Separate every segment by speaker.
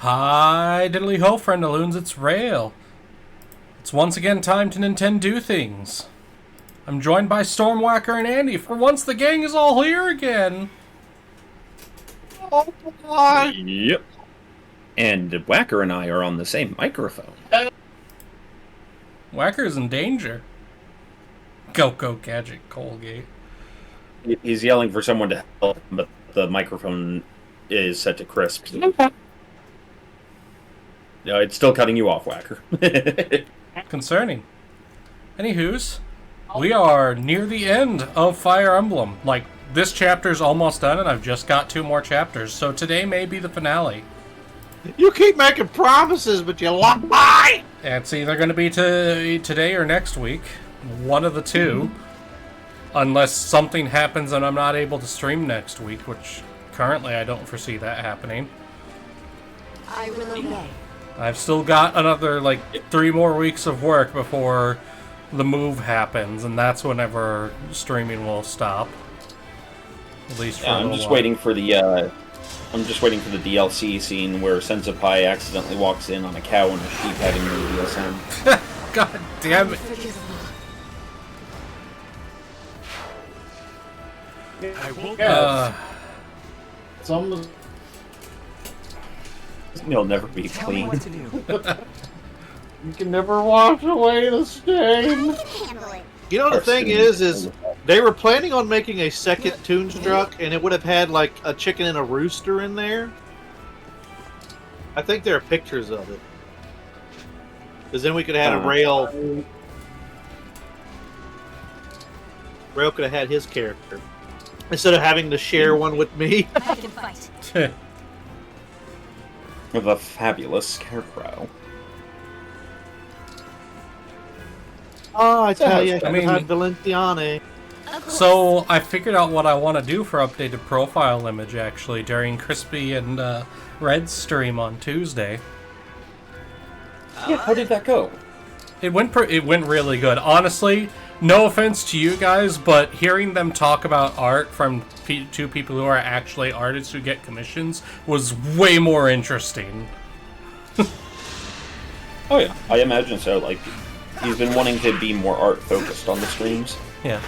Speaker 1: Hi, diddly ho, friendaloons, it's Rale. It's once again time to Nintendo things. I'm joined by Stormwhacker and Andy. For once, the gang is all here again.
Speaker 2: Oh boy!
Speaker 3: Yep. And Whacker and I are on the same microphone.
Speaker 1: Whacker's in danger. Go Gadget Colgate.
Speaker 3: He's yelling for someone to help him, but the microphone is set to crisp. No, it's still cutting you off, Whacker.
Speaker 1: Concerning. Anywho's, we are near the end of Fire Emblem. Like, this chapter's almost done, and I've just got 2 more chapters, so today may be the finale.
Speaker 2: You keep making promises, but you lie!
Speaker 1: It's either going to be today or next week. One of the two. Unless something happens and I'm not able to stream next week, which currently I don't foresee that happening.
Speaker 4: I will obey.
Speaker 1: I've still got another, 3 more weeks of work before the move happens, and that's whenever streaming will stop. At least for a little
Speaker 3: I'm just
Speaker 1: while.
Speaker 3: waiting for the DLC scene where Sensipai accidentally walks in on a cow and a sheep having no DSM.
Speaker 1: God damn it.
Speaker 5: I will
Speaker 2: It's almost...
Speaker 3: He'll never be
Speaker 5: tell me
Speaker 3: clean.
Speaker 5: what to do.
Speaker 2: You can never wash away the stain. You know, the thing is they were planning on making a second Toonstruck, and it would have had, a chicken and a rooster in there. I think there are pictures of it. Because then we could have had a Rale... Rale could have had his character. Instead of having to share one with me.
Speaker 4: I can fight.
Speaker 3: The fabulous Scarecrow.
Speaker 2: Oh, I tell you,
Speaker 1: I mean-
Speaker 2: Valenciane.
Speaker 1: So, I figured out what I want to do for updated profile image, actually, during Crispy and Red's stream on Tuesday.
Speaker 3: Yeah, how did that go?
Speaker 1: It went really good. Honestly, no offense to you guys, but hearing them talk about art from 2 people who are actually artists who get commissions was way more interesting.
Speaker 3: Oh yeah, I imagine so. He's been wanting to be more art focused on the streams.
Speaker 1: Yeah.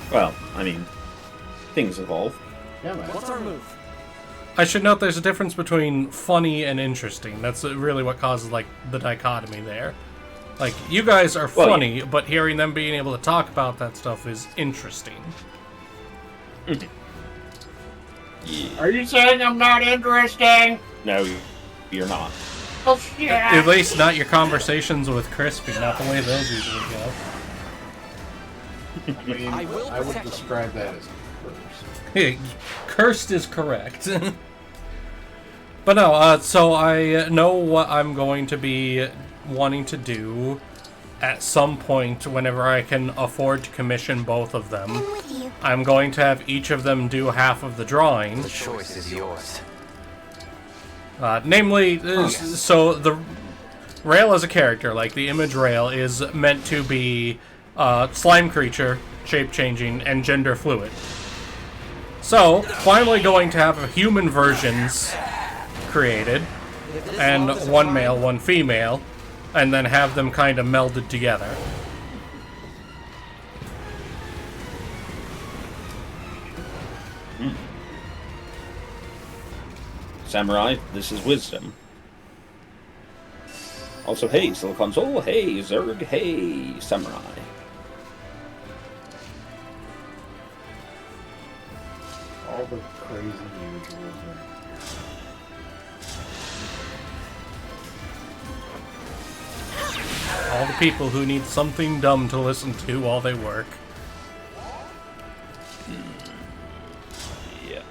Speaker 3: Well, I mean, things evolve.
Speaker 2: Yeah, man.
Speaker 5: What's our move?
Speaker 1: I should note there's a difference between funny and interesting. That's really what causes, the dichotomy there. You guys are
Speaker 3: Well,
Speaker 1: funny, but hearing them being able to talk about that stuff is interesting.
Speaker 2: Are you saying I'm not interesting?
Speaker 3: No, you're not.
Speaker 2: Oh, yeah.
Speaker 1: At least not your conversations with Crispy, not the way those usually go.
Speaker 5: I will
Speaker 6: I would
Speaker 5: protect you.
Speaker 6: describe that as cursed.
Speaker 1: Yeah, cursed is correct. But no, so I know what I'm going to be wanting to do at some point whenever I can afford to commission both of them.
Speaker 4: I'm with you.
Speaker 1: I'm going to have each of them do half of the drawing.
Speaker 5: The choice is yours.
Speaker 1: Namely, so the Rale as a character, the image Rale, is meant to be slime creature, shape-changing, and gender fluid. So, finally going to have human versions created, and one male, one female, and then have them kind of melded together.
Speaker 3: Samurai, this is wisdom. Also, hey, Silicon Soul, hey, Zerg, hey, Samurai.
Speaker 6: All the crazy usuals.
Speaker 1: All the people who need something dumb to listen to while they work.
Speaker 3: Yeah.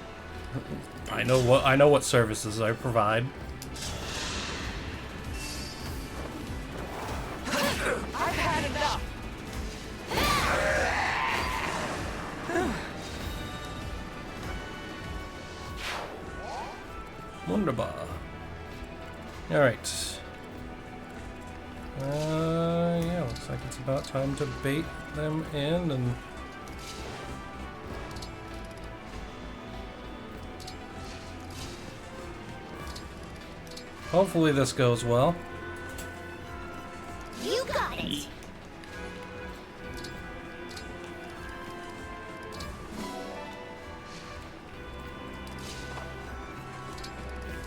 Speaker 1: I know what services I provide.
Speaker 5: I've had enough.
Speaker 1: Wunderbar. Alright. Yeah, looks like it's about time to bait them in and Hopefully this goes well.
Speaker 4: You got it.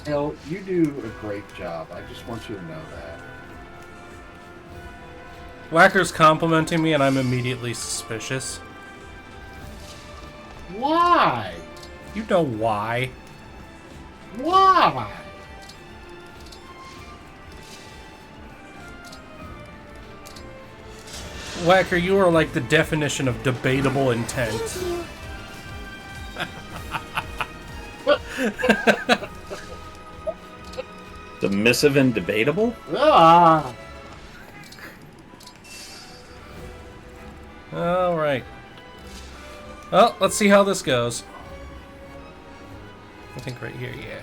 Speaker 6: Hell, you do a great job. I just want you to know that.
Speaker 1: Whacker's complimenting me and I'm immediately suspicious.
Speaker 6: Why?
Speaker 1: You know why.
Speaker 6: Why?
Speaker 1: Whacker, you are like the definition of debatable intent.
Speaker 3: Submissive and debatable?
Speaker 6: Ah!
Speaker 1: Alright. Well, let's see how this goes. I think right here, yeah.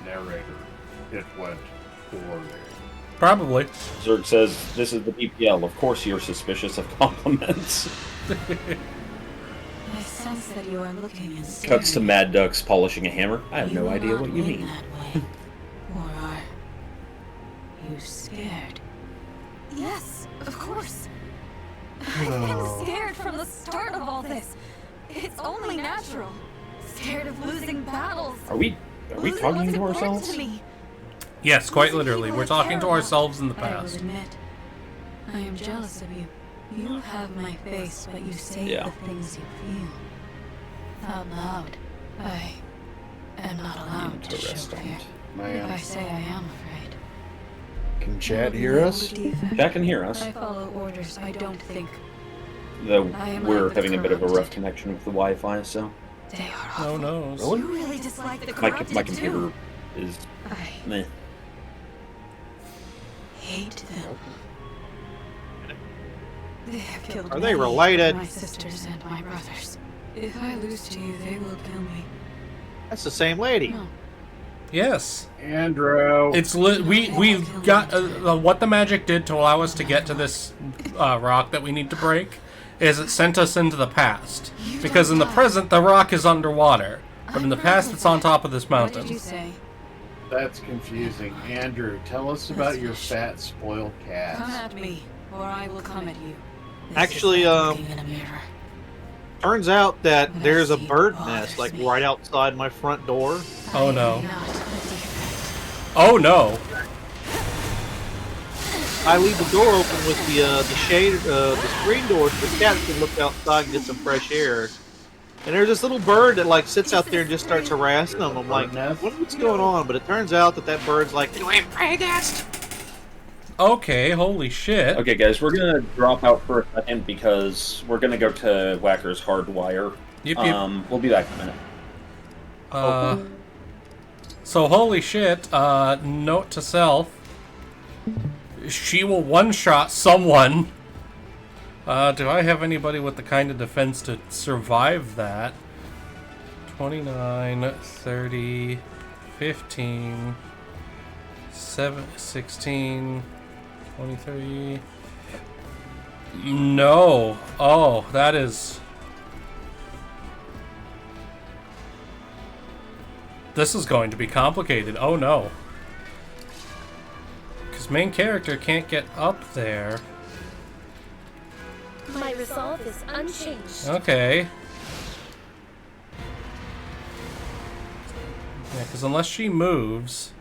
Speaker 6: Narrator, it went poorly.
Speaker 1: Probably.
Speaker 3: Zerg says, this is the BPL. Of course you're suspicious of compliments.
Speaker 4: I sense that you are looking and staring.
Speaker 3: Cuts to Mad Ducks polishing a hammer. I have no
Speaker 4: are
Speaker 3: idea
Speaker 4: not
Speaker 3: what you
Speaker 4: made
Speaker 3: mean.
Speaker 4: that way. Or are you scared? Yes, of course. I've been scared from the start of all this. It's only natural. Scared of losing battles.
Speaker 3: Are we
Speaker 4: Losing
Speaker 3: talking
Speaker 4: what's
Speaker 3: to
Speaker 4: important
Speaker 3: ourselves?
Speaker 4: to me.
Speaker 1: Yes, quite
Speaker 4: Losing
Speaker 1: literally.
Speaker 4: people
Speaker 1: We're
Speaker 4: I
Speaker 1: talking
Speaker 4: care
Speaker 1: to
Speaker 4: about.
Speaker 1: ourselves in the
Speaker 4: I will
Speaker 1: past.
Speaker 4: admit, I am jealous of you. You have my face, but you say
Speaker 3: Yeah.
Speaker 4: the things you feel. Out loud, I am not allowed to show
Speaker 3: Interesting.
Speaker 4: fear. If I
Speaker 6: Man,
Speaker 4: say I am afraid.
Speaker 6: can Chad hear us?
Speaker 3: Jack can hear us.
Speaker 4: I follow orders. I don't think.
Speaker 3: Though
Speaker 4: I am
Speaker 3: we're
Speaker 4: like the
Speaker 3: having a bit of a rough
Speaker 4: corrupted.
Speaker 3: connection with the Wi-Fi, so
Speaker 4: They are
Speaker 1: No
Speaker 4: awful.
Speaker 1: knows.
Speaker 6: Really?
Speaker 4: You really dislike the
Speaker 3: my
Speaker 4: corrupted
Speaker 3: computer
Speaker 4: too.
Speaker 3: is
Speaker 4: I
Speaker 3: meh.
Speaker 4: hate them. They have killed
Speaker 2: Are they
Speaker 4: many,
Speaker 2: related?
Speaker 4: My sisters and my brothers. If I lose to you, they will kill me.
Speaker 2: That's the same lady.
Speaker 4: No.
Speaker 1: Yes.
Speaker 6: Andrew.
Speaker 1: It's we got what the magic did to allow us to get to this rock that we need to break is it sent us into the past, because in the present the rock is underwater, but in the past it's on top of this
Speaker 4: What did you
Speaker 1: mountain.
Speaker 4: say?
Speaker 6: That's confusing. Andrew, tell us about your fat, spoiled
Speaker 4: Come
Speaker 6: cats.
Speaker 4: at me, or I will come at you. This
Speaker 2: Actually,
Speaker 4: is like looking in a mirror.
Speaker 2: Turns out that there's a bird nest like right outside my front door.
Speaker 1: Oh
Speaker 4: I
Speaker 1: no.
Speaker 4: am not a defect.
Speaker 1: Oh no.
Speaker 2: I leave the door open with the shade, the screen door, so the cats can look outside and get some fresh air. And there's this little bird that like sits out there and just starts harassing them. I'm like, what's going on? But it turns out that that bird's like, do I have a prey nest?
Speaker 1: Okay, holy shit.
Speaker 3: Okay, guys, we're gonna drop out for a second because we're gonna go to Whacker's Hardwire.
Speaker 1: Yep, yep.
Speaker 3: We'll be back in a minute.
Speaker 1: So holy shit, note to self. She will one-shot someone. Do I have anybody with the kind of defense to survive that? 29, 30, 15, 7, 16, 23... No. Oh, that is... This is going to be complicated. Oh no. Because main character can't get up there.
Speaker 7: My resolve is unchanged.
Speaker 1: Okay. Yeah, because unless she moves...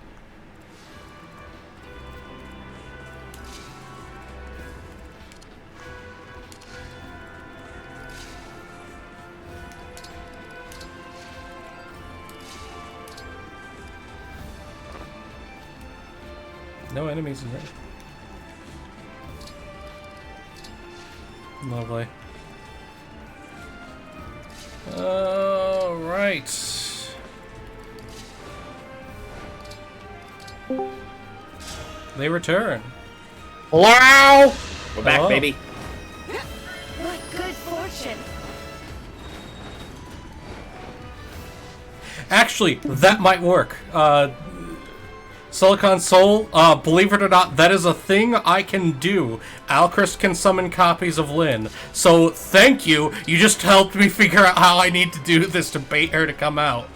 Speaker 1: No enemies in there. Lovely. Alright. They return.
Speaker 2: Wow!
Speaker 3: We're back,
Speaker 1: Hello.
Speaker 3: baby.
Speaker 7: What good fortune.
Speaker 1: Actually, that might work. Silicon Soul, believe it or not, that is a thing I can do. Alchrist can summon copies of Lynn. So, thank you. You just helped me figure out how I need to do this to bait her to come out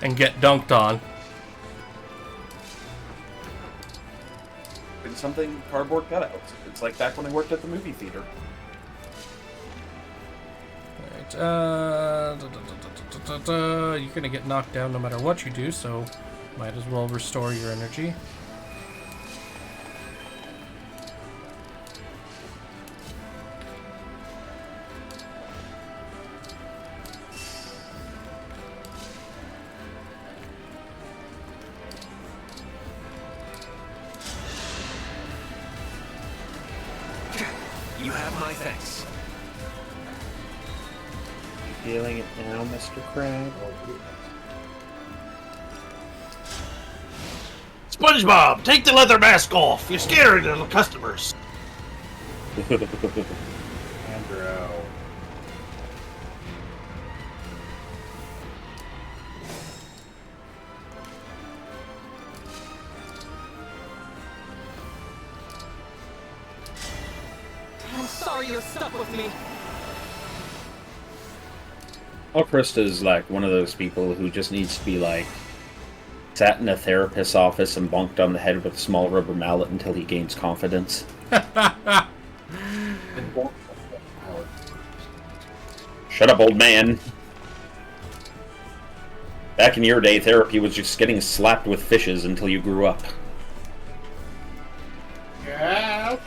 Speaker 1: and get dunked on.
Speaker 3: something cardboard cutouts. It's like back when I worked at the movie theater.
Speaker 1: Alright, you're gonna get knocked down no matter what you do, so might as well restore your energy.
Speaker 5: You have my thanks.
Speaker 3: Feeling it now, Mr. Crab?
Speaker 2: SpongeBob, take the leather mask off. You're scaring the customers.
Speaker 6: Andrew.
Speaker 5: I'm sorry you're stuck with me.
Speaker 3: Oh, Krista's like one of those people who just needs to be like sat in a therapist's office and bonked on the head with a small rubber mallet until he gains confidence. Shut up, old man. Back in your day, therapy was just getting slapped with fishes until you grew up.
Speaker 6: Yes.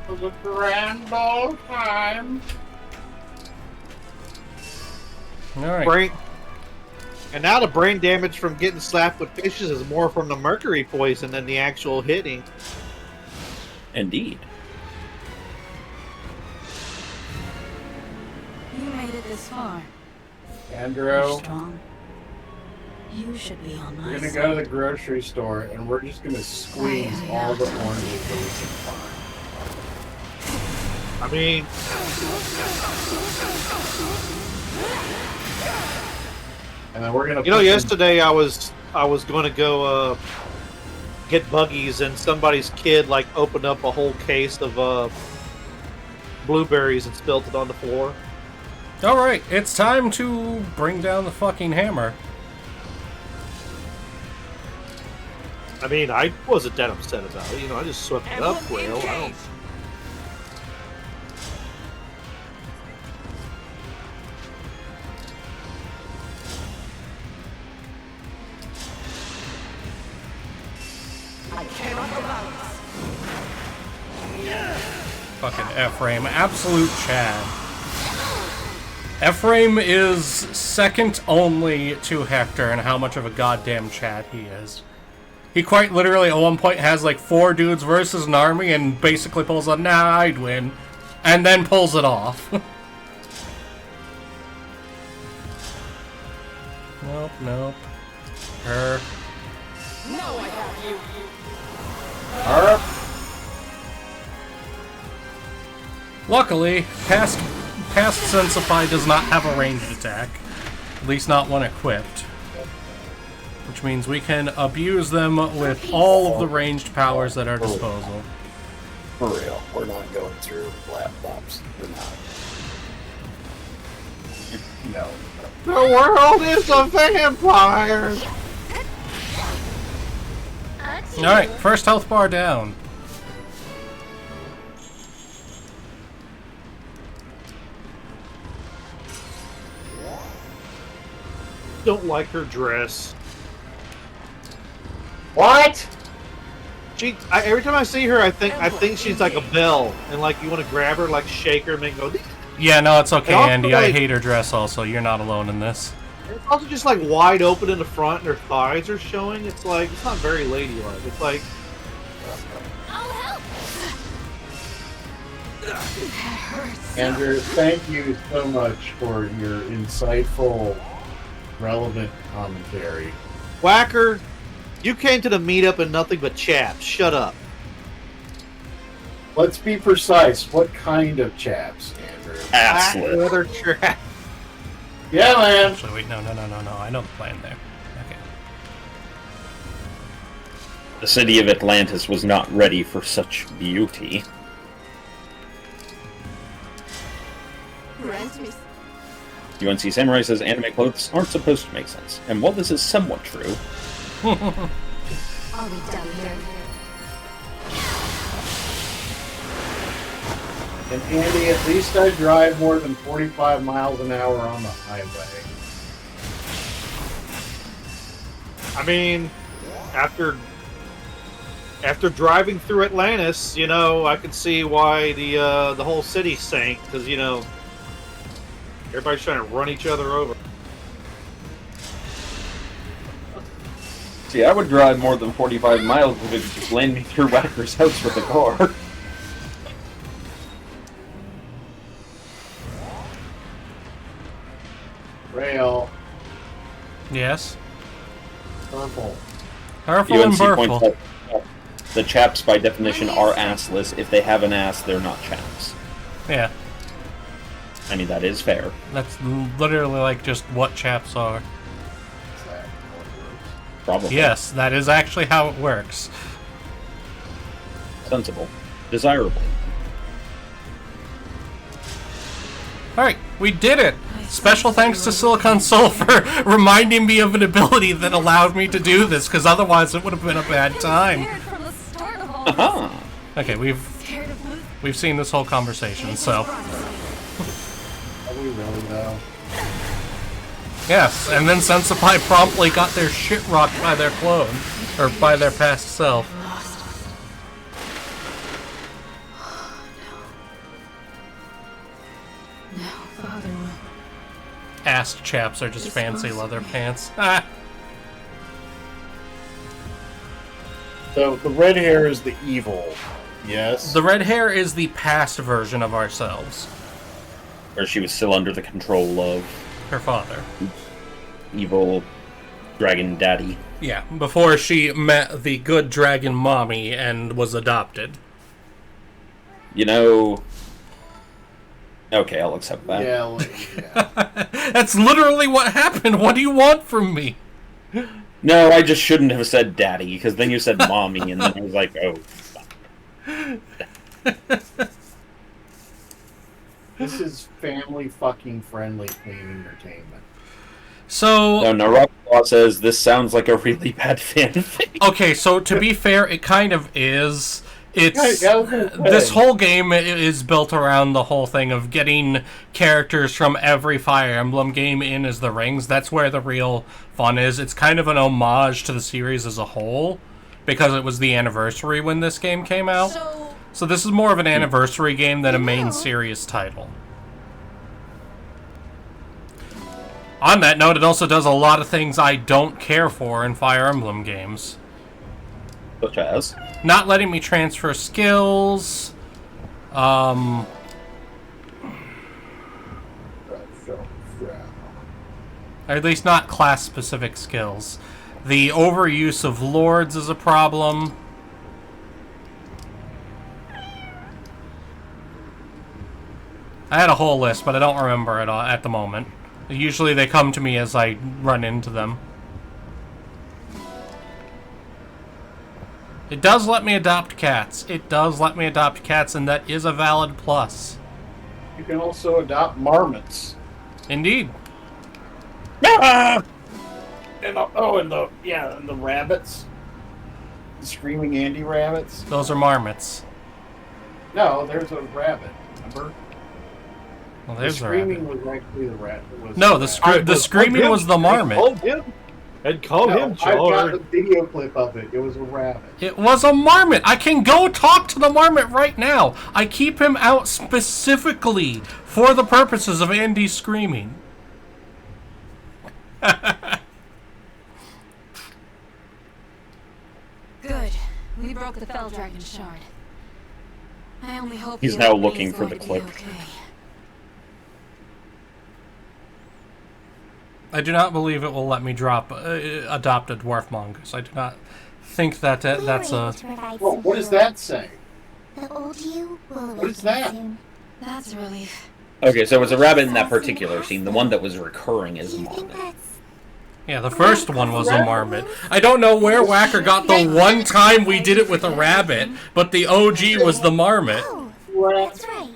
Speaker 6: It was a grand old time.
Speaker 1: Alright.
Speaker 2: Brain. And now the brain damage from getting slapped with fishes is more from the mercury poison than the actual hitting.
Speaker 3: Indeed.
Speaker 4: You made it this far. You're
Speaker 6: Andrew,
Speaker 4: strong. You should be on my
Speaker 6: we're gonna
Speaker 4: side.
Speaker 6: go to the grocery store and we're just gonna squeeze all the oranges that we can find.
Speaker 2: I mean,
Speaker 6: And then we're gonna.
Speaker 2: you know,
Speaker 6: put them-
Speaker 2: yesterday I was going to go get buggies, and somebody's kid like opened up a whole case of blueberries and spilled it on the floor.
Speaker 1: Alright, it's time to bring down the fucking hammer.
Speaker 2: I mean, I wasn't that upset about it. You know, I just swept it up,
Speaker 5: Emblem
Speaker 2: Rale. I don't.
Speaker 5: Engage. I cannot allow this.
Speaker 1: Fucking Ephraim. Absolute Chad. Ephraim is second only to Hector in how much of a goddamn Chad he is. He quite literally at one point has like 4 dudes versus an army and basically pulls a nah, I'd win. And then pulls it off. Nope, nope. Her.
Speaker 5: Now I have you.
Speaker 6: Alright.
Speaker 1: Luckily, past Sensify does not have a ranged attack. At least not one equipped. Which means we can abuse them with all of the ranged powers at our disposal.
Speaker 6: For real, we're not going through laptops. We're not. No.
Speaker 2: The world is a vampire.
Speaker 1: Alright, first health bar down.
Speaker 2: Don't like her dress.
Speaker 6: What?
Speaker 2: Every time I see her, I think she's like a bell, and like you want to grab her, like shake her, and make her go.
Speaker 1: Yeah, no, it's okay,
Speaker 2: And also,
Speaker 1: Andy. I
Speaker 2: like-
Speaker 1: hate her dress also. You're not alone in this.
Speaker 2: It's also just like wide open in the front, and her thighs are showing. It's like it's not very ladylike. It's like
Speaker 7: I'll help.
Speaker 6: Andrew, thank you so much for your insightful, relevant commentary.
Speaker 2: Whacker. You came to the meetup and nothing but chaps. Shut up.
Speaker 6: Let's be precise. What kind of chaps, Andrew?
Speaker 3: Ass
Speaker 2: Black
Speaker 3: lip.
Speaker 2: leather trap.
Speaker 6: Yeah, man.
Speaker 1: Actually, wait, no. I know the plan there. Okay.
Speaker 3: The city of Atlantis was not ready for such beauty.
Speaker 7: Grant me.
Speaker 3: UNC Samurai says anime clothes aren't supposed to make sense. And while this is somewhat true,
Speaker 4: Are we done here?
Speaker 6: And Andy, at least I drive more than 45 miles an hour on the highway.
Speaker 2: I mean, after driving through Atlantis, you know, I could see why the whole city sank, because, you know, everybody's trying to run each other over.
Speaker 3: See, I would drive more than 45 miles if it could just land me through Whacker's house with a car.
Speaker 6: Rale.
Speaker 1: Yes.
Speaker 6: Purple.
Speaker 1: Purple and
Speaker 3: UNC
Speaker 1: purple.
Speaker 3: points out the chaps, by definition, are assless. If they have an ass, they're not chaps.
Speaker 1: Yeah.
Speaker 3: I mean, that is fair.
Speaker 1: That's literally like just what chaps are.
Speaker 6: Is that how it works?
Speaker 3: Probably.
Speaker 1: Yes, that is actually how it works.
Speaker 3: Sensible. Desirable.
Speaker 1: Alright, we did it! Special thanks to Silicon Soul for reminding me of an ability that allowed me to do this, because otherwise it would have been a bad time.
Speaker 3: Uh-huh.
Speaker 1: Okay, we've seen this whole conversation, so...
Speaker 6: Are we really, though?
Speaker 1: Yes, and then Sensipai promptly got their shit rocked by their clone, or by their past self. Ass chaps are just fancy leather pants. Ah.
Speaker 6: So the red hair is the evil, yes?
Speaker 1: The red hair is the past version of ourselves.
Speaker 3: Where she was still under the control of
Speaker 1: Her father.
Speaker 3: evil dragon daddy.
Speaker 1: Yeah, before she met the good dragon mommy and was adopted.
Speaker 3: You know... Okay, I'll accept that.
Speaker 6: Yeah, well, yeah.
Speaker 1: That's literally what happened. What do you want from me?
Speaker 3: No, I just shouldn't have said daddy, because then you said mommy, and then I was like, oh, fuck.
Speaker 6: This is family fucking friendly clean entertainment.
Speaker 1: So...
Speaker 3: No, Narakawa says, this sounds like a really bad fanfic.
Speaker 1: Okay, so to be fair, it kind of is. It's
Speaker 6: Yeah, I was gonna say.
Speaker 1: this whole game is built around the whole thing of getting characters from every Fire Emblem game in as the rings. That's where the real fun is. It's kind of an homage to the series as a whole, because it was the anniversary when this game came out. So this is more of an anniversary game than a main series title. On that note, it also does a lot of things I don't care for in Fire Emblem games.
Speaker 3: Such as?
Speaker 1: Not letting me transfer skills, or at least not class-specific skills. The overuse of lords is a problem. I had a whole list, but I don't remember it all at the moment. Usually they come to me as I run into them. It does let me adopt cats. It does let me adopt cats, and that is a valid plus.
Speaker 6: You can also adopt marmots.
Speaker 1: Indeed.
Speaker 6: And the rabbits. The screaming Andy rabbits.
Speaker 1: Those are marmots.
Speaker 6: No, there's a rabbit. Remember?
Speaker 1: Well,
Speaker 6: The
Speaker 1: there's a
Speaker 6: screaming
Speaker 1: rabbit.
Speaker 6: was actually the rabbit.
Speaker 1: No, the screaming was the marmot.
Speaker 2: Call him
Speaker 6: I've got the
Speaker 2: George.
Speaker 6: video clip of it. It was a rabbit.
Speaker 1: It was a marmot. I can go talk to the marmot right now. I keep him out specifically for the purposes of Andy screaming.
Speaker 4: Good. We broke the Fell Dragon shard. I only hope
Speaker 3: He's
Speaker 4: the
Speaker 3: now
Speaker 4: old
Speaker 3: looking
Speaker 4: Ray's
Speaker 3: for
Speaker 4: going
Speaker 3: the
Speaker 4: to be
Speaker 3: clip.
Speaker 4: okay.
Speaker 1: I do not believe it will let me drop adopt a dwarf mongoose. I do not think that that's a...
Speaker 6: Well, what does that say?
Speaker 7: The old you will
Speaker 6: What is that?
Speaker 7: soon.
Speaker 4: That's a relief.
Speaker 3: Okay, so it was a rabbit in that particular scene. The one that was recurring is
Speaker 7: Do you think
Speaker 3: marmot.
Speaker 7: that's
Speaker 1: Yeah, the first one was a marmot. I don't know where Whacker got the one time we did it with a rabbit, but the OG was the marmot.
Speaker 7: oh, that's right.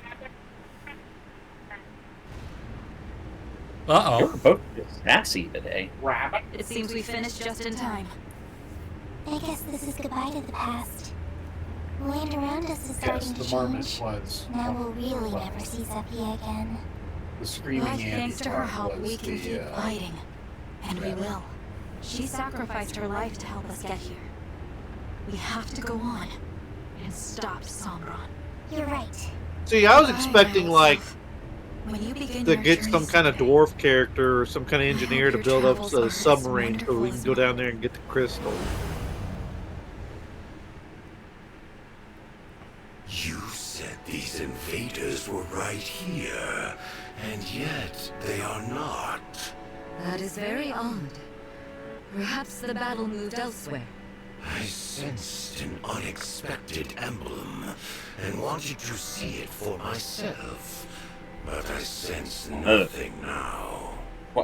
Speaker 3: You're
Speaker 1: Uh-oh.
Speaker 3: both sassy today.
Speaker 6: Rabbit.
Speaker 4: It seems we finished just in time.
Speaker 7: I guess this is goodbye to the past. The land around us is
Speaker 6: Yes,
Speaker 7: starting to
Speaker 6: the marmot
Speaker 7: change.
Speaker 6: was.
Speaker 7: Now we'll really never see Zephia again.
Speaker 6: The screaming
Speaker 4: But
Speaker 6: Andy
Speaker 4: thanks to her
Speaker 6: part
Speaker 4: help,
Speaker 6: was
Speaker 4: we can
Speaker 6: the,
Speaker 4: keep fighting. And we will. She sacrificed her life to help us get here. We have to go on and stop Sombron.
Speaker 7: You're right.
Speaker 2: See, I was expecting like
Speaker 4: When you begin
Speaker 2: to
Speaker 4: your
Speaker 2: get
Speaker 4: journey
Speaker 2: some kind of
Speaker 4: someday,
Speaker 2: dwarf character or some kind of
Speaker 4: I hope
Speaker 2: engineer to
Speaker 4: your
Speaker 2: build up
Speaker 4: travels are
Speaker 2: a
Speaker 4: as
Speaker 2: submarine so we
Speaker 4: wonderful
Speaker 2: can
Speaker 4: as
Speaker 2: go down
Speaker 4: mine.
Speaker 2: there and get the crystal.
Speaker 8: You said these invaders were right here, and yet they are not.
Speaker 4: That is very odd. Perhaps the battle moved elsewhere.
Speaker 8: I sensed an unexpected emblem and wanted to see it for myself, but I sense nothing now.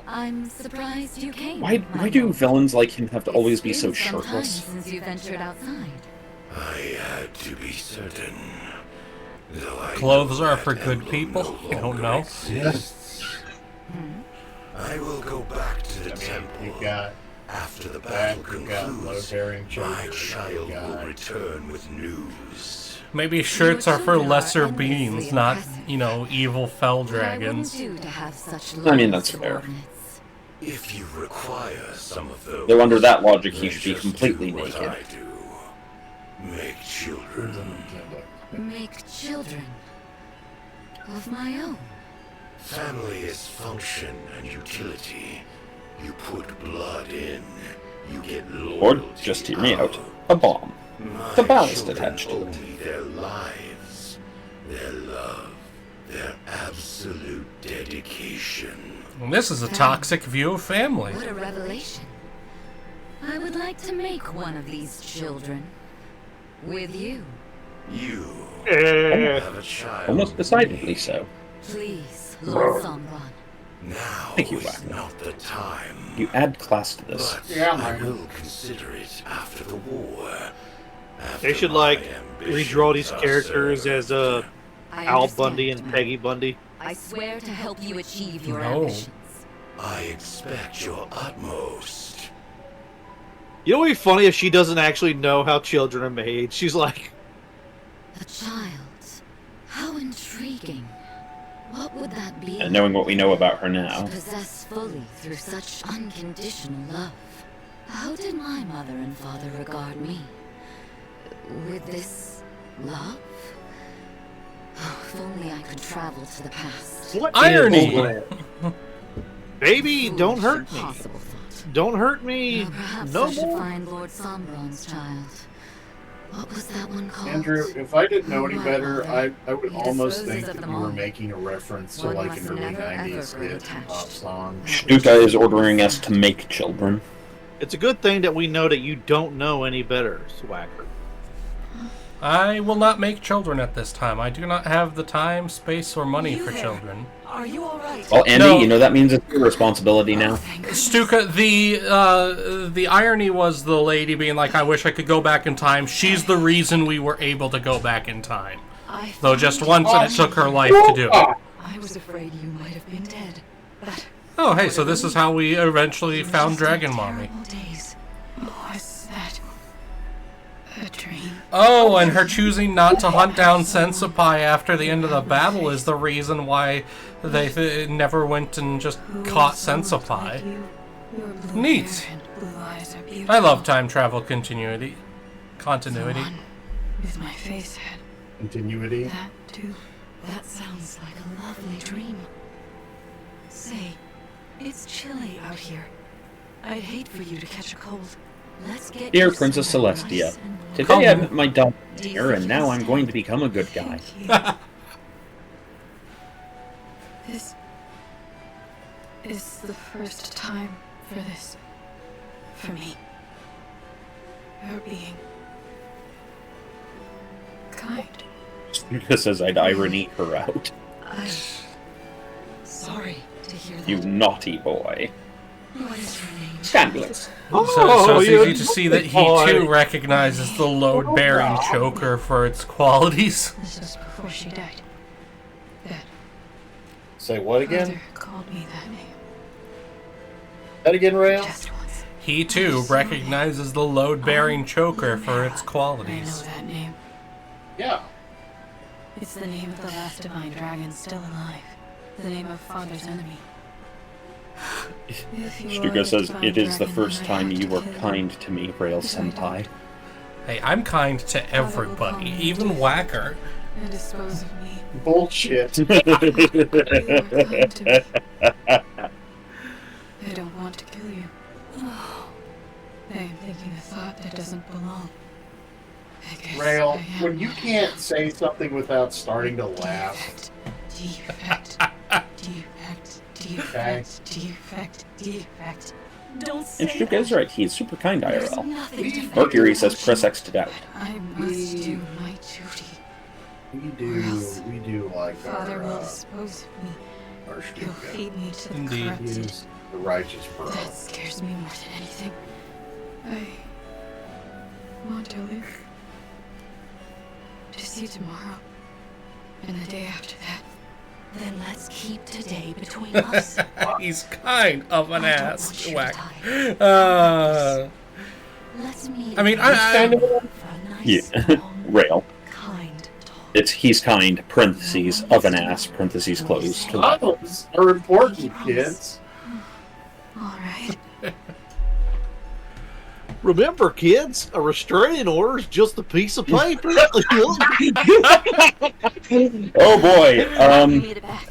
Speaker 4: I'm surprised you came.
Speaker 3: Why
Speaker 4: my
Speaker 3: do
Speaker 4: lord.
Speaker 3: villains like him have to
Speaker 4: It's
Speaker 3: always be so
Speaker 4: been some time
Speaker 3: shirtless?
Speaker 4: since you ventured outside.
Speaker 8: I had to be certain. Though I
Speaker 1: Clothes
Speaker 8: know
Speaker 1: are for
Speaker 8: that
Speaker 1: good
Speaker 8: emblem
Speaker 1: people?
Speaker 8: no
Speaker 1: You don't
Speaker 8: longer
Speaker 1: know?
Speaker 8: exists. I will go back to the
Speaker 6: I mean,
Speaker 8: temple.
Speaker 6: you've got
Speaker 8: After the
Speaker 6: that,
Speaker 8: battle
Speaker 6: you've got
Speaker 8: concludes,
Speaker 6: low-bearing
Speaker 8: my
Speaker 6: children,
Speaker 8: child
Speaker 6: you've
Speaker 8: will
Speaker 6: got...
Speaker 8: return with news.
Speaker 1: Maybe shirts are for
Speaker 4: children are
Speaker 1: lesser
Speaker 4: endlessly
Speaker 1: beings, not,
Speaker 4: impressive.
Speaker 1: you know, evil fell
Speaker 4: What I wouldn't
Speaker 1: dragons.
Speaker 4: do to have such
Speaker 3: I mean,
Speaker 4: loyal
Speaker 3: that's fair.
Speaker 4: subordinates.
Speaker 8: If you require some of those,
Speaker 3: Though under that logic, he
Speaker 8: then
Speaker 3: should be
Speaker 8: just
Speaker 3: completely
Speaker 8: do what
Speaker 3: naked.
Speaker 8: I do. Make children.
Speaker 4: Make children of my own.
Speaker 8: Family is function and utility. You put blood in, you get
Speaker 3: Or,
Speaker 8: loyalty.
Speaker 3: just hear me out,
Speaker 8: out.
Speaker 3: a bomb.
Speaker 8: My
Speaker 3: The ballast
Speaker 8: children
Speaker 3: attached to
Speaker 8: owe
Speaker 3: it.
Speaker 8: me their lives, their love, their absolute dedication.
Speaker 1: And this is a toxic view of family.
Speaker 4: What a revelation. I would like to make one of these children. With you.
Speaker 8: You
Speaker 2: Eh.
Speaker 8: have a child.
Speaker 3: Almost decidedly so.
Speaker 4: Please, Lord Sombron.
Speaker 8: Now
Speaker 3: Thank you,
Speaker 8: is
Speaker 3: Wagner.
Speaker 8: not the time.
Speaker 3: You add class to this.
Speaker 8: But
Speaker 6: Yeah,
Speaker 8: I
Speaker 6: man.
Speaker 8: will consider it after the war. After
Speaker 2: They should
Speaker 8: my
Speaker 2: like
Speaker 8: ambitions
Speaker 2: redraw these
Speaker 8: are
Speaker 2: characters
Speaker 8: served.
Speaker 2: as
Speaker 4: I
Speaker 2: Al
Speaker 4: understand,
Speaker 2: Bundy and
Speaker 4: ma'am.
Speaker 2: Peggy Bundy.
Speaker 4: I swear to help you achieve your
Speaker 1: No.
Speaker 4: ambitions.
Speaker 8: I expect your utmost.
Speaker 2: You know what would be funny if she doesn't actually know how children are made? She's like,
Speaker 4: A child. How intriguing. What would that be?
Speaker 3: And knowing what we know about her
Speaker 4: To
Speaker 3: now,
Speaker 4: possess fully through such unconditional love. How did my mother and father regard me? With this love? Oh, if only I could travel to the past.
Speaker 2: what
Speaker 1: Irony.
Speaker 2: is that? Baby, don't
Speaker 4: Foolish,
Speaker 2: hurt me.
Speaker 4: impossible thought.
Speaker 2: Don't hurt me.
Speaker 4: Now perhaps
Speaker 2: No
Speaker 4: I should
Speaker 2: more.
Speaker 4: find Lord Sombron's child. What was that one called?
Speaker 6: Andrew, if I didn't know any
Speaker 4: My
Speaker 6: better,
Speaker 4: father.
Speaker 6: I would
Speaker 4: He
Speaker 6: almost
Speaker 4: disposes
Speaker 6: think
Speaker 4: of
Speaker 6: that
Speaker 4: them
Speaker 6: you were
Speaker 4: all.
Speaker 6: making a reference to
Speaker 4: One
Speaker 6: like
Speaker 4: must
Speaker 6: an early
Speaker 4: never, ever
Speaker 6: 90s
Speaker 4: grow
Speaker 6: hit
Speaker 4: attached.
Speaker 6: pop song.
Speaker 3: Stuka is ordering us to make children.
Speaker 2: It's a good thing that we know that you don't know any better, Swagger.
Speaker 1: I will not make children at this time. I do not have the time, space, or money
Speaker 5: You
Speaker 1: for
Speaker 5: there.
Speaker 1: children.
Speaker 5: Are you alright?
Speaker 3: Well, Andy,
Speaker 1: No.
Speaker 3: you know that means it's your responsibility now.
Speaker 1: Stuka, the irony was the lady being like, I wish I could go back in time. She's the reason we were able to go back in time.
Speaker 5: I
Speaker 1: Though just
Speaker 5: found
Speaker 1: once, and it took her life to do it.
Speaker 5: I was afraid you might have been dead. But
Speaker 1: Oh, hey, so this is how we eventually found Dragon Mommy.
Speaker 5: terrible days. Was that a dream?
Speaker 1: Oh, and her choosing not to hunt down Sensipai after the end of the battle is the reason why they never went and just caught Sensipai.
Speaker 5: Your blue
Speaker 1: Neat.
Speaker 5: hair and blue eyes are beautiful.
Speaker 1: I love time travel continuity.
Speaker 5: The one with my face head.
Speaker 6: Continuity.
Speaker 5: That too. That sounds like a lovely dream. Say, it's chilly out here. I'd hate for you to catch a cold. Let's get
Speaker 3: Dear
Speaker 5: you
Speaker 3: Princess
Speaker 5: somewhere
Speaker 3: Celestia,
Speaker 5: nice and warm.
Speaker 3: today I met my dog here, and now I'm going to become a good guy.
Speaker 5: Thank you. This is the first time for this. For me. You're being kind.
Speaker 3: Stuka says I'd irony her out.
Speaker 5: I'm sorry to hear that.
Speaker 3: You naughty boy.
Speaker 5: What is your name?
Speaker 3: Scandalous.
Speaker 1: So it's
Speaker 2: you
Speaker 1: easy to see that he
Speaker 2: boy.
Speaker 1: too recognizes the load-bearing choker for its qualities.
Speaker 5: This was before she died. That
Speaker 6: Say what again?
Speaker 5: father called me that name.
Speaker 6: That again, Rale?
Speaker 5: Just once.
Speaker 1: He too recognizes the load-bearing choker for its qualities.
Speaker 5: I know that name.
Speaker 6: Yeah.
Speaker 5: It's the name of the last divine dragon still alive. The name of Father's enemy.
Speaker 3: Stuka says, it is the first time you were kind to me, Rale Senpai.
Speaker 1: Hey, I'm kind to everybody, even Whacker.
Speaker 5: And dispose of me.
Speaker 6: Bullshit.
Speaker 5: You are kind to me. I don't want to kill you. I am thinking a thought that doesn't belong. I guess
Speaker 6: Rale,
Speaker 5: I am
Speaker 6: when you
Speaker 5: one.
Speaker 6: can't say something without starting to laugh.
Speaker 5: Defect. Defect. Defect. Defect. Defect. Don't say
Speaker 3: And Stuka is right, he is super kind,
Speaker 5: There's
Speaker 3: IRL.
Speaker 5: nothing to defend
Speaker 3: Mercury
Speaker 5: your
Speaker 3: says
Speaker 5: emotion.
Speaker 3: press X to doubt.
Speaker 5: I must do my duty.
Speaker 6: We do like
Speaker 5: Father will
Speaker 6: our
Speaker 5: dispose of me.
Speaker 6: our
Speaker 5: He'll
Speaker 6: Stuka.
Speaker 5: feed me to the
Speaker 1: Indeed.
Speaker 5: corrupted.
Speaker 6: Use the righteous bro.
Speaker 5: That scares me more than anything. I want to live. To see tomorrow. And the day after that. Then let's keep today between us.
Speaker 1: He's kind of an
Speaker 5: I don't
Speaker 1: ass,
Speaker 5: want you to
Speaker 1: Whack.
Speaker 5: die. Let's meet
Speaker 1: I mean,
Speaker 5: again
Speaker 1: I-
Speaker 5: for a nice,
Speaker 3: Yeah,
Speaker 5: long,
Speaker 3: Rale.
Speaker 5: kind talk.
Speaker 3: It's he's kind, parentheses, of an ass, parentheses closed.
Speaker 6: Problems are important, kids.
Speaker 5: All right.
Speaker 2: Remember, kids, a restraining order is just a piece of paper.
Speaker 3: Oh boy,
Speaker 5: You need it back.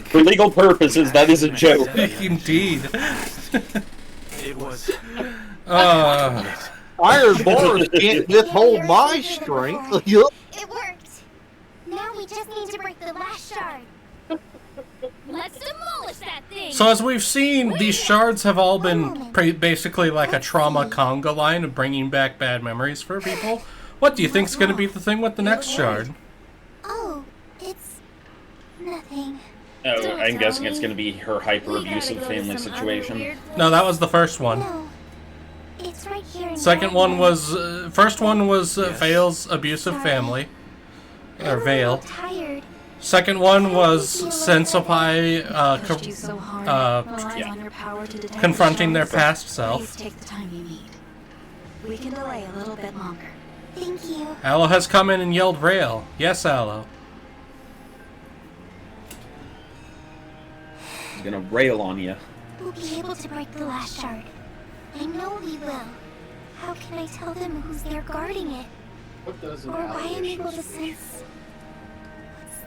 Speaker 3: for legal purposes, that is a joke.
Speaker 1: Indeed.
Speaker 8: It was.
Speaker 2: Iron bars can't withhold my strength.
Speaker 7: It worked. Now we just need to break the last shard.
Speaker 4: Let's demolish that thing!
Speaker 1: So as we've seen, these shards have all been basically like a trauma conga line of bringing back bad memories for people. What do you think's going to be the thing with the next shard?
Speaker 7: Oh, it's nothing.
Speaker 3: Oh, I'm guessing it's going to be her hyper-abusive family situation.
Speaker 1: No, that was the first one.
Speaker 7: No. It's right here in
Speaker 1: Second
Speaker 7: my
Speaker 1: one
Speaker 7: room.
Speaker 1: was, first one was Vale's abusive family. Or Vale.
Speaker 7: Tired.
Speaker 1: Second one was Sensopai
Speaker 5: Pushed you so hard, relying on your power to detect
Speaker 1: confronting their
Speaker 5: the
Speaker 1: past
Speaker 5: Please
Speaker 1: self.
Speaker 5: take the time you need. We can delay a little bit longer.
Speaker 7: Thank you.
Speaker 1: Aloe has come in and yelled Rale. Yes, Aloe.
Speaker 3: He's going to rail on you.
Speaker 7: We'll be able to break the last shard. I know we will. How can I tell them who's there guarding it?
Speaker 6: What does an
Speaker 7: Or why I'm able to
Speaker 6: aloysius wish?
Speaker 7: sense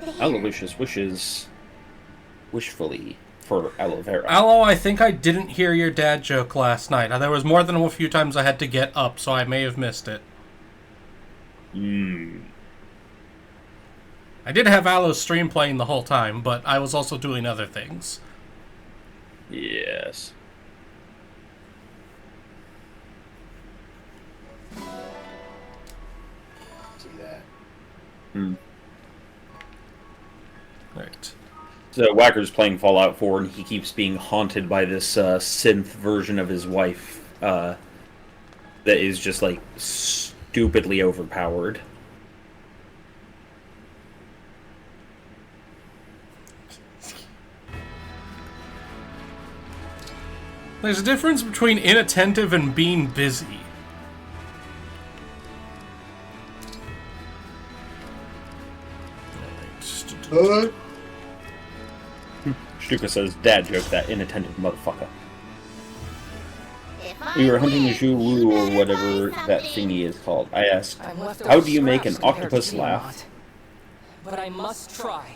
Speaker 7: what's there?
Speaker 3: Aloysius wishes wishfully for aloe vera.
Speaker 1: Aloe, I think I didn't hear your dad joke last night. There was more than a few times I had to get up, so I may have missed it. I did have Aloe's stream playing the whole time, but I was also doing other things.
Speaker 3: Yes.
Speaker 6: See that?
Speaker 1: Right.
Speaker 3: So Whacker's playing Fallout 4, and he keeps being haunted by this synth version of his wife that is just, like, stupidly overpowered.
Speaker 1: There's a difference between inattentive and being busy.
Speaker 3: Stuka says, dad joke, that inattentive motherfucker.
Speaker 7: If
Speaker 3: We were
Speaker 7: I
Speaker 3: hunting the
Speaker 7: win,
Speaker 3: Zhu
Speaker 7: you
Speaker 3: Wu or
Speaker 7: better
Speaker 3: whatever
Speaker 7: buy
Speaker 3: that
Speaker 7: something.
Speaker 3: thingy is called. I asked,
Speaker 9: I'm left
Speaker 3: how
Speaker 9: over
Speaker 3: do you make an
Speaker 9: scraps compared
Speaker 3: octopus
Speaker 9: to
Speaker 3: laugh?
Speaker 9: Tiamat. But I must try.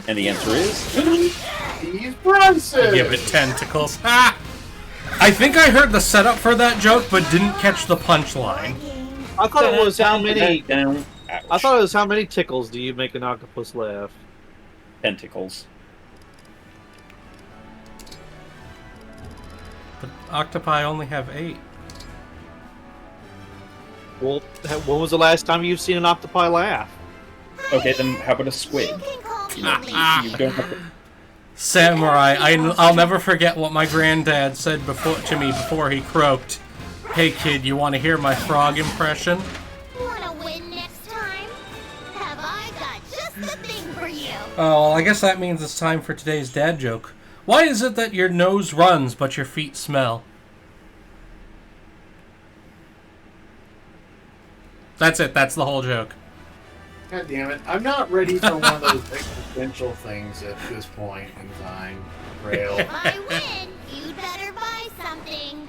Speaker 3: And the answer is,
Speaker 6: These Bronson!
Speaker 1: Give it tentacles. Ah! I think I heard the setup for that joke, but didn't catch the punchline.
Speaker 2: I thought it was how many.
Speaker 3: down,
Speaker 2: I thought it was how many tickles do you make an octopus laugh?
Speaker 3: tentacles.
Speaker 1: But octopi only have 8.
Speaker 2: Well, when was the last time you've seen an octopi laugh?
Speaker 3: Okay, then how about a squid?
Speaker 7: You can call me
Speaker 3: You don't have to...
Speaker 1: Samurai, I'll never forget what my granddad said to me before he croaked. Hey kid, you want to hear my frog impression?
Speaker 7: Wanna win next time? Have I got just the thing for you?
Speaker 1: Oh, well, I guess that means it's time for today's dad joke. Why is it that your nose runs but your feet smell? That's it. That's the whole joke.
Speaker 6: God damn it. I'm not ready for one of those existential things at this point in time, Rale.
Speaker 7: If I win, you'd better buy something.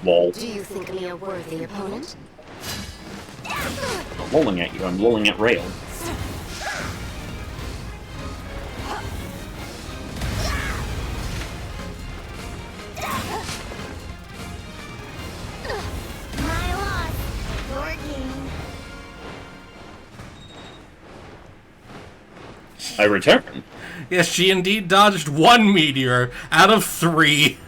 Speaker 3: Lol.
Speaker 4: Do you think me a worthy opponent?
Speaker 3: I'm not lolling at you, I'm lolling at Rale.
Speaker 7: My loss. Your game.
Speaker 3: I return.
Speaker 1: Yes, she indeed dodged 1 meteor out of 3.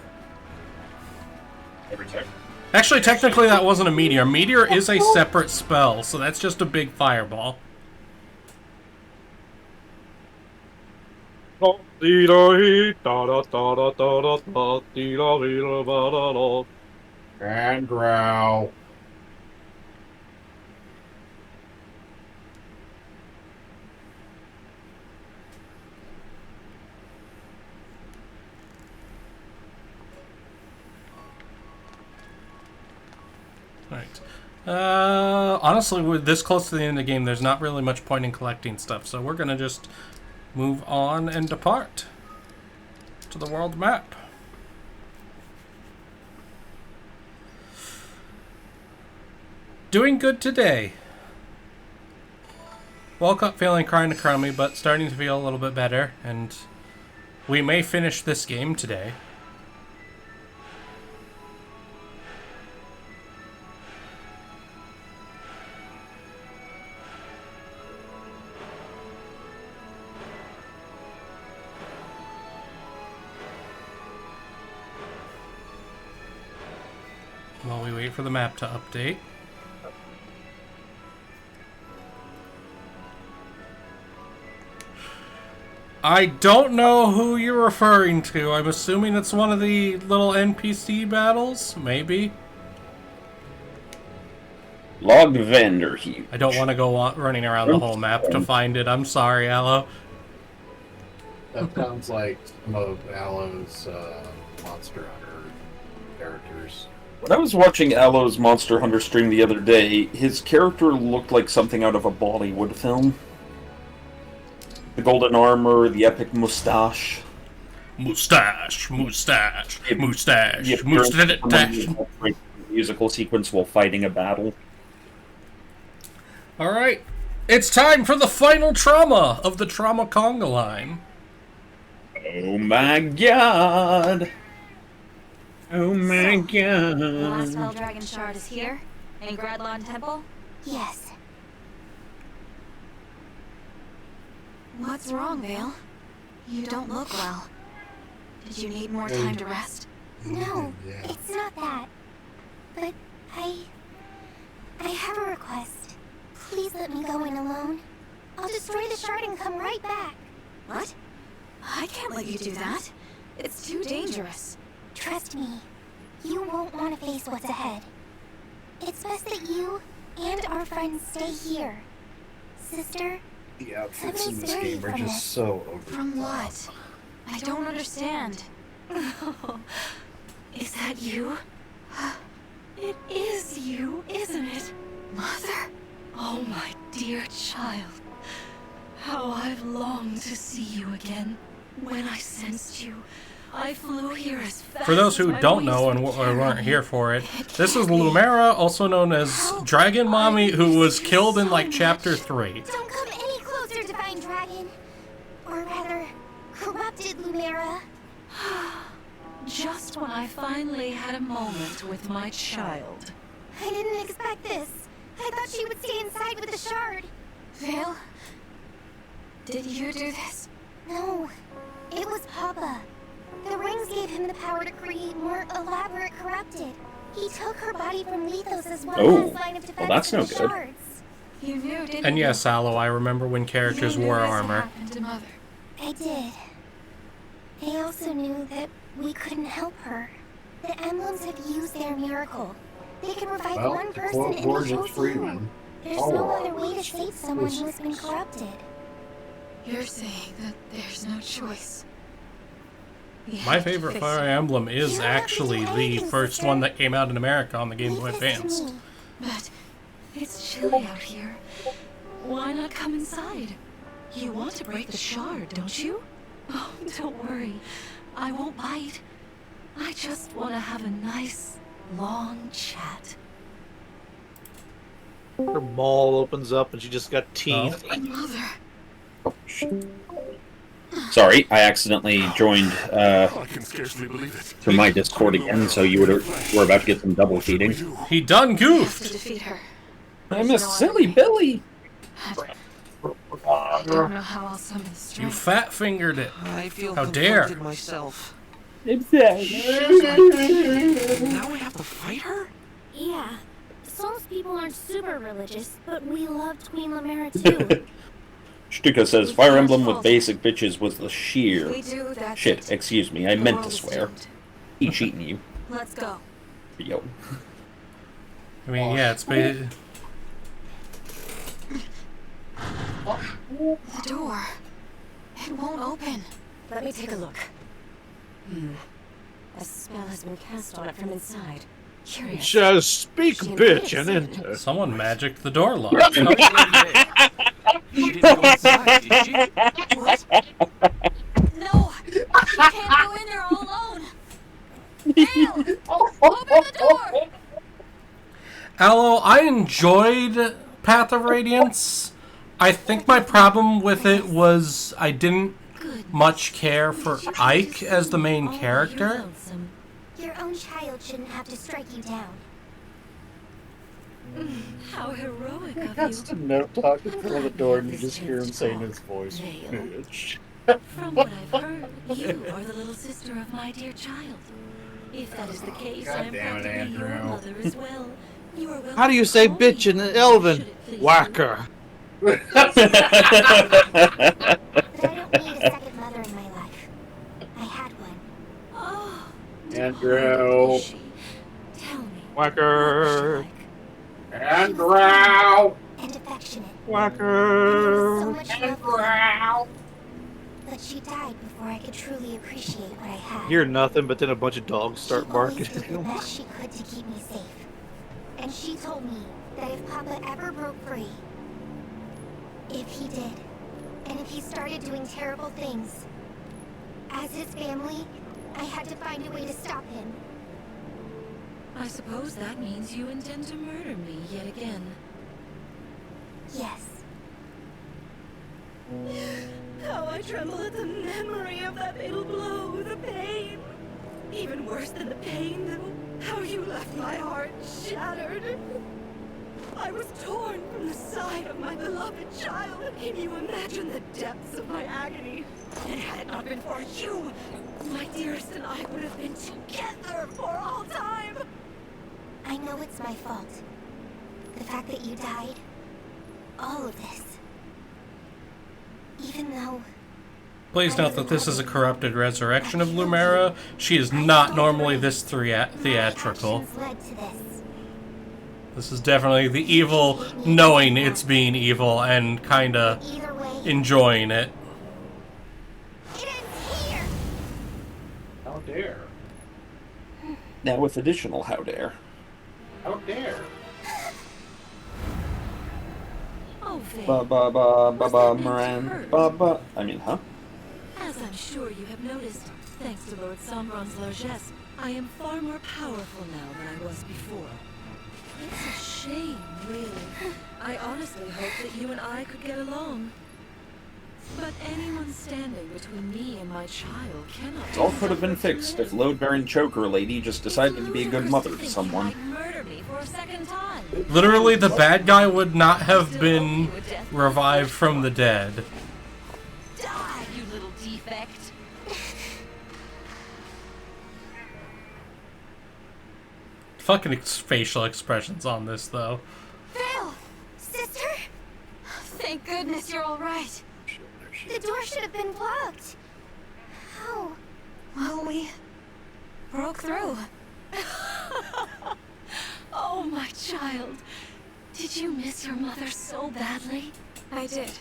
Speaker 3: I return.
Speaker 1: Actually, technically that wasn't a meteor. Meteor is a separate spell, so that's just a big fireball.
Speaker 6: And growl.
Speaker 1: Right. Honestly, we're this close to the end of the game, there's not really much point in collecting stuff, so we're gonna just move on and depart to the world map. Doing good today. Woke up feeling kind of crummy, but starting to feel a little bit better, and we may finish this game today. While we wait for the map to update. I don't know who you're referring to. I'm assuming it's one of the little NPC battles? Maybe?
Speaker 3: Log vendor huge.
Speaker 1: I don't want to go running around the whole map to find it. I'm sorry, Aloe.
Speaker 6: That sounds like some of Aloe's Monster Hunter characters.
Speaker 3: When I was watching Aloe's Monster Hunter stream the other day, his character looked like something out of a Bollywood film. The golden armor, the epic mustache.
Speaker 1: Mustache, mustache, mustache,
Speaker 3: The
Speaker 1: mustache.
Speaker 3: musical sequence while fighting a battle.
Speaker 1: Alright, it's time for the final trauma of the Trauma Conga line.
Speaker 3: Oh my god! Oh my
Speaker 4: The last
Speaker 3: god!
Speaker 4: Dragon Shard is here? In Gradlon Temple?
Speaker 7: Yes.
Speaker 4: What's wrong, Vale? You don't look well. Did you need more time to rest?
Speaker 7: No, it's not that. But I have a request. Please let me go in alone. I'll destroy the shard and come right back.
Speaker 4: What? I can't let you do that. It's too dangerous.
Speaker 7: Trust me, you won't want to face what's ahead. It's best that you and our friends stay here. Sister,
Speaker 6: The outfits in this game are just so over.
Speaker 4: From what? I don't understand. Is that you? It is you, isn't it? Mother? Oh, my dear child. How I've longed to see you again. When I sensed you, I flew here as fast
Speaker 1: For those who
Speaker 4: as my
Speaker 1: don't
Speaker 4: wings
Speaker 1: know and
Speaker 4: would carry
Speaker 1: weren't
Speaker 4: me.
Speaker 1: here for it, this is Lumera, also known as Dragon Mommy, who was killed in like chapter 3.
Speaker 7: don't come any closer, Divine Dragon. Or rather, corrupted Lumera.
Speaker 5: Just when I finally had a moment with my child.
Speaker 7: I didn't expect this. I thought she would stay inside with the shard.
Speaker 4: Vale? Did you do this?
Speaker 7: No, it was Papa. The rings gave him the power to create more elaborate corrupted. He took her body from Lethos as well
Speaker 3: Oh,
Speaker 7: as line of defense
Speaker 3: well, that's
Speaker 7: for
Speaker 3: no
Speaker 7: the
Speaker 3: good.
Speaker 7: shards.
Speaker 4: You knew, didn't
Speaker 1: And
Speaker 4: you?
Speaker 1: yes, Aloe, I remember when characters
Speaker 4: You knew
Speaker 1: wore
Speaker 4: this had
Speaker 1: armor.
Speaker 4: happened to Mother.
Speaker 7: I did. They also knew that we couldn't help her. The emblems have used their miracle. They can revive
Speaker 6: Well,
Speaker 7: one
Speaker 6: to
Speaker 7: person
Speaker 6: quote
Speaker 7: and
Speaker 6: Gorgeous
Speaker 7: they chose you.
Speaker 6: Freeman,
Speaker 7: There's
Speaker 6: all
Speaker 7: no
Speaker 6: our
Speaker 7: other way to save someone
Speaker 6: is-
Speaker 7: who has been corrupted.
Speaker 5: You're saying that there's no choice. We
Speaker 1: My
Speaker 5: have to
Speaker 1: favorite
Speaker 5: face
Speaker 1: Fire
Speaker 5: it.
Speaker 1: Emblem is
Speaker 7: You don't have to do
Speaker 1: actually the
Speaker 7: anything,
Speaker 1: first
Speaker 7: sister.
Speaker 1: one that came out in America on the Game Boy
Speaker 7: Leave this to
Speaker 1: Advance.
Speaker 7: me.
Speaker 5: But It's chilly out here. Why not come inside? You want to break the shard, don't you? Oh, don't worry. I won't bite. I just want to have a nice, long chat.
Speaker 2: Her maul opens up and she just got teeth.
Speaker 5: Mother.
Speaker 3: Sorry, I accidentally joined
Speaker 8: I can scarcely believe it.
Speaker 3: through my Discord again, so you were about to get some double feeding.
Speaker 1: He done
Speaker 5: We have to
Speaker 1: goofed.
Speaker 5: defeat her.
Speaker 3: I'm a silly Billy.
Speaker 5: I don't know how I'll summon the
Speaker 1: You
Speaker 5: strength.
Speaker 1: fat fingered it.
Speaker 9: I feel
Speaker 1: How dare.
Speaker 9: conflicted myself.
Speaker 3: I'm sad.
Speaker 9: Now we have to fight her?
Speaker 7: Yeah. Soul's people aren't super religious, but we loved Queen Lamera too.
Speaker 3: Stuka says Fire Emblem with basic bitches was the
Speaker 5: We
Speaker 3: sheer.
Speaker 5: do that.
Speaker 3: Shit, excuse me, I meant to swear. He cheating you.
Speaker 5: Let's go.
Speaker 3: Yo.
Speaker 1: I mean, yeah, it's basically...
Speaker 5: The door. It won't open.
Speaker 10: Let me take a look. A spell has been cast on it from inside. Curious.
Speaker 2: Just speak, bitch, and enter.
Speaker 1: Someone magicked the door lock.
Speaker 9: She didn't go inside, did she?
Speaker 5: What? No! She can't go in there all alone! Rale! Open the door!
Speaker 1: Aloe, I enjoyed Path of Radiance. I think my problem with it was I didn't much care for Ike as the main character.
Speaker 7: Your own child shouldn't have to strike you down.
Speaker 5: How heroic
Speaker 6: He
Speaker 5: of
Speaker 6: has
Speaker 5: you.
Speaker 6: to note talk in front of the door and you just hear him saying his voice.
Speaker 5: Rale.
Speaker 6: Bitch.
Speaker 5: From what I've heard, you are the little sister of my dear child. If that is the case,
Speaker 6: God
Speaker 5: I am
Speaker 6: damn it,
Speaker 5: proud to be your
Speaker 6: Andrew.
Speaker 5: mother as well. You are
Speaker 2: How do you say
Speaker 5: welcome
Speaker 2: bitch in
Speaker 5: home,
Speaker 2: Elven?
Speaker 5: should it please you.
Speaker 2: Whacker.
Speaker 7: But I don't need a second mother in my life. I had one.
Speaker 5: Oh,
Speaker 6: Andrew.
Speaker 5: she. Tell me.
Speaker 2: Whacker.
Speaker 6: Andrew.
Speaker 7: And affectionate.
Speaker 2: Whacker.
Speaker 7: So much love for her. But she died before I could truly appreciate what I had.
Speaker 2: Hear nothing, but then a bunch of dogs start
Speaker 7: She
Speaker 2: barking.
Speaker 7: always did the best she could to keep me safe. And she told me that if Papa ever broke free, if he did, and if he started doing terrible things, as his family, I had to find a way to stop him.
Speaker 5: I suppose that means you intend to murder me yet again.
Speaker 7: Yes.
Speaker 5: How I tremble at the memory of that fatal blow, the pain. Even worse than the pain, how you left my heart shattered. I was torn from the side of my beloved child. Can you imagine the depths of my agony? And had it not been for you, my dearest and I would have been together for all time.
Speaker 7: I know it's my fault. The fact that you died. All of this. Even though...
Speaker 1: Please note that this is a corrupted resurrection of Lumera. She is not normally this theatrical.
Speaker 7: My actions led to this.
Speaker 1: This is definitely the evil knowing it's being evil and kinda
Speaker 7: Either way,
Speaker 1: enjoying it.
Speaker 7: it ends here!
Speaker 6: How dare.
Speaker 3: Now with additional how dare.
Speaker 6: How dare.
Speaker 5: Oh, Faye.
Speaker 3: Moran. I mean, huh?
Speaker 5: As I'm sure you have noticed, thanks to Lord Sombron's largesse, I am far more powerful now than I was before. It's a shame, really. I honestly hoped that you and I could get along. But anyone standing between me and my child cannot...
Speaker 3: It all could have been fixed if load-bearing choker lady just decided to be a good mother to someone.
Speaker 5: Murder me for a second time.
Speaker 1: Literally, the bad guy would not have been revived from the dead.
Speaker 5: Die, you little defect.
Speaker 1: Fucking facial expressions on this, though.
Speaker 7: Rale! Sister?
Speaker 5: Thank goodness you're all right.
Speaker 7: The door should have been blocked. How?
Speaker 5: Well, we broke through. Oh, my child. Did you miss your mother so badly?
Speaker 10: I did.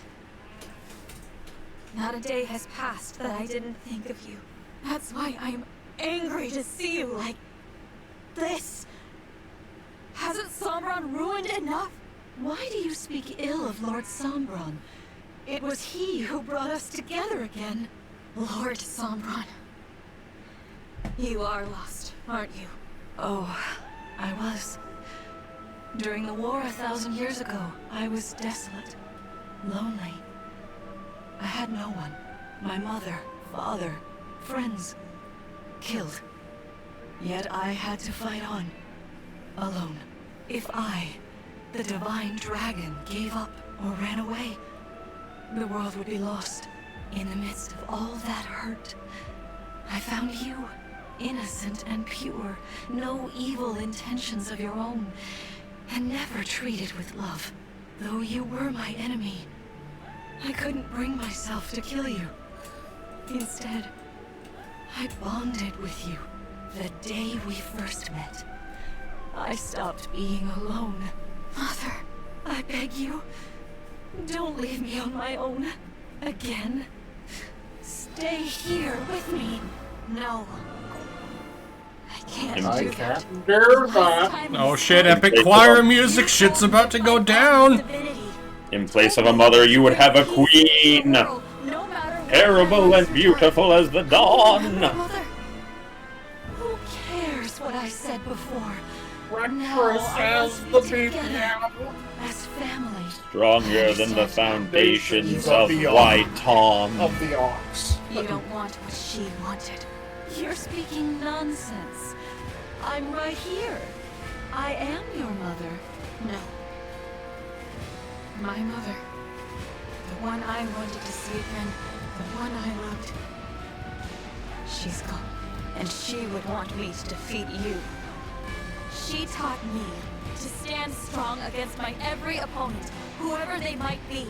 Speaker 10: Not a day has passed that I didn't think of you.
Speaker 5: That's why I'm angry to see you like this. Hasn't Sombron ruined enough Why do you speak ill of Lord Sombron? It was he who brought us together again.
Speaker 4: Lord Sombron. You are lost, aren't you?
Speaker 5: Oh, I was. During the war 1,000 years ago, I was desolate, lonely. I had no one. My mother, father, friends, killed. Yet I had to fight on, alone. If I, the divine dragon, gave up or ran away, the world would be lost. In the midst of all that hurt, I found you, innocent and pure, no evil intentions of your own, and never treated with love. Though you were my enemy, I couldn't bring myself to kill you. Instead, I bonded with you the day we first met. I stopped being alone. Mother, I beg you, don't leave me on my own again. Stay here with me.
Speaker 4: No. I can't
Speaker 6: I
Speaker 4: do that.
Speaker 6: can't bear that.
Speaker 1: Oh shit, epic choir music, shit's about to go down!
Speaker 3: In place of a mother, you would have a queen! Terrible and beautiful as the dawn!
Speaker 5: Mother, who cares what I said before?
Speaker 6: Breakfast has the BPM.
Speaker 5: As family.
Speaker 3: Stronger than the foundations of White Tom.
Speaker 6: Of the ox.
Speaker 4: You don't want what she wanted.
Speaker 5: You're speaking nonsense. I'm right here. I am your mother.
Speaker 4: No. My mother. The one I wanted to see again. The one I loved. She's gone. And she would want me to defeat you. She taught me to stand strong against my every opponent, whoever they might be.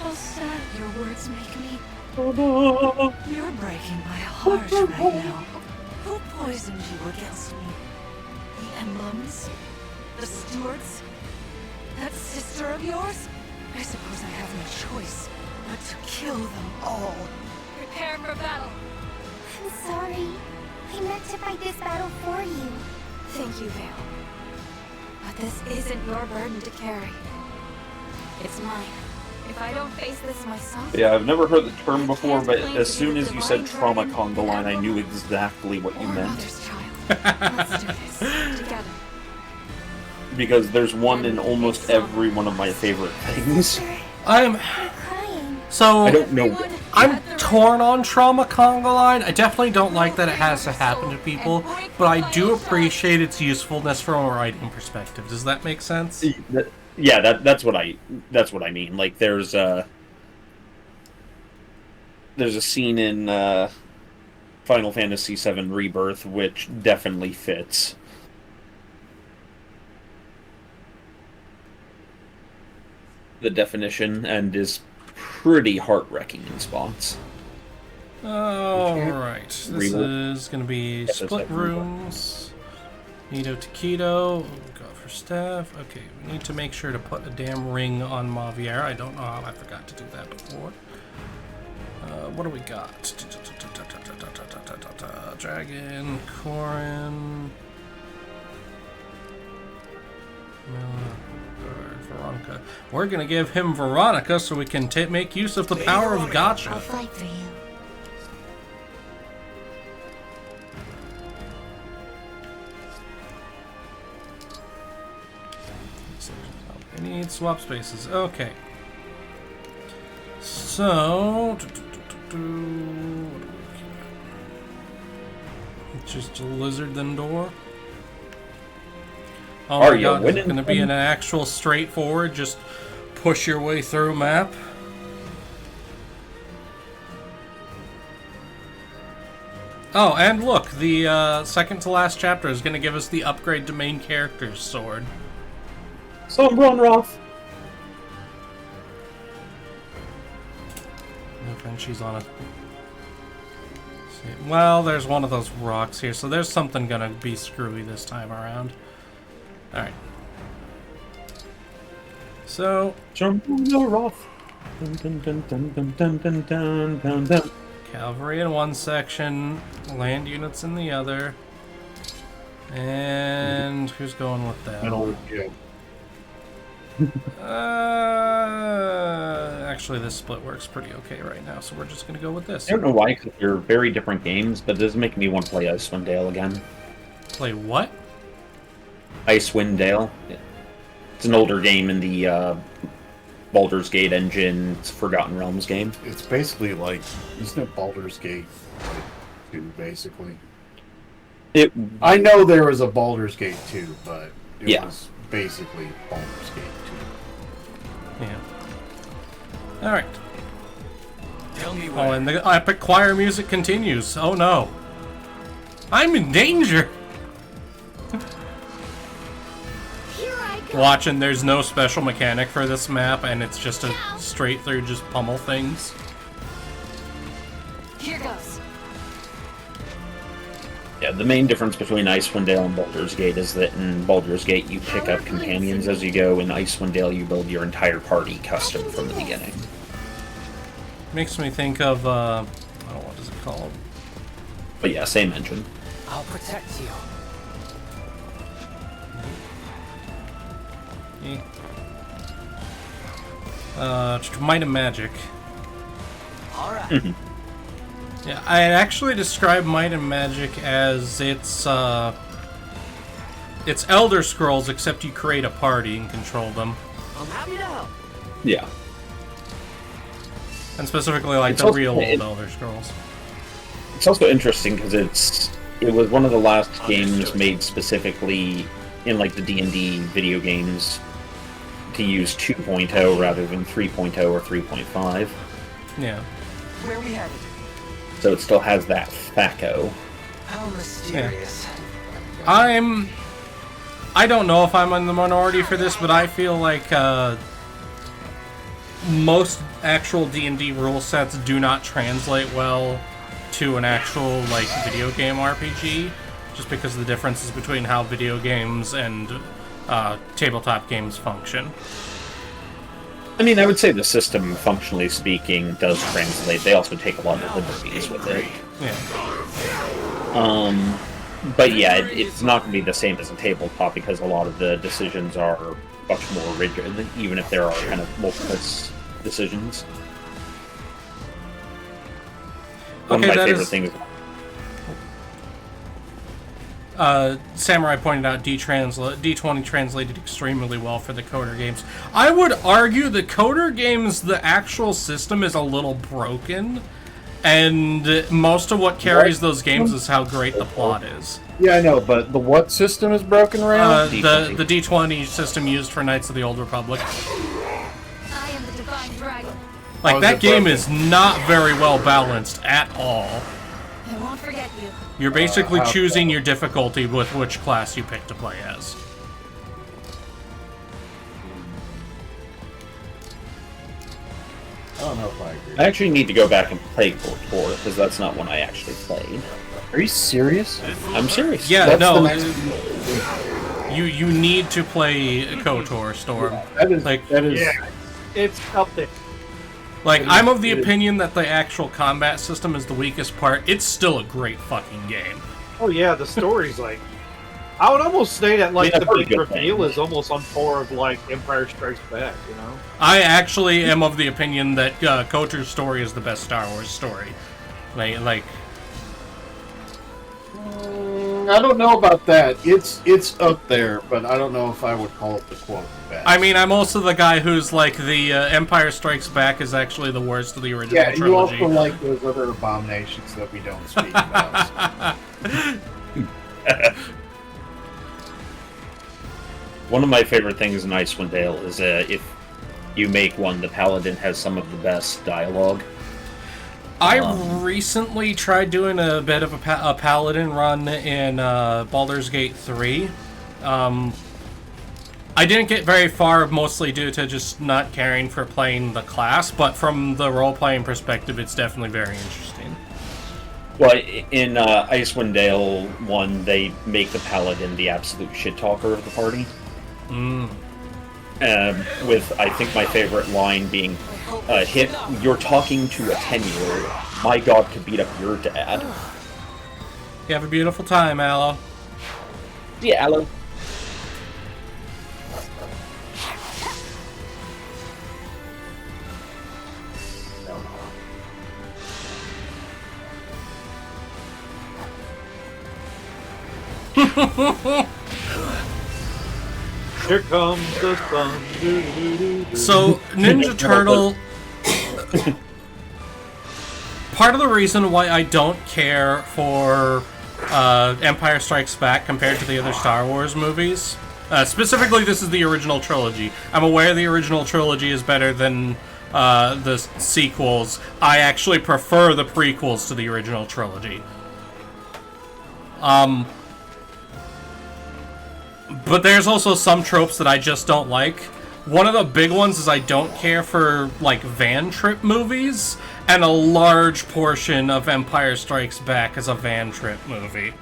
Speaker 5: How sad your words make me. You're breaking my heart right now. Who poisoned you against me? The emblems? The stewards? That sister of yours? I suppose I have no choice but to kill them all.
Speaker 4: Prepare for battle.
Speaker 7: I'm sorry. I meant to fight this battle for you.
Speaker 4: Thank you, Vale. But this isn't your burden to carry. It's mine. If I don't face this myself...
Speaker 3: Yeah, I've never heard the term before, but as soon as you said trauma conga line, I knew exactly what you meant.
Speaker 4: Let's do this. Together.
Speaker 3: Because there's one in almost every one of my favorite things.
Speaker 1: I'm so
Speaker 3: I don't know.
Speaker 1: I'm torn on trauma conga line. I definitely don't like that it has to happen to people, but I do appreciate its usefulness from a writing perspective. Does that make sense?
Speaker 3: Yeah, that's what I mean. Like there's a scene in Final Fantasy VII Rebirth which definitely fits. The definition and is pretty heart-wrecking in spots.
Speaker 1: Alright, this is going to be split rooms. Nito Taquito, go for Steph. Okay, we need to make sure to put a damn ring on Maviera. I don't know how I forgot to do that before. What do we got? Dragon, Corin, Veronica. We're gonna give him Veronica so we can make use of the power of Gotcha.
Speaker 7: I'll fight for you.
Speaker 1: I need swap spaces. Okay. So, just a lizard then door. Oh my god, is it going to be an actual straightforward, just push your way through map? Oh, and look, the second to last chapter is going to give us the upgrade to main character's sword.
Speaker 3: Sombron Roth.
Speaker 1: And she's on a... Well, there's one of those rocks here, so there's something going to be screwy this time around. Alright. So...
Speaker 3: Sombron Roth.
Speaker 1: Cavalry in one section, land units in the other. And who's going with that? Actually, this split works pretty okay right now, so we're just gonna go with this.
Speaker 3: I don't know why, because they're very different games, but it does make me want to play Icewind Dale again.
Speaker 1: Play what?
Speaker 3: Icewind Dale. It's an older game in the Baldur's Gate engine. It's a Forgotten Realms game.
Speaker 6: It's basically like, isn't it Baldur's Gate 2, basically? I know there was a Baldur's Gate 2, but it was basically Baldur's Gate 2.
Speaker 1: Yeah. Alright.
Speaker 8: Tell me
Speaker 1: Oh, and the epic choir music continues. Oh no. I'm in danger! Watching, there's no special mechanic for this map, and it's just a straight through just pummel things.
Speaker 10: Here goes.
Speaker 3: Yeah, the main difference between Icewind Dale and Baldur's Gate is that in Baldur's Gate you pick up companions as you go. In Icewind Dale you build your entire party custom from the beginning.
Speaker 1: Makes me think of, oh, what is it called?
Speaker 3: But yeah, same engine.
Speaker 9: I'll protect you.
Speaker 1: Might and Magic.
Speaker 9: Alright.
Speaker 1: Yeah, I'd actually describe Might and Magic as it's Elder Scrolls, except you create a party and control them.
Speaker 9: I'm happy to help.
Speaker 3: Yeah.
Speaker 1: And specifically, like,
Speaker 3: It's
Speaker 1: the
Speaker 3: also-
Speaker 1: real old Elder Scrolls.
Speaker 3: It's also interesting because it was one of the last games made specifically in like the D&D video games to use 2.0 rather than 3.0 or 3.5.
Speaker 1: Yeah.
Speaker 9: Where we headed?
Speaker 3: So it still has that FACO.
Speaker 9: How mysterious.
Speaker 1: I don't know if I'm in the minority for this, but I feel like most actual D&D rule sets do not translate well to an actual like video game RPG, just because of the differences between how video games and tabletop games function.
Speaker 3: I mean, I would say the system, functionally speaking, does translate. They also take a lot of liberties with it.
Speaker 1: Yeah.
Speaker 3: But yeah, it's not going to be the same as a tabletop because a lot of the decisions are much more rigid, even if there are kind of multiple decisions. One of my favorite things.
Speaker 1: Samurai pointed out D20 translated extremely well for the Coder games. I would argue the Coder games, the actual system is a little broken, and most of what carries those games is how great the plot is.
Speaker 6: Yeah, I know, but the what system is broken, Rale?
Speaker 1: The D20 system used for Knights of the Old Republic.
Speaker 7: I am the Divine Dragon.
Speaker 1: Like, that game is not very well balanced at all.
Speaker 7: I won't forget you.
Speaker 1: You're basically choosing your difficulty with which class you pick to play as.
Speaker 6: I don't know if I agree.
Speaker 3: I actually need to go back and play KOTOR because that's not one I actually played.
Speaker 6: Are you serious?
Speaker 3: I'm serious.
Speaker 1: Yeah,
Speaker 6: That's
Speaker 1: no.
Speaker 6: the next-
Speaker 1: You need to play KOTOR, Storm.
Speaker 6: That is,
Speaker 1: Like,
Speaker 2: Yeah, it's up there.
Speaker 1: Like, I'm of the opinion that the actual combat system is the weakest part. It's still a great fucking game.
Speaker 2: Oh yeah, the story's like. I would almost say that like
Speaker 3: Yeah,
Speaker 2: the
Speaker 3: pretty
Speaker 2: big
Speaker 3: good
Speaker 2: reveal
Speaker 3: thing.
Speaker 2: is almost on par of like Empire Strikes Back, you know?
Speaker 1: I actually am of the opinion that KOTOR's story is the best Star Wars story. Like
Speaker 6: I don't know about that. It's up there, but I don't know if I would call it the quote best.
Speaker 1: I mean, I'm also the guy who's like the Empire Strikes Back is actually the worst of the original
Speaker 6: yeah,
Speaker 1: trilogy.
Speaker 6: you also like those other abominations that we don't speak about.
Speaker 3: One of my favorite things in Icewind Dale is if you make one, the Paladin has some of the best dialogue.
Speaker 1: I recently tried doing a bit of a Paladin run in Baldur's Gate 3. I didn't get very far, mostly due to just not caring for playing the class, but from the role-playing perspective, it's definitely very interesting.
Speaker 3: Well, in Icewind Dale 1, they make the Paladin the absolute shit-talker of the party. With, I think, my favorite line being, you're talking to a 10-year-old. My god could beat up your dad.
Speaker 1: You have a beautiful time, Aloe.
Speaker 3: Yeah, Aloe.
Speaker 2: Here comes the sun.
Speaker 1: So, Ninja Turtle... Part of the reason why I don't care for Empire Strikes Back compared to the other Star Wars movies, specifically this is the original trilogy. I'm aware the original trilogy is better than the sequels. I actually prefer the prequels to the original trilogy. But there's also some tropes that I just don't like. One of the big ones is I don't care for, like, van trip movies, and a large portion of Empire Strikes Back is a van trip movie.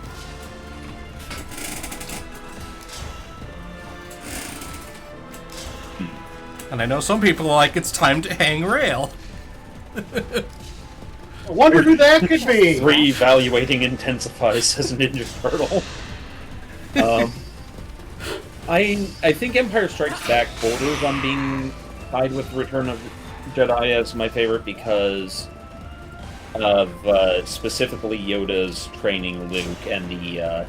Speaker 1: And I know some people are like, it's time to hang Rale.
Speaker 6: I wonder who that could be!
Speaker 3: Reevaluating intensifies, says Ninja Turtle. I think Empire Strikes Back borders on being tied with Return of Jedi as my favorite because of specifically Yoda's training Luke and the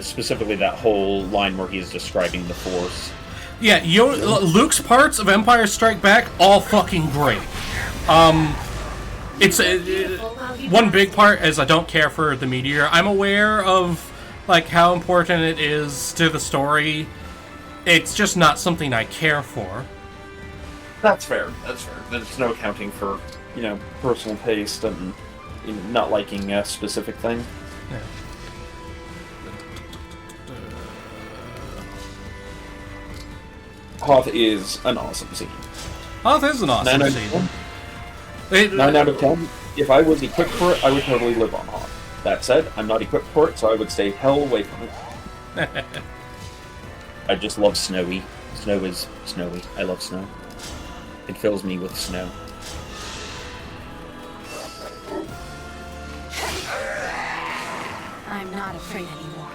Speaker 3: specifically that whole line where he's describing the Force.
Speaker 1: Yeah, Luke's parts of Empire Strike Back, all fucking great. It's one big part is I don't care for the meteor. I'm aware of like how important it is to the story. It's just not something I care for.
Speaker 3: That's fair. That's fair. There's no accounting for, you know, personal taste and not liking a specific thing.
Speaker 1: Yeah.
Speaker 3: Hoth is an awesome scene.
Speaker 1: Hoth is an awesome scene.
Speaker 3: 9 out of 10. If I was equipped for it, I would totally live on Hoth. That said, I'm not equipped for it, so I would stay hell away from it. I just love snowy. Snow is snowy. I love snow. It fills me with snow.
Speaker 10: I'm not afraid anymore.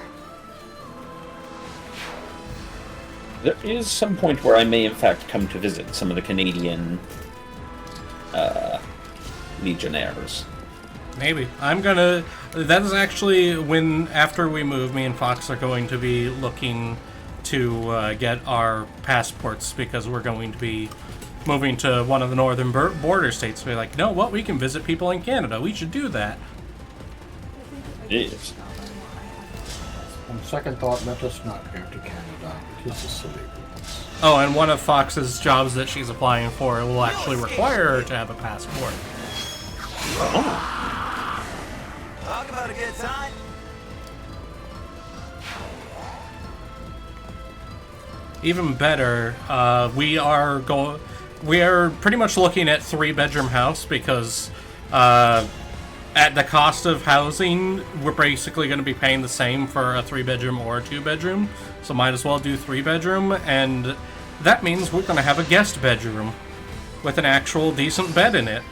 Speaker 3: There is some point where I may in fact come to visit some of the Canadian Legionnaires.
Speaker 1: Maybe. That is actually when, after we move, me and Fox are going to be looking to get our passports because we're going to be moving to one of the northern border states. We're like, no, what? We can visit people in Canada. We should do that.
Speaker 3: Yes.
Speaker 6: On second thought, let us not go to Canada. It is a silly business.
Speaker 1: Oh, and one of Fox's jobs that she's applying for will actually require her to have a passport.
Speaker 3: Oh.
Speaker 11: Talk about a good time.
Speaker 1: Even better, we are pretty much looking at 3-bedroom house because at the cost of housing, we're basically going to be paying the same for a 3-bedroom or a 2-bedroom. So might as well do 3-bedroom, and that means we're going to have a guest bedroom with an actual decent bed in it.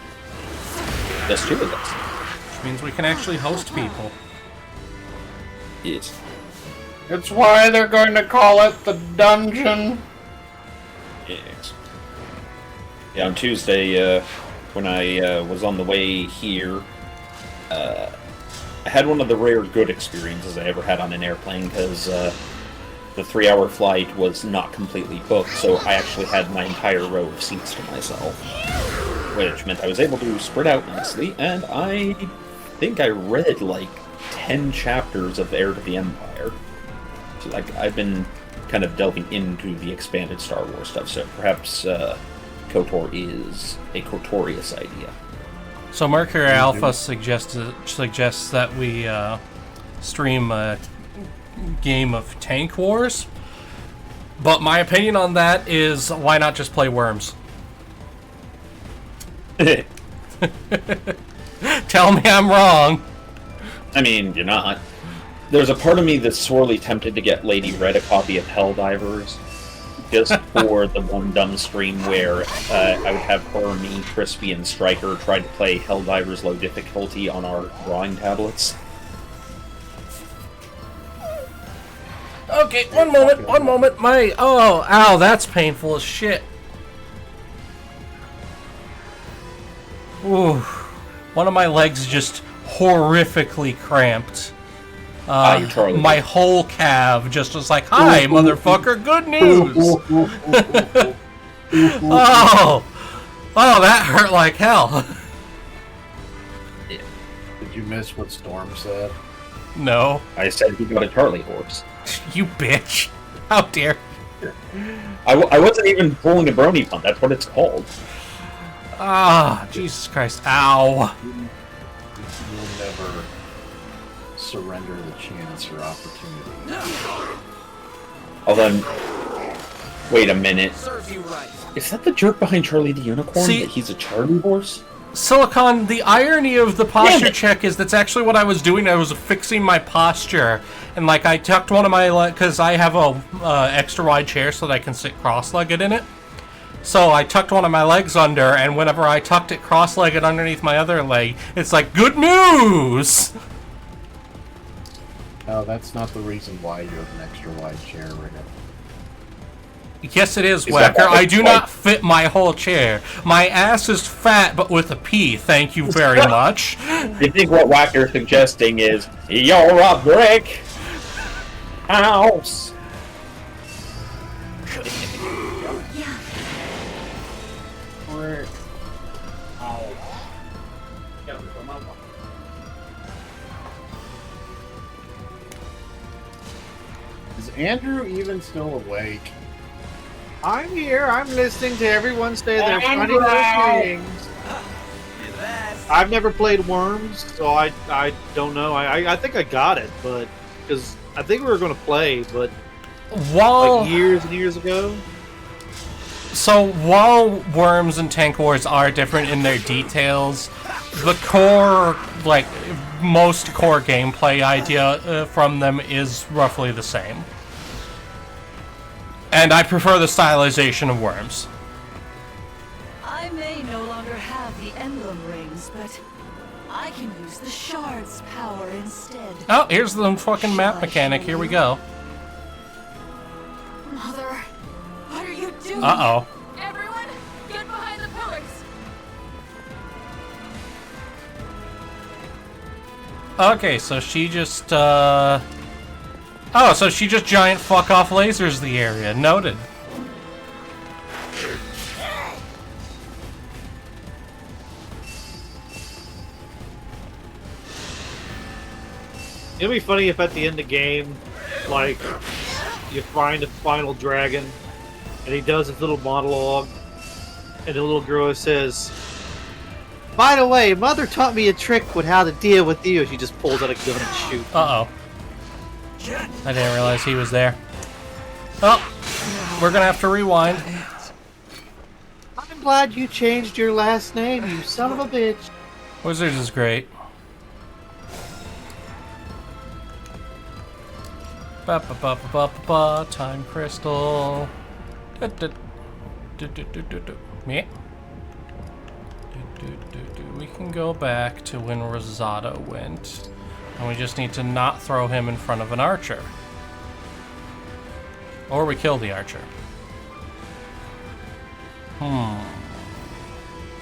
Speaker 3: That's true.
Speaker 1: Which means we can actually host people.
Speaker 3: Yes.
Speaker 6: It's why they're going to call it the dungeon.
Speaker 3: Yes. Yeah, on Tuesday, when I was on the way here, I had one of the rare good experiences I ever had on an airplane, because the 3-hour flight was not completely booked, so I actually had my entire row of seats to myself, which meant I was able to spread out nicely, and I think I read like 10 chapters of Heir to the Empire. So, like, I've been kind of delving into the expanded Star Wars stuff, so perhaps KOTOR is a Kotorius idea.
Speaker 1: So Mercury Alpha suggests that we stream a game of Tank Wars, but my opinion on that is, why not just play Worms? Tell me I'm wrong.
Speaker 3: I mean, you're not. There's a part of me that's sorely tempted to get Lady Red a copy of Helldivers, just for the one dumb stream where I would have her, me, Crispy, and Striker try to play Helldivers low difficulty on our drawing tablets.
Speaker 1: Okay, one moment. Ow, that's painful as shit. Ooh, one of my legs just horrifically cramped. my whole calf just was like, "Hi, motherfucker! Good news!" Oh, that hurt like hell.
Speaker 6: Did you miss what Storm said?
Speaker 1: No.
Speaker 3: I said he got a Charlie horse.
Speaker 1: You bitch! How dare you?
Speaker 3: I wasn't even pulling a brony punt. That's what it's called.
Speaker 1: Ah, Jesus Christ! Ow!
Speaker 6: You'll never surrender the chance or opportunity.
Speaker 3: Oh, then. Wait a minute.
Speaker 9: Serves you right.
Speaker 3: Is that the jerk behind Charlie the Unicorn?
Speaker 1: See-
Speaker 3: that he's a Charlie horse?
Speaker 1: Silicon, the irony of the posture check is that's actually what I was doing. I was fixing my posture, and like I tucked one of my legs because I have a extra wide chair so that I can sit cross-legged in it. So I tucked one of my legs under, and whenever I tucked it cross-legged underneath my other leg, it's like, good news!
Speaker 6: No, that's not the reason why you have an extra wide chair right now.
Speaker 1: Yes, it is,
Speaker 3: that
Speaker 1: Whacker.
Speaker 3: why
Speaker 1: I do not fit my whole chair. My ass is fat, but with a P. Thank you very much.
Speaker 3: You think what Whacker's suggesting is, you're a brick house.
Speaker 6: Is Andrew even still awake?
Speaker 2: I'm here. I'm listening to everyone say their funny little things. I've never played Worms, so I don't know. I think I got it, but because I think we were going to play, but like years and years ago.
Speaker 1: So while Worms and Tank Wars are different in their details, the core, like most core gameplay idea from them is roughly the same. And I prefer the stylization of Worms.
Speaker 5: I may no longer have the emblem rings, but I can use the shard's power instead.
Speaker 1: Oh, here's the fucking map mechanic. Here we go.
Speaker 5: Mother, what are you doing?
Speaker 1: Uh-oh.
Speaker 4: Everyone, get behind the pillars.
Speaker 1: Okay, so she just, Oh, so she just giant fuck-off lasers the area. Noted.
Speaker 2: It'd be funny if at the end of the game, like, you find a final dragon, and he does his little monologue, and the little girl says, "By the way, Mother taught me a trick with how to deal with you." She just pulls out a gun and shoots.
Speaker 1: Uh-oh. I didn't realize he was there. Oh, we're gonna have to rewind.
Speaker 2: I'm glad you changed your last name, you son of a bitch.
Speaker 1: Wizards is great. Ba ba ba ba ba ba ba. Time crystal. Du, du, du, du, du, du, du. Me. We can go back to when Rosado went. And we just need to not throw him in front of an archer. Or we kill the archer.
Speaker 2: And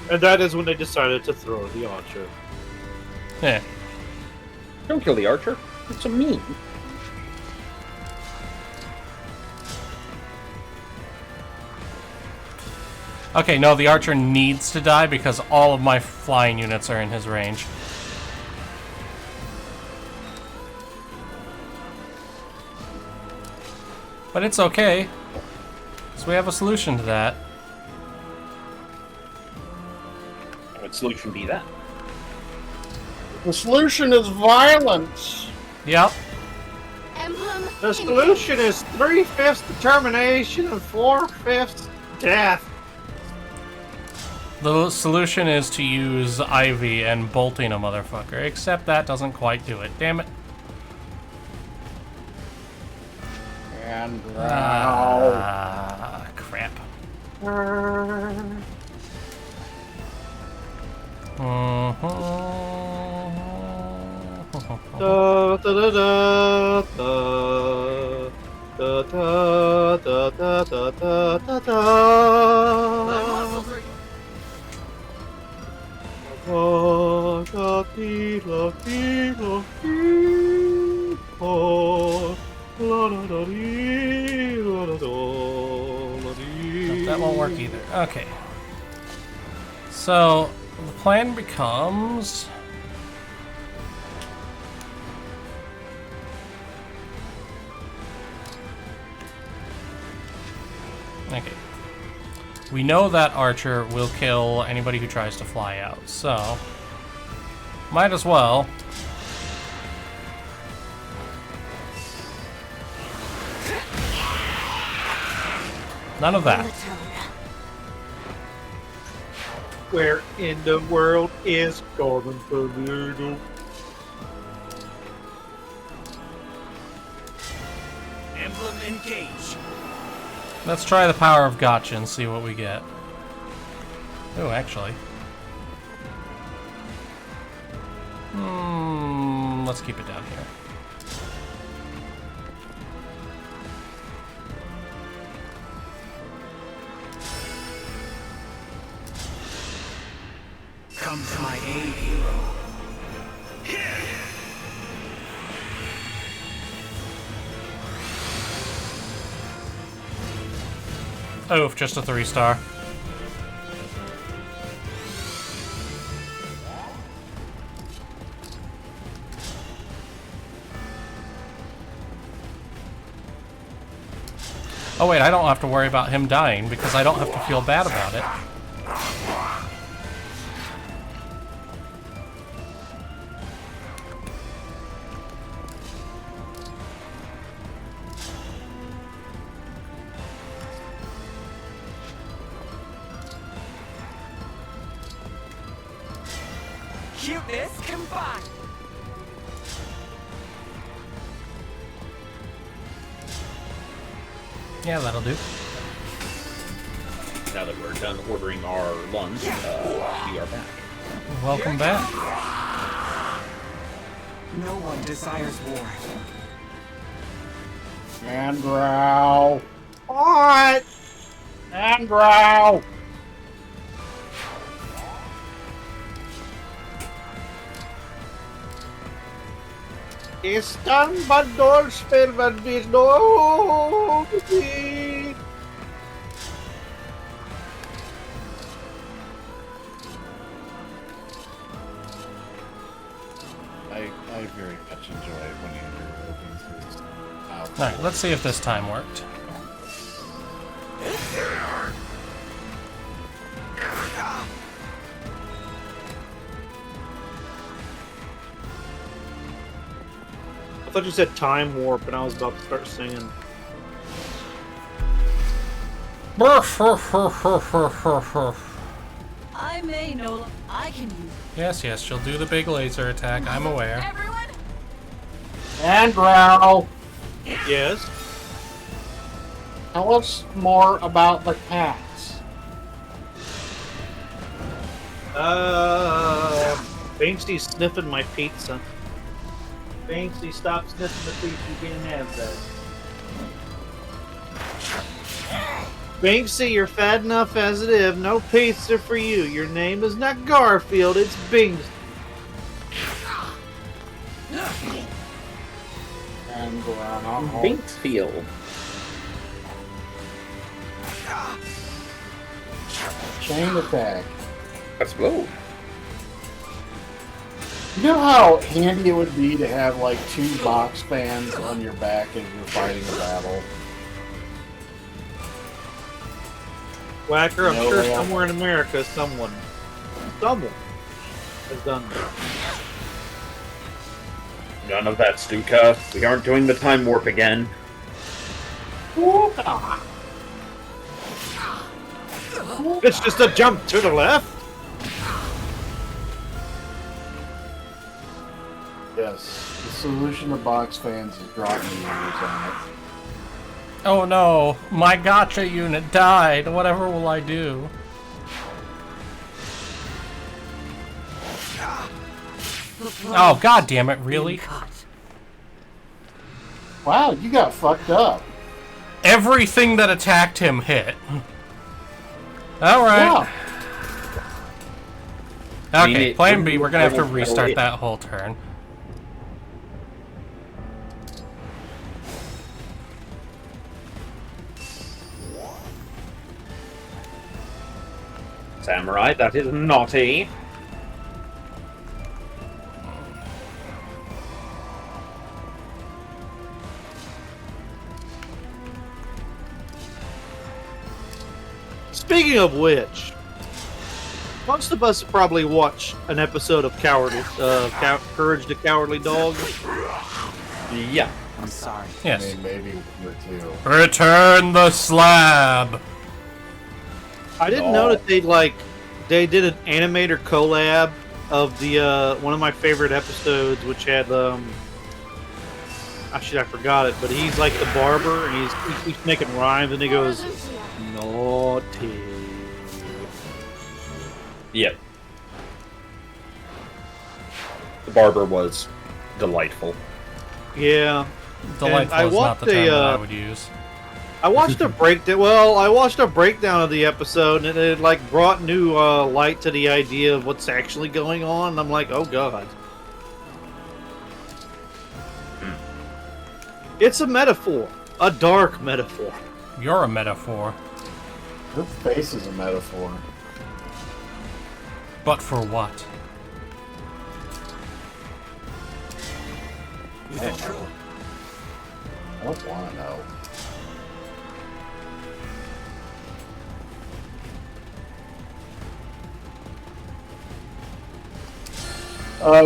Speaker 2: that is when they decided to throw the archer.
Speaker 1: Yeah.
Speaker 3: Don't kill the archer. It's a meme.
Speaker 1: Okay, no, the archer needs to die because all of my flying units are in his range. But it's okay, because we have a solution to that.
Speaker 3: What solution be that?
Speaker 6: The solution is violence.
Speaker 1: Yep.
Speaker 7: Emblem.
Speaker 2: The solution is 3/5 determination and 4/5 death.
Speaker 1: The solution is to use Ivy and bolting a motherfucker, except that doesn't quite do it. Damn it.
Speaker 6: And
Speaker 1: crap.
Speaker 2: Da da da da da da da da da da da da. Oh, lucky, lucky, lucky.
Speaker 1: work either. Okay. So, the plan becomes... Okay. We know that Archer will kill anybody who tries to fly out, so... Might as well... None of that.
Speaker 2: Where in the world is Gordon Blue?
Speaker 11: Emblem Engage.
Speaker 1: Let's try the power of gotcha and see what we get. Oh, actually. Let's keep it down here.
Speaker 11: Come to my aid, hero.
Speaker 1: Oof, just a 3-star. Oh wait, I don't have to worry about him dying because I don't have to feel bad about it.
Speaker 11: Cuteness combined.
Speaker 1: Yeah, that'll do.
Speaker 3: Now that we're done ordering our lunch, we are back.
Speaker 1: Welcome back.
Speaker 11: No one desires war.
Speaker 6: And growl. What? And growl.
Speaker 2: Están bandos pervertidos. No.
Speaker 6: I very much enjoy it when Andrew opens his mouth.
Speaker 1: Alright, let's see if this time worked.
Speaker 2: I thought you said time warp, and I was about to start singing.
Speaker 4: I may know I can use.
Speaker 1: Yes, yes, she'll do the big laser attack, I'm aware.
Speaker 4: Everyone,
Speaker 6: And growl.
Speaker 2: Yes.
Speaker 6: Tell us more about the cats.
Speaker 2: Banksy's sniffing my pizza. Banksy, stop sniffing the pizza. You can't have that. Banksy, you're fat enough as it is. No pizza for you. Your name is not Garfield, it's Banksy.
Speaker 6: And growl.
Speaker 3: Binksfield.
Speaker 6: Chain attack.
Speaker 3: Let's go.
Speaker 6: You know how handy it would be to have like 2 box fans on your back as you're fighting a battle?
Speaker 2: Whacker, I'm
Speaker 6: No,
Speaker 2: sure
Speaker 6: they are.
Speaker 2: somewhere in America, someone has done that.
Speaker 3: None of that, Stuka. We aren't doing the time warp again.
Speaker 2: It's just a jump to the left.
Speaker 6: Yes, the solution to box fans is dropping meters on it.
Speaker 1: Oh no, my gotcha unit died. Whatever will I do? Oh, god damn it, really?
Speaker 6: Wow, you got fucked up.
Speaker 1: Everything that attacked him hit. Alright.
Speaker 6: Yeah.
Speaker 1: Okay, plan B, we're gonna have to restart that whole turn.
Speaker 3: Samurai, that is naughty.
Speaker 2: Speaking of which, most of us probably watch an episode of Courage the Cowardly Dog.
Speaker 3: Yeah.
Speaker 11: I'm sorry.
Speaker 1: Yes.
Speaker 6: I mean, maybe we're two.
Speaker 1: Return the slab.
Speaker 2: I didn't know that they did an animator collab of the one of my favorite episodes, which had actually I forgot it, but he's like the barber and he keeps making rhymes and he goes naughty.
Speaker 3: Yep. The barber was delightful.
Speaker 2: Yeah.
Speaker 1: Delightful is not the term that I would use.
Speaker 2: I watched a breakdown. Well, I watched a breakdown of the episode, and it like brought new light to the idea of what's actually going on. And I'm like, oh god, it's a metaphor, a dark metaphor.
Speaker 1: You're a metaphor.
Speaker 6: Her face is a metaphor.
Speaker 1: But for what?
Speaker 6: I don't want to know.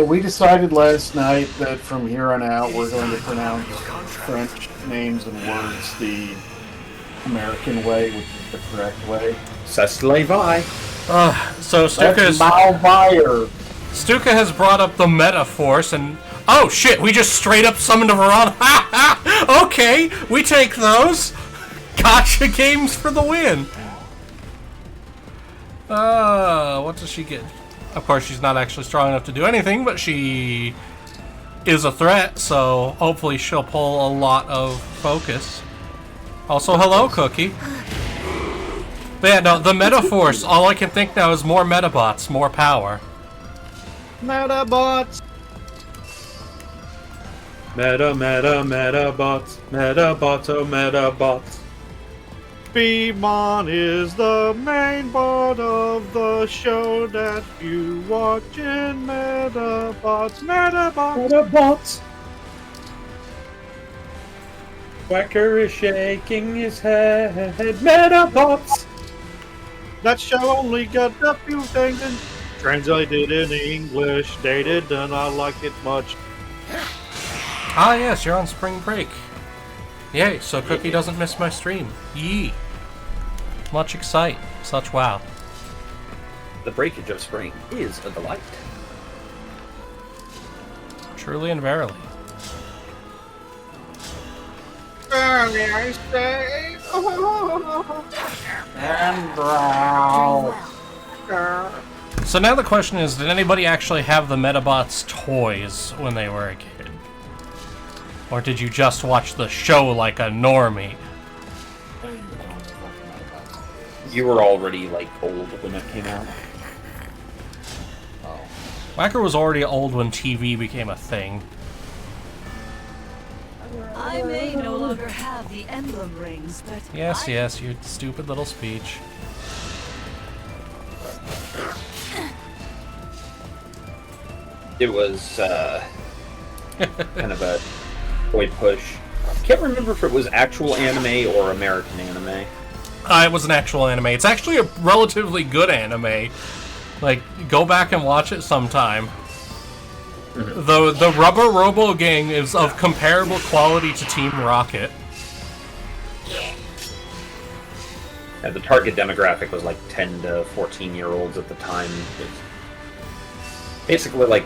Speaker 6: We decided last night that from here on out we're going to pronounce French names and words the American way, which is the correct way.
Speaker 3: C'est la vie.
Speaker 1: So Stuka has brought up the metaphors and oh shit, we just straight up summoned a Varan. Okay, we take those. Gotcha games for the win. What does she get? Of course, she's not actually strong enough to do anything, but she is a threat, so hopefully she'll pull a lot of focus. Also, hello, Cookie. But yeah, no, the Metaforce, all I can think now is more Metabots, more power.
Speaker 2: Metabots!
Speaker 3: Metabots. Metabots, oh, Metabots.
Speaker 2: Beamon is the main bot of the show that you watching. Metabots, Metabots,
Speaker 3: Metabots. Whacker is shaking his head. Metabots.
Speaker 2: That show only got a few things and translated in English. They did not like it much.
Speaker 1: Ah yes, you're on spring break. Yay, so Cookie doesn't miss my stream. Yee. Much excite. Such wow.
Speaker 3: The breakage of spring is a delight.
Speaker 1: Truly and verily.
Speaker 2: Verily I say.
Speaker 6: And brow.
Speaker 1: So now the question is, did anybody actually have the Metabots toys when they were a kid? Or did you just watch the show like a normie?
Speaker 3: You were already, like, old when it came out.
Speaker 1: Oh. Whacker was already old when TV became a thing.
Speaker 5: I may no longer have the emblem rings, but
Speaker 1: Yes, yes, your stupid little speech.
Speaker 3: It was, kind of a boy push. Can't remember if it was actual anime or American anime.
Speaker 1: It was an actual anime. It's actually a relatively good anime. Like, go back and watch it sometime. The Rubber Robo Gang is of comparable quality to Team Rocket.
Speaker 3: And the target demographic was like 10 to 14-year-olds at the time. It's basically like,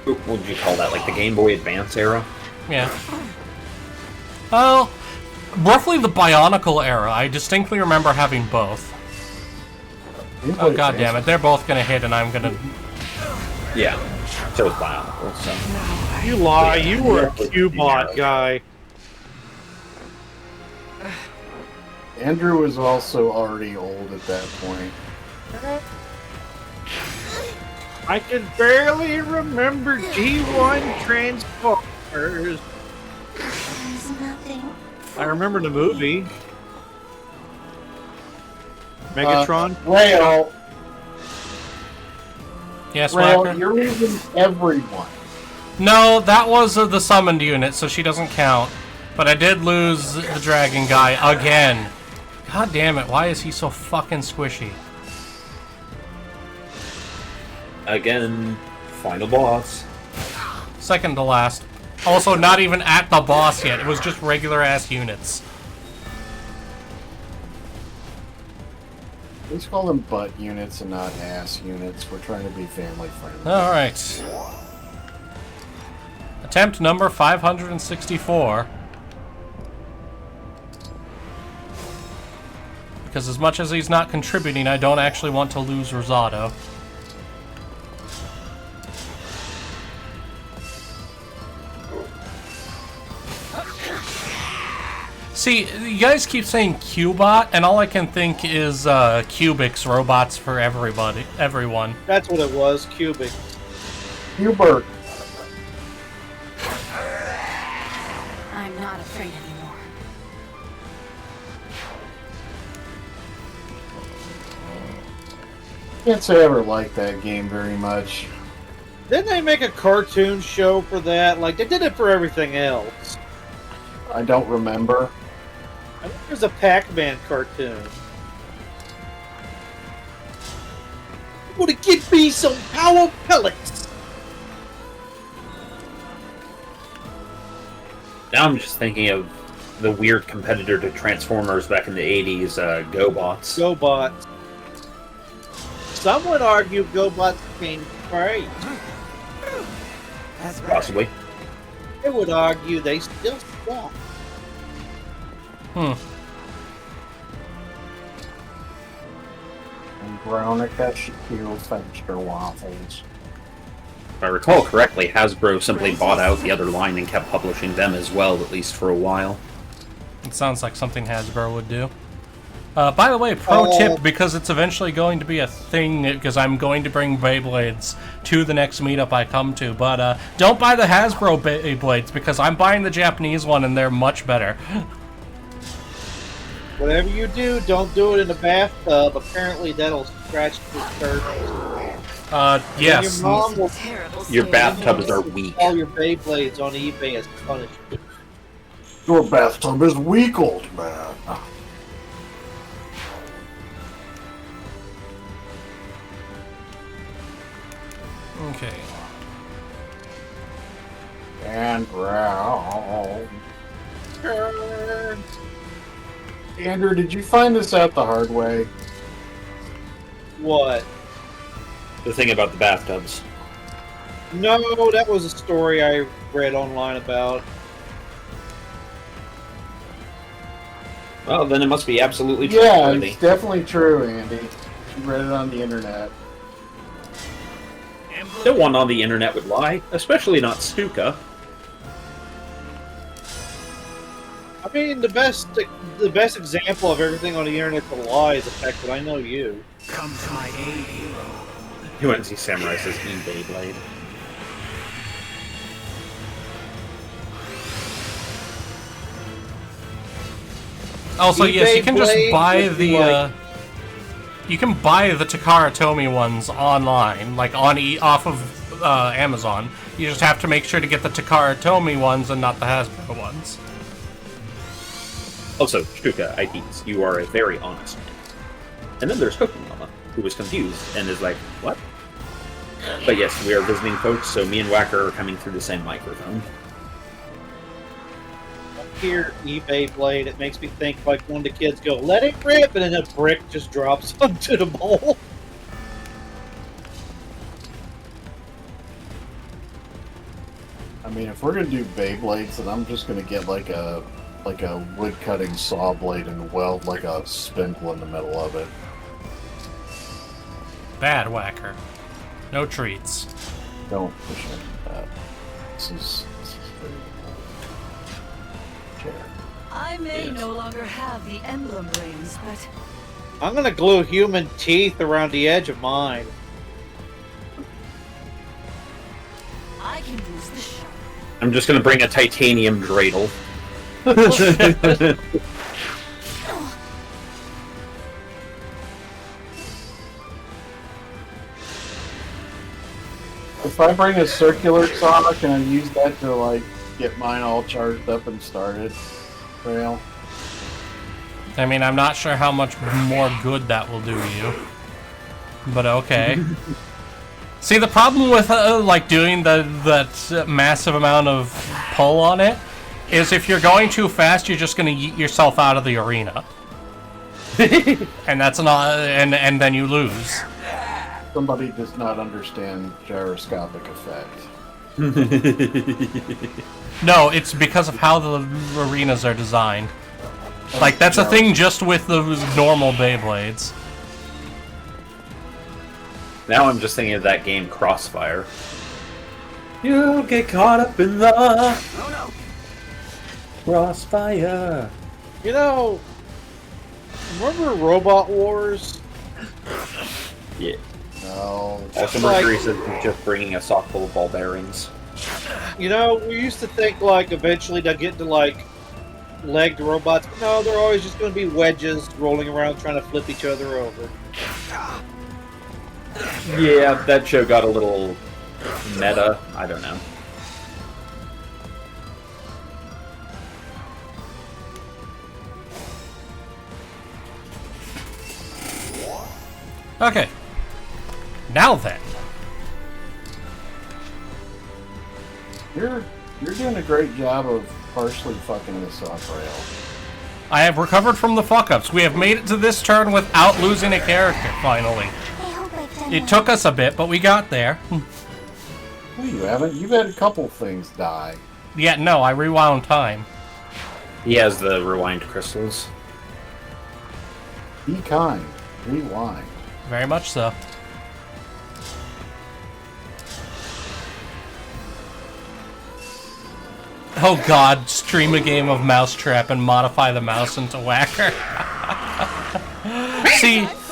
Speaker 3: what would you call that? Like the Game Boy Advance era?
Speaker 1: Yeah. Well, roughly the Bionicle era. I distinctly remember having both. Oh god damn it, they're both gonna hit and I'm gonna...
Speaker 3: Yeah, so was Bionicle, so...
Speaker 2: You lie, you were a Q-bot guy.
Speaker 6: Andrew was also already old at that point.
Speaker 2: I can barely remember G1 Transformers.
Speaker 7: There's nothing.
Speaker 2: I remember the movie. Megatron.
Speaker 6: Rale,
Speaker 1: Yes,
Speaker 6: Rale,
Speaker 1: Whacker?
Speaker 6: you're losing everyone.
Speaker 1: No, that was the summoned unit, so she doesn't count. But I did lose the dragon guy again. God damn it, why is he so fucking squishy?
Speaker 3: Again, final boss.
Speaker 1: Second to last. Also, not even at the boss yet. It was just regular-ass units.
Speaker 6: Let's call them butt units and not ass units. We're trying to be family friendly.
Speaker 1: Alright. Attempt number 564. Because as much as he's not contributing, I don't actually want to lose Rosado. See, you guys keep saying Cubot, and all I can think is Cubics, robots for everyone.
Speaker 2: That's what it was, cubic.
Speaker 6: Hubert.
Speaker 10: I'm not afraid anymore.
Speaker 6: Can't say I ever liked that game very much.
Speaker 2: Didn't they make a cartoon show for that? Like, they did it for everything else.
Speaker 6: I don't remember.
Speaker 2: I think there's a Pac-Man cartoon. I'm gonna get me some power pellets!
Speaker 3: Now I'm just thinking of the weird competitor to Transformers back in the 80s, GoBots.
Speaker 2: GoBots. Some would argue GoBots came great.
Speaker 3: Possibly.
Speaker 2: They would argue they still suck.
Speaker 1: Hmm.
Speaker 6: And Veronica Shaquille fetched her waffles.
Speaker 3: If I recall correctly, Hasbro simply bought out the other line and kept publishing them as well, at least for a while.
Speaker 1: It sounds like something Hasbro would do. By the way, pro tip, because it's eventually going to be a thing, because I'm going to bring Beyblades to the next meetup I come to, but don't buy the Hasbro Beyblades, because I'm buying the Japanese one and they're much better.
Speaker 2: Whatever you do, don't do it in the bathtub. Apparently that'll scratch the surface.
Speaker 1: Yes.
Speaker 2: Your mom will
Speaker 3: Your bathtubs are weak.
Speaker 2: all your Beyblades on eBay as punishment.
Speaker 6: Your bathtub is weak, old man.
Speaker 1: Okay.
Speaker 6: And Ralph. Andrew, did you find this out the hard way?
Speaker 2: What?
Speaker 3: The thing about the bathtubs.
Speaker 2: No, that was a story I read online about.
Speaker 3: Well, then it must be absolutely
Speaker 6: Yeah,
Speaker 3: trustworthy.
Speaker 6: it's definitely true, Andy. You read it on the internet.
Speaker 3: No one on the internet would lie, especially not Stuka.
Speaker 2: I mean, the best example of everything on the internet to lie is the fact that I know you.
Speaker 11: Come to my aid, hero.
Speaker 3: You went to see Samurai says eBay Blade.
Speaker 1: Also, yes, you
Speaker 2: eBay
Speaker 1: can just
Speaker 2: Blade
Speaker 1: buy
Speaker 2: would be
Speaker 1: the,
Speaker 2: like-
Speaker 1: you can buy the Takara Tomy ones online, like off of Amazon. You just have to make sure to get the Takara Tomy ones and not the Hasbro ones.
Speaker 3: Also, Stuka, IPs, you are a very honest man. And then there's Cooking Mama, who was confused and is like, what? But yes, we are visiting folks, so me and Whacker are coming through the same microphone.
Speaker 2: Here, eBay Blade, it makes me think like when the kids go, let it rip, and then a brick just drops onto the bowl.
Speaker 6: I mean, if we're gonna do Beyblades, then I'm just gonna get like a wood cutting saw blade and weld like a spindle in the middle of it.
Speaker 1: Bad Whacker. No treats.
Speaker 6: Don't push into that. This is very chair.
Speaker 5: I may no longer have the emblem rings, but
Speaker 2: I'm gonna glue human teeth around the edge of mine.
Speaker 5: I can use the sharp.
Speaker 3: I'm just gonna bring a titanium dreidel.
Speaker 6: if I bring a circular saw, can I use that to like get mine all charged up and started? Rale?
Speaker 1: I mean, I'm not sure how much more good that will do you, but okay. See, the problem with like doing that massive amount of pull on it is if you're going too fast, you're just going to yeet yourself out of the arena, and that's not, and then you lose.
Speaker 6: Somebody does not understand gyroscopic effect.
Speaker 1: No, it's because of how the arenas are designed. Like, that's a thing just with the normal Beyblades.
Speaker 3: Now I'm just thinking of that game Crossfire. You'll get caught up in the Crossfire.
Speaker 2: You know, remember Robot Wars?
Speaker 3: Yeah.
Speaker 6: No.
Speaker 3: Also, Mercury says he's just bringing a sock full of ball bearings.
Speaker 2: You know, we used to think, like, eventually they'll get to, like, legged robots. But no, they're always just going to be wedges rolling around trying to flip each other over.
Speaker 3: Yeah, that show got a little meta. I don't know.
Speaker 1: Okay. Now then.
Speaker 6: You're doing a great job of partially fucking this up, Rale.
Speaker 1: I have recovered from the fuck-ups. We have made it to this turn without losing a character, finally. It took us a bit, but we got there.
Speaker 6: Well, you haven't. You've had a couple things die.
Speaker 1: Yeah, no, I rewound time.
Speaker 3: He has the rewind crystals.
Speaker 6: Be kind. Rewind.
Speaker 1: Very much so. Oh god, stream a game of Mousetrap and modify the mouse into Whacker.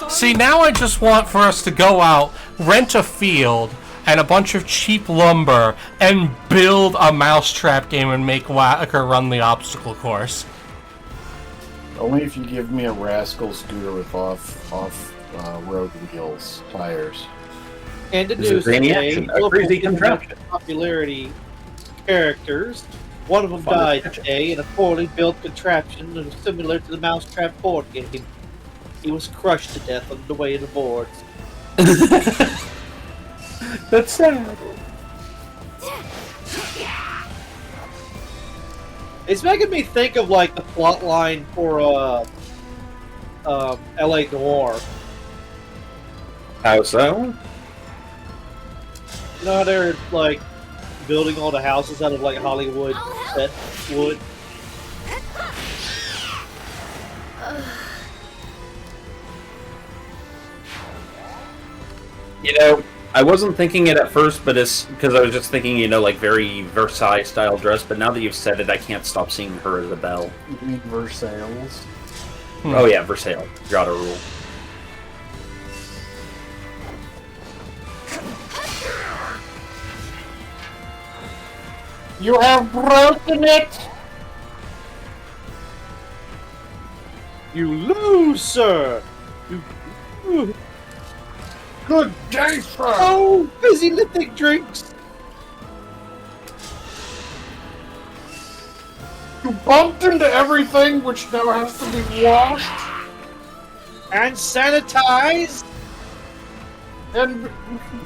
Speaker 1: See, now I just want for us to go out, rent a field, and a bunch of cheap lumber, and build a Mousetrap game and make Whacker run the obstacle course.
Speaker 6: Only if you give me a Rascal scooter with off-road wheels, tires.
Speaker 2: And to
Speaker 3: This
Speaker 2: do
Speaker 3: is any
Speaker 2: today,
Speaker 3: action, a crazy contraption.
Speaker 2: popularity characters. One of them
Speaker 3: Fun
Speaker 2: died
Speaker 3: discussion.
Speaker 2: today in a poorly built contraption that was similar to the Mousetrap board game. He was crushed to death on the way of the boards.
Speaker 3: That's sad.
Speaker 2: It's making me think of like the plot line for LA Noire.
Speaker 3: How so?
Speaker 2: You know how they're like building all the houses out of like Hollywood set wood?
Speaker 3: You know, I wasn't thinking it at first, but it's because I was just thinking, you know, like very Versailles style dress. But now that you've said it, I can't stop seeing her as a belle.
Speaker 6: You mean Versailles?
Speaker 3: Oh yeah, Versailles. Gotta rule.
Speaker 6: You have broken it!
Speaker 2: You lose, sir! You...
Speaker 6: Good day, sir!
Speaker 2: Oh, busy lifting drinks!
Speaker 6: You bumped into everything which now has to be washed
Speaker 2: And sanitized!
Speaker 6: and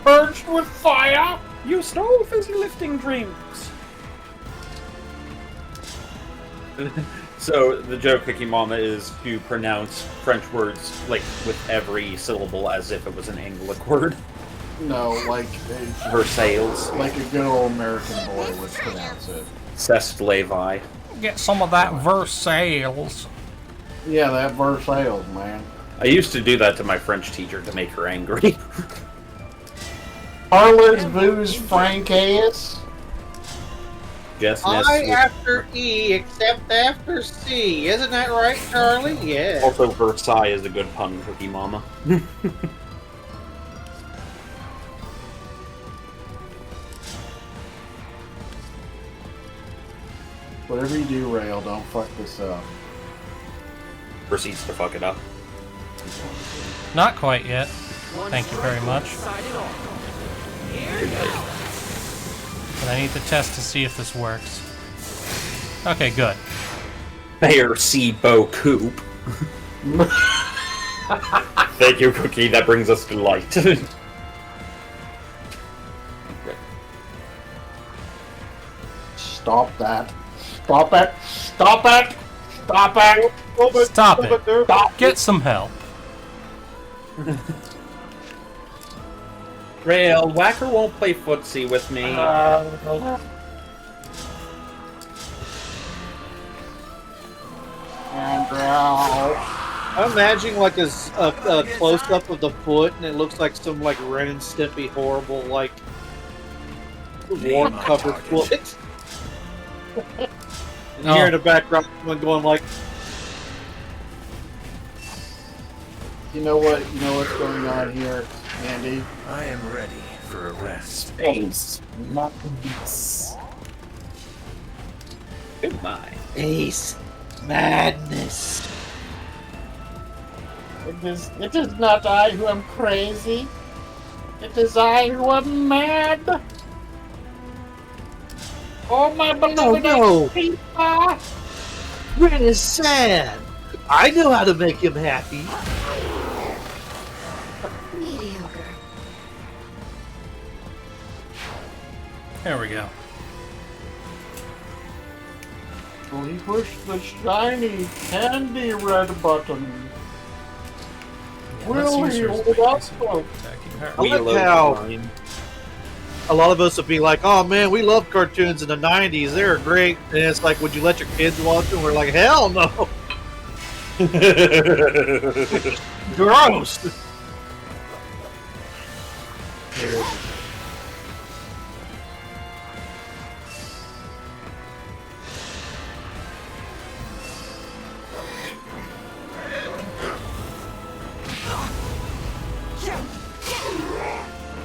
Speaker 6: purged with fire!
Speaker 3: You stole fizzy lifting drinks. So the joke, Cookie Mama, is to pronounce French words like with every syllable as if it was an Anglic word.
Speaker 6: No, like
Speaker 3: Versailles.
Speaker 6: like a good old American boy would pronounce it.
Speaker 3: Cest Levi.
Speaker 1: Get some of that Versailles.
Speaker 6: Yeah, that Versailles, man.
Speaker 3: I used to do that to my French teacher to make her angry.
Speaker 6: Parlez-vous Francaise?
Speaker 3: Just
Speaker 2: I after E, except after C. Isn't that right, Charlie? Yeah.
Speaker 3: Also, Versailles is a good pun, Cookie Mama.
Speaker 6: Whatever you do, Rale, don't fuck this up.
Speaker 3: Proceeds to fuck it up.
Speaker 1: Not quite yet. Thank you very much.
Speaker 11: Here we go.
Speaker 1: And I need to test to see if this works. Okay, good.
Speaker 3: Bear C. Bo Coop. Thank you, Cookie. That brings us to light.
Speaker 6: Stop that. Stop it. Stop it. Stop it.
Speaker 1: Stop it. Stop. Get some help.
Speaker 3: Rale, Whacker won't play footsie with me.
Speaker 2: I'm imagining like a close-up of the foot, and it looks like some like Ren and Stimpy horrible like warm-covered foot. And here in the background, someone going like,
Speaker 6: You know what's going on here, Andy?
Speaker 8: I am ready for a rest.
Speaker 3: Space. Goodbye.
Speaker 2: Ace Madness.
Speaker 6: It is not I who am crazy. It is I who am mad. Oh, my beloved people!
Speaker 2: Ren is sad. I know how to make him happy.
Speaker 7: Mediocre.
Speaker 1: There we go.
Speaker 6: Will he push the shiny candy red button? Will he also?
Speaker 2: I like how a lot of us would be like, oh man, we love cartoons in the 90s. They were great. And it's like, would you let your kids watch them? We're like, hell no. Gross.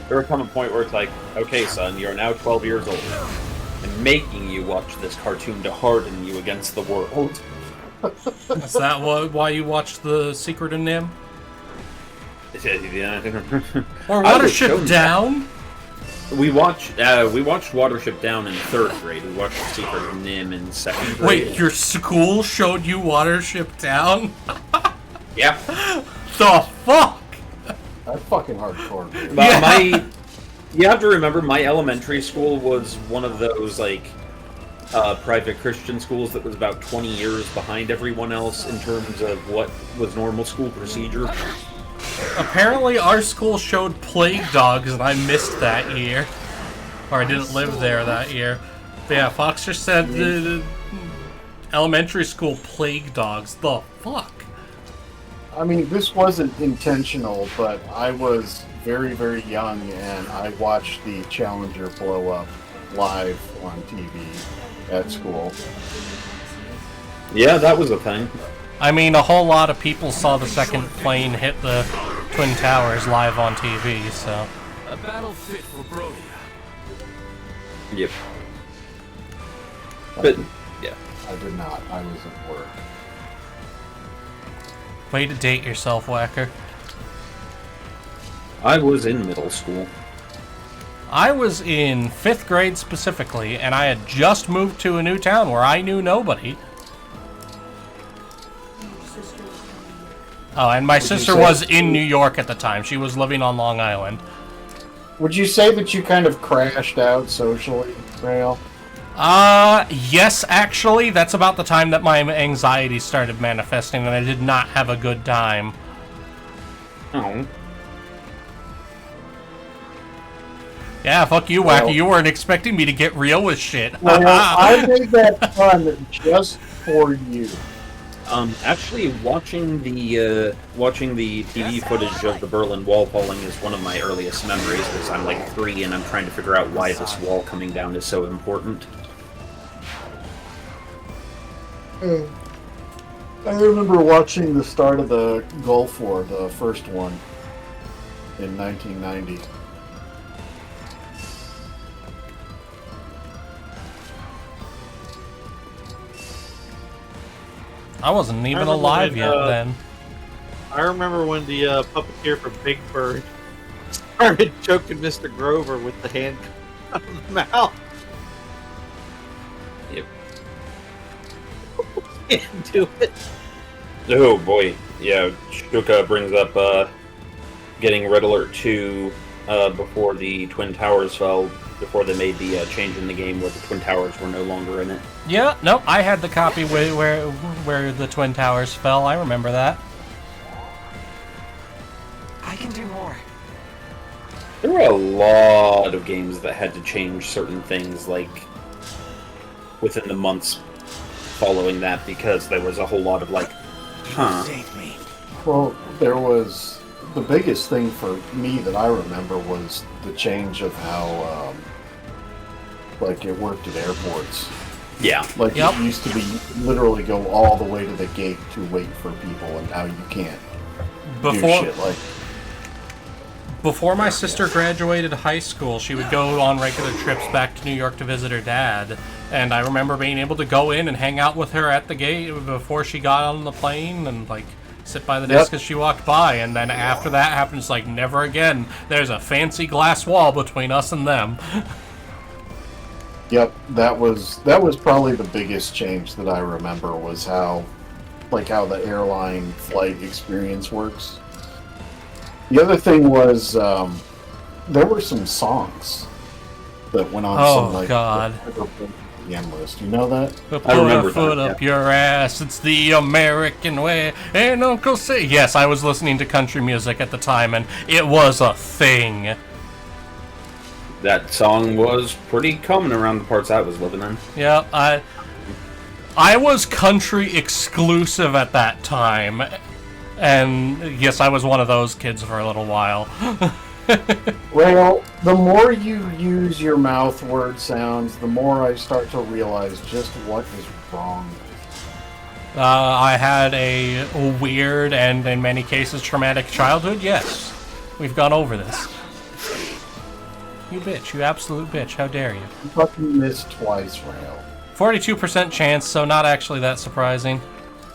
Speaker 3: There will come a point where it's like, okay, son, you're now 12 years old. I'm making you watch this cartoon to harden you against the world.
Speaker 1: Is that why you watched The Secret of Nim? Or Watership Down?
Speaker 3: We watched Watership Down in 3rd grade. We watched The Secret of Nim in 2nd grade.
Speaker 1: Wait, your school showed you Watership Down?
Speaker 3: Yeah.
Speaker 1: The fuck?
Speaker 6: That's fucking hardcore, dude.
Speaker 1: Yeah.
Speaker 3: You have to remember, my elementary school was one of those, like, private Christian schools that was about 20 years behind everyone else in terms of what was normal school procedure.
Speaker 1: Apparently our school showed Plague Dogs and I missed that year. Or I didn't live there that year. But yeah, Fox just said the elementary school Plague Dogs. The fuck?
Speaker 6: I mean, this wasn't intentional, but I was very, very young, and I watched the Challenger blow up live on TV at school.
Speaker 3: Yeah, that was a thing.
Speaker 1: I mean, a whole lot of people saw the second plane hit the Twin Towers live on TV, so...
Speaker 8: A battle fit for Brodia.
Speaker 3: Yep. But, yeah.
Speaker 6: I did not. I was at work.
Speaker 1: Way to date yourself, Whacker.
Speaker 3: I was in middle school.
Speaker 1: I was in 5th grade specifically, and I had just moved to a new town where I knew nobody. Oh, and my sister was in New York at the time. She was living on Long Island.
Speaker 6: Would you say that you kind of crashed out socially, Rale?
Speaker 1: Yes, actually. That's about the time that my anxiety started manifesting, and I did not have a good time.
Speaker 3: Oh.
Speaker 1: Yeah, fuck you, Wacky. You weren't expecting me to get real with shit.
Speaker 6: Well, I made that fun just for you.
Speaker 3: Actually, watching the TV footage of the Berlin Wall falling is one of my earliest memories, because I'm like 3 and I'm trying to figure out why this wall coming down is so important.
Speaker 6: I remember watching the start of the Gulf War, the first one, in 1990.
Speaker 1: I wasn't even alive yet then.
Speaker 2: I remember when the puppeteer from Big Bird started choking Mr. Grover with the hand out of the mouth. can't do it.
Speaker 3: Oh boy, yeah. Shuka brings up getting Red Alert 2 before the Twin Towers fell, before they made the change in the game where the Twin Towers were no longer in it.
Speaker 1: Yeah, nope, I had the copy where the Twin Towers fell. I remember that.
Speaker 9: I can do more.
Speaker 3: There were a lot of games that had to change certain things, like, within the months following that, because there was a whole lot of, like,
Speaker 9: Save me.
Speaker 6: Well, there was the biggest thing for me that I remember was the change of how, like, it worked at airports.
Speaker 3: Yeah.
Speaker 6: Like, it used to be literally go all the way to the gate to wait for people, and now you can't do shit like.
Speaker 1: Before my sister graduated high school, she would go on regular trips back to New York to visit her dad. And I remember being able to go in and hang out with her at the gate before she got on the plane and, like, sit by the desk as she walked by. And then after that happens, like, never again. There's a fancy glass wall between us and them.
Speaker 6: Yep, that was probably the biggest change that I remember was how the airline flight experience works. The other thing was there were some songs that went on some like the end list. You know that?
Speaker 1: Put a foot up your ass. It's the American way. And Uncle say, yes, I was listening to country music at the time, and it was a thing.
Speaker 3: That song was pretty common around the parts I was living in.
Speaker 1: Yeah, I was country exclusive at that time. And yes, I was one of those kids for a little while.
Speaker 6: Rale, the more you use your mouth word sounds, the more I start to realize just what is wrong.
Speaker 1: I had a weird and, in many cases, traumatic childhood. Yes, we've gone over this. You bitch. You absolute bitch. How dare you?
Speaker 6: You fucking missed twice, Rale.
Speaker 1: 42% chance, so not actually that surprising.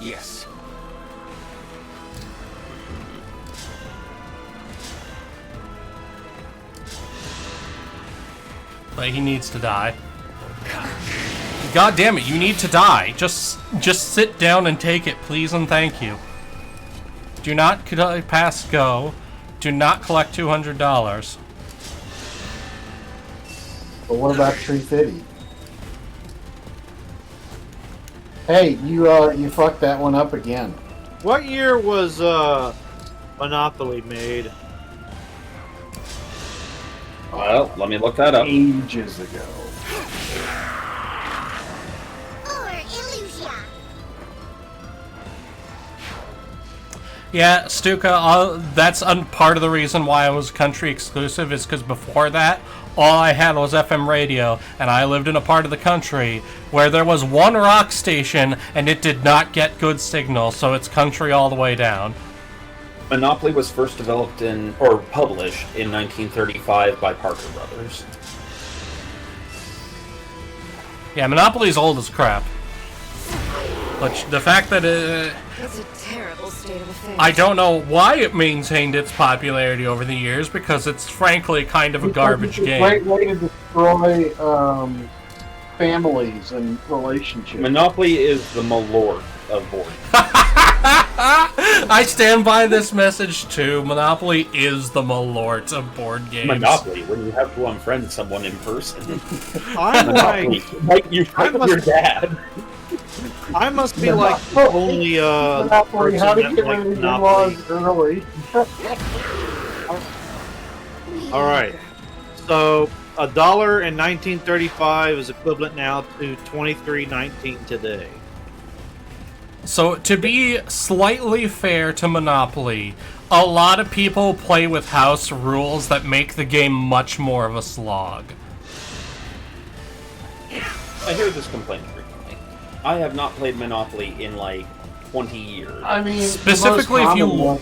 Speaker 11: Yes.
Speaker 1: But he needs to die. God damn it, you need to die. Just sit down and take it, please and thank you. Do not pass go. Do not collect $200.
Speaker 6: But what about Tree Fitty? Hey, you fucked that one up again.
Speaker 2: What year was Monopoly made?
Speaker 3: Well, let me look that up.
Speaker 6: Ages ago.
Speaker 1: Yeah, Stuka, that's part of the reason why I was country exclusive is because before that, all I had was FM radio, and I lived in a part of the country where there was one rock station, and it did not get good signal, so it's country all the way down.
Speaker 3: Monopoly was first developed or published in 1935 by Parker Brothers.
Speaker 1: Yeah, Monopoly's old as crap. But the fact that
Speaker 10: It's a terrible state of affairs.
Speaker 1: I don't know why it maintained its popularity over the years, because it's frankly kind of a garbage game.
Speaker 6: It's a great way to destroy families and relationships.
Speaker 3: Monopoly is the Malort of board.
Speaker 1: I stand by this message too. Monopoly is the Malort of board games.
Speaker 3: Monopoly, when you have to unfriend someone in person.
Speaker 2: I'm
Speaker 3: like you friend your dad.
Speaker 2: I must be like the only
Speaker 6: Monopoly, how to get rid of your laws early.
Speaker 2: All right, so $1 in 1935 is equivalent now to $23.19 today.
Speaker 1: So, to be slightly fair to Monopoly, a lot of people play with house rules that make the game much more of a slog.
Speaker 3: I hear this complaint frequently. I have not played Monopoly in like 20 years.
Speaker 6: I mean,
Speaker 1: specifically if you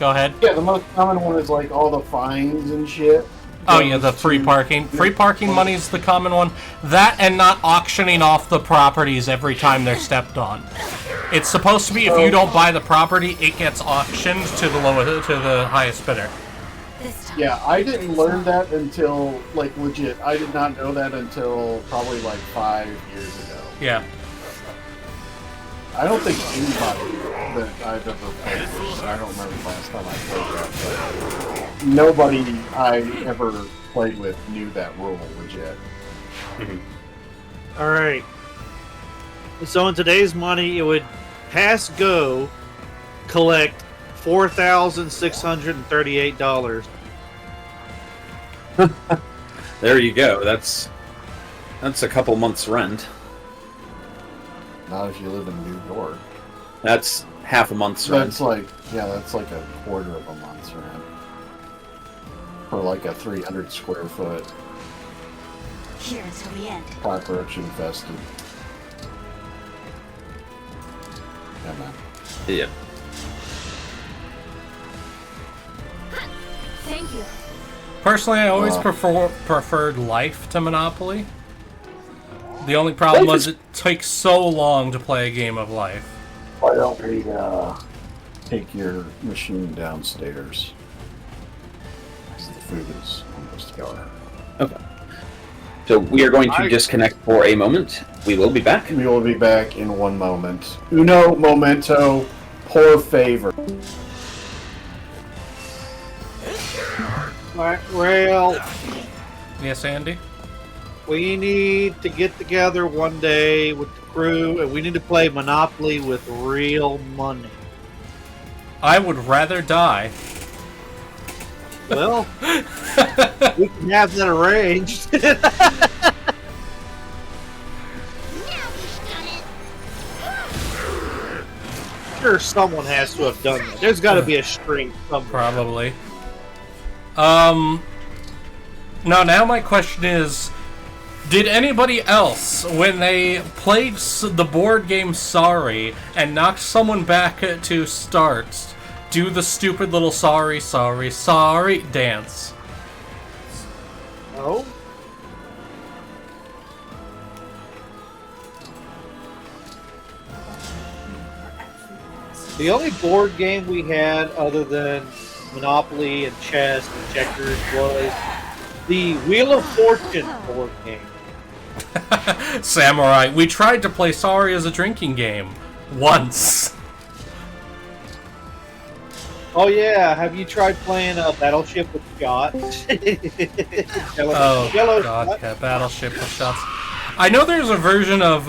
Speaker 1: go ahead.
Speaker 6: Yeah, the most common one is like all the fines and shit.
Speaker 1: Oh yeah, the free parking. Free parking money is the common one. That and not auctioning off the properties every time they're stepped on. It's supposed to be if you don't buy the property, it gets auctioned to the highest bidder.
Speaker 6: Yeah, I didn't learn that until, like, legit. I did not know that until probably like 5 years ago.
Speaker 1: Yeah.
Speaker 6: I don't think anybody that I've ever played with, I don't remember the last time I played that, but nobody I ever played with knew that rule legit.
Speaker 2: All right. So in today's money, it would pass go, collect $4,638.
Speaker 3: There you go. That's a couple months' rent.
Speaker 6: Not if you live in New York.
Speaker 3: That's half a month's rent.
Speaker 6: That's like, yeah, that's like a quarter of a month's rent. For like a 300 square foot
Speaker 10: Here until the end.
Speaker 6: cockroach infested. Yeah, man.
Speaker 3: Yeah.
Speaker 10: Thank you.
Speaker 1: Personally, I always preferred Life to Monopoly. The only problem was it takes so long to play a game of Life.
Speaker 6: Why don't we take your machine downstairs? Because the food is almost gone.
Speaker 3: Okay. So we are going to disconnect for a moment. We will be back.
Speaker 6: We will be back in one moment. Uno momento, por favor.
Speaker 2: Rale,
Speaker 1: Yes, Andy?
Speaker 2: we need to get together one day with the crew, and we need to play Monopoly with real money.
Speaker 1: I would rather die.
Speaker 2: Well, we can have that arranged. Sure, someone has to have done that. There's got to be a string somewhere.
Speaker 1: Probably. Now my question is, did anybody else, when they played the board game Sorry and knocked someone back to start, do the stupid little sorry dance?
Speaker 2: No? The only board game we had other than Monopoly and chess and checkers was the Wheel of Fortune board game.
Speaker 1: Samurai, we tried to play Sorry as a drinking game. Once.
Speaker 2: Oh yeah, have you tried playing Battleship with shots?
Speaker 1: Oh god, yeah, Battleship with shots. I know there's a version of,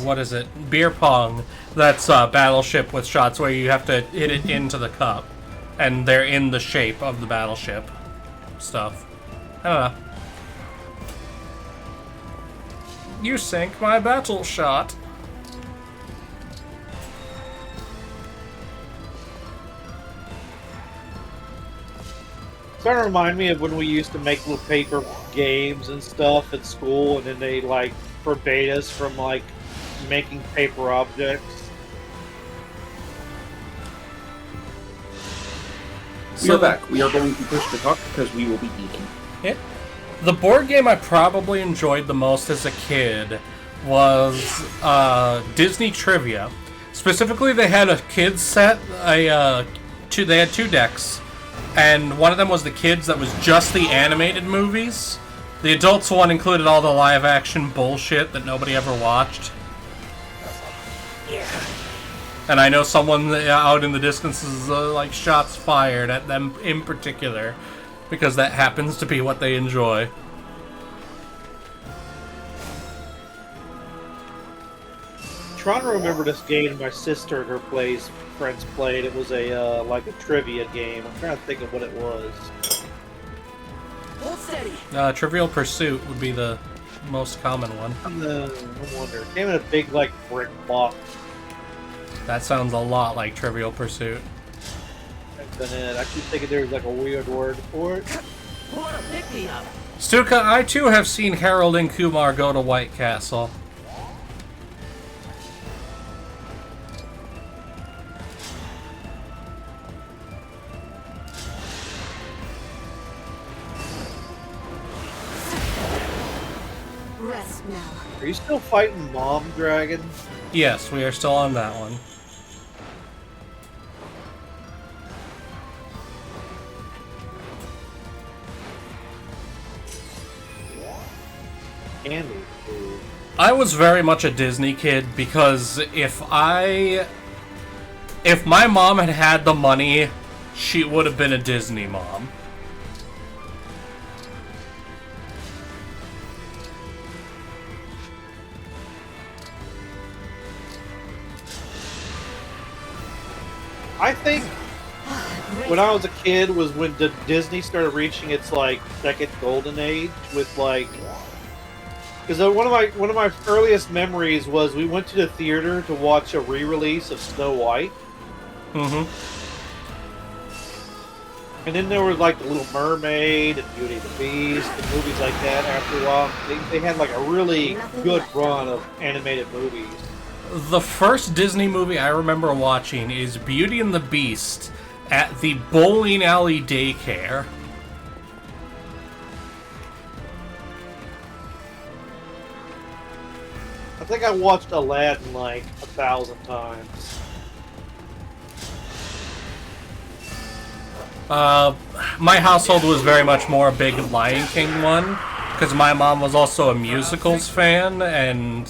Speaker 1: what is it? Beer pong that's Battleship with shots where you have to hit it into the cup. And they're in the shape of the battleship stuff. I don't know. You sank my battle shot.
Speaker 2: Kind of remind me of when we used to make little paper games and stuff at school, and then they like forbade us from like making paper objects.
Speaker 3: We are back. We are going to push the talk because we will be eating.
Speaker 1: Yeah. The board game I probably enjoyed the most as a kid was Disney Trivia. Specifically, they had a kids set. They had two decks, and one of them was the kids that was just the animated movies. The adults one included all the live-action bullshit that nobody ever watched. And I know someone out in the distance is like shots fired at them in particular, because that happens to be what they enjoy.
Speaker 2: I'm trying to remember this game my sister and her friends played. It was a like a trivia game. I'm trying to think of what it was.
Speaker 11: Hold steady.
Speaker 1: Trivial Pursuit would be the most common one.
Speaker 2: I wonder. It came in a big like brick box.
Speaker 1: That sounds a lot like Trivial Pursuit.
Speaker 2: That's been it. I keep thinking there's like a weird word for it.
Speaker 11: What a pick me up.
Speaker 1: Stuka, I too have seen Harold and Kumar go to White Castle.
Speaker 10: Rest now.
Speaker 2: Are you still fighting Mom Dragon?
Speaker 1: Yes, we are still on that one.
Speaker 2: Candy food.
Speaker 1: I was very much a Disney kid because if my mom had had the money, she would have been a Disney mom.
Speaker 2: I think when I was a kid was when Disney started reaching its like second golden age with like, because one of my earliest memories was we went to the theater to watch a re-release of Snow White.
Speaker 1: Mm-hmm.
Speaker 2: And then there was like The Little Mermaid and Beauty and the Beast and movies like that. After a while, they had like a really good run of animated movies.
Speaker 1: The first Disney movie I remember watching is Beauty and the Beast at the bowling alley daycare.
Speaker 2: I think I watched Aladdin like 1,000 times.
Speaker 1: My household was very much more a big Lion King one, because my mom was also a musicals fan, and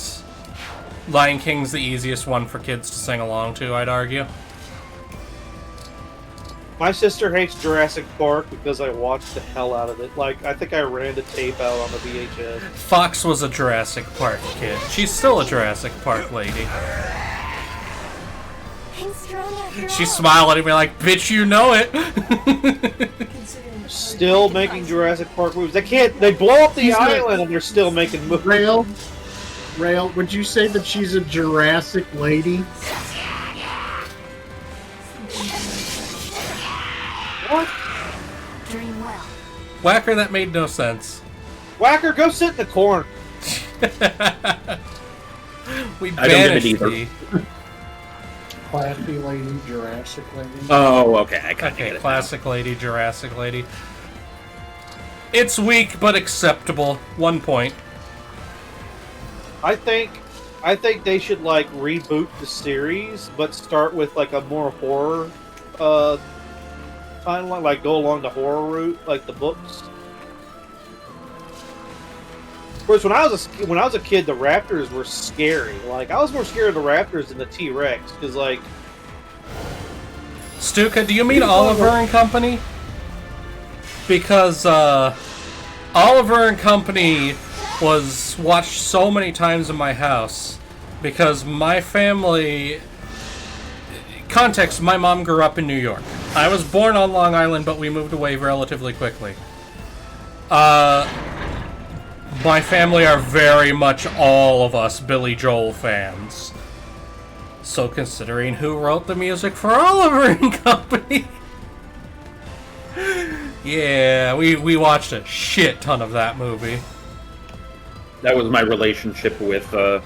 Speaker 1: Lion King's the easiest one for kids to sing along to, I'd argue.
Speaker 2: My sister hates Jurassic Park because I watched the hell out of it. Like, I think I ran the tape out on the VHS.
Speaker 1: Fox was a Jurassic Park kid. She's still a Jurassic Park lady. She smiled at me like, bitch, you know it.
Speaker 2: Still making Jurassic Park movies. They blow up the island and they're still making movies.
Speaker 6: Rale, would you say that she's a Jurassic lady?
Speaker 2: What?
Speaker 7: Dream well.
Speaker 1: Whacker, that made no sense.
Speaker 2: Whacker, go sit in the corner.
Speaker 1: We
Speaker 3: I don't get it
Speaker 1: banished
Speaker 3: either.
Speaker 1: thee.
Speaker 6: Classy lady, Jurassic lady.
Speaker 3: Oh, okay. I kind of
Speaker 1: Okay,
Speaker 3: get it.
Speaker 1: classic lady, Jurassic lady. It's weak, but acceptable. 1 point.
Speaker 2: I think they should like reboot the series, but start with like a more horror timeline, like go along the horror route, like the books. Of course, when I was a kid, the raptors were scary. Like I was more scared of the raptors than the T-Rex, because like.
Speaker 1: Stuka, do you mean Oliver and Company? Because Oliver and Company was watched so many times in my house because my family. Context: my mom grew up in New York. I was born on Long Island, but we moved away relatively quickly. My family are very much all of us Billy Joel fans. So considering who wrote the music for Oliver and Company, yeah, we watched a shit ton of that movie.
Speaker 3: That was my relationship with A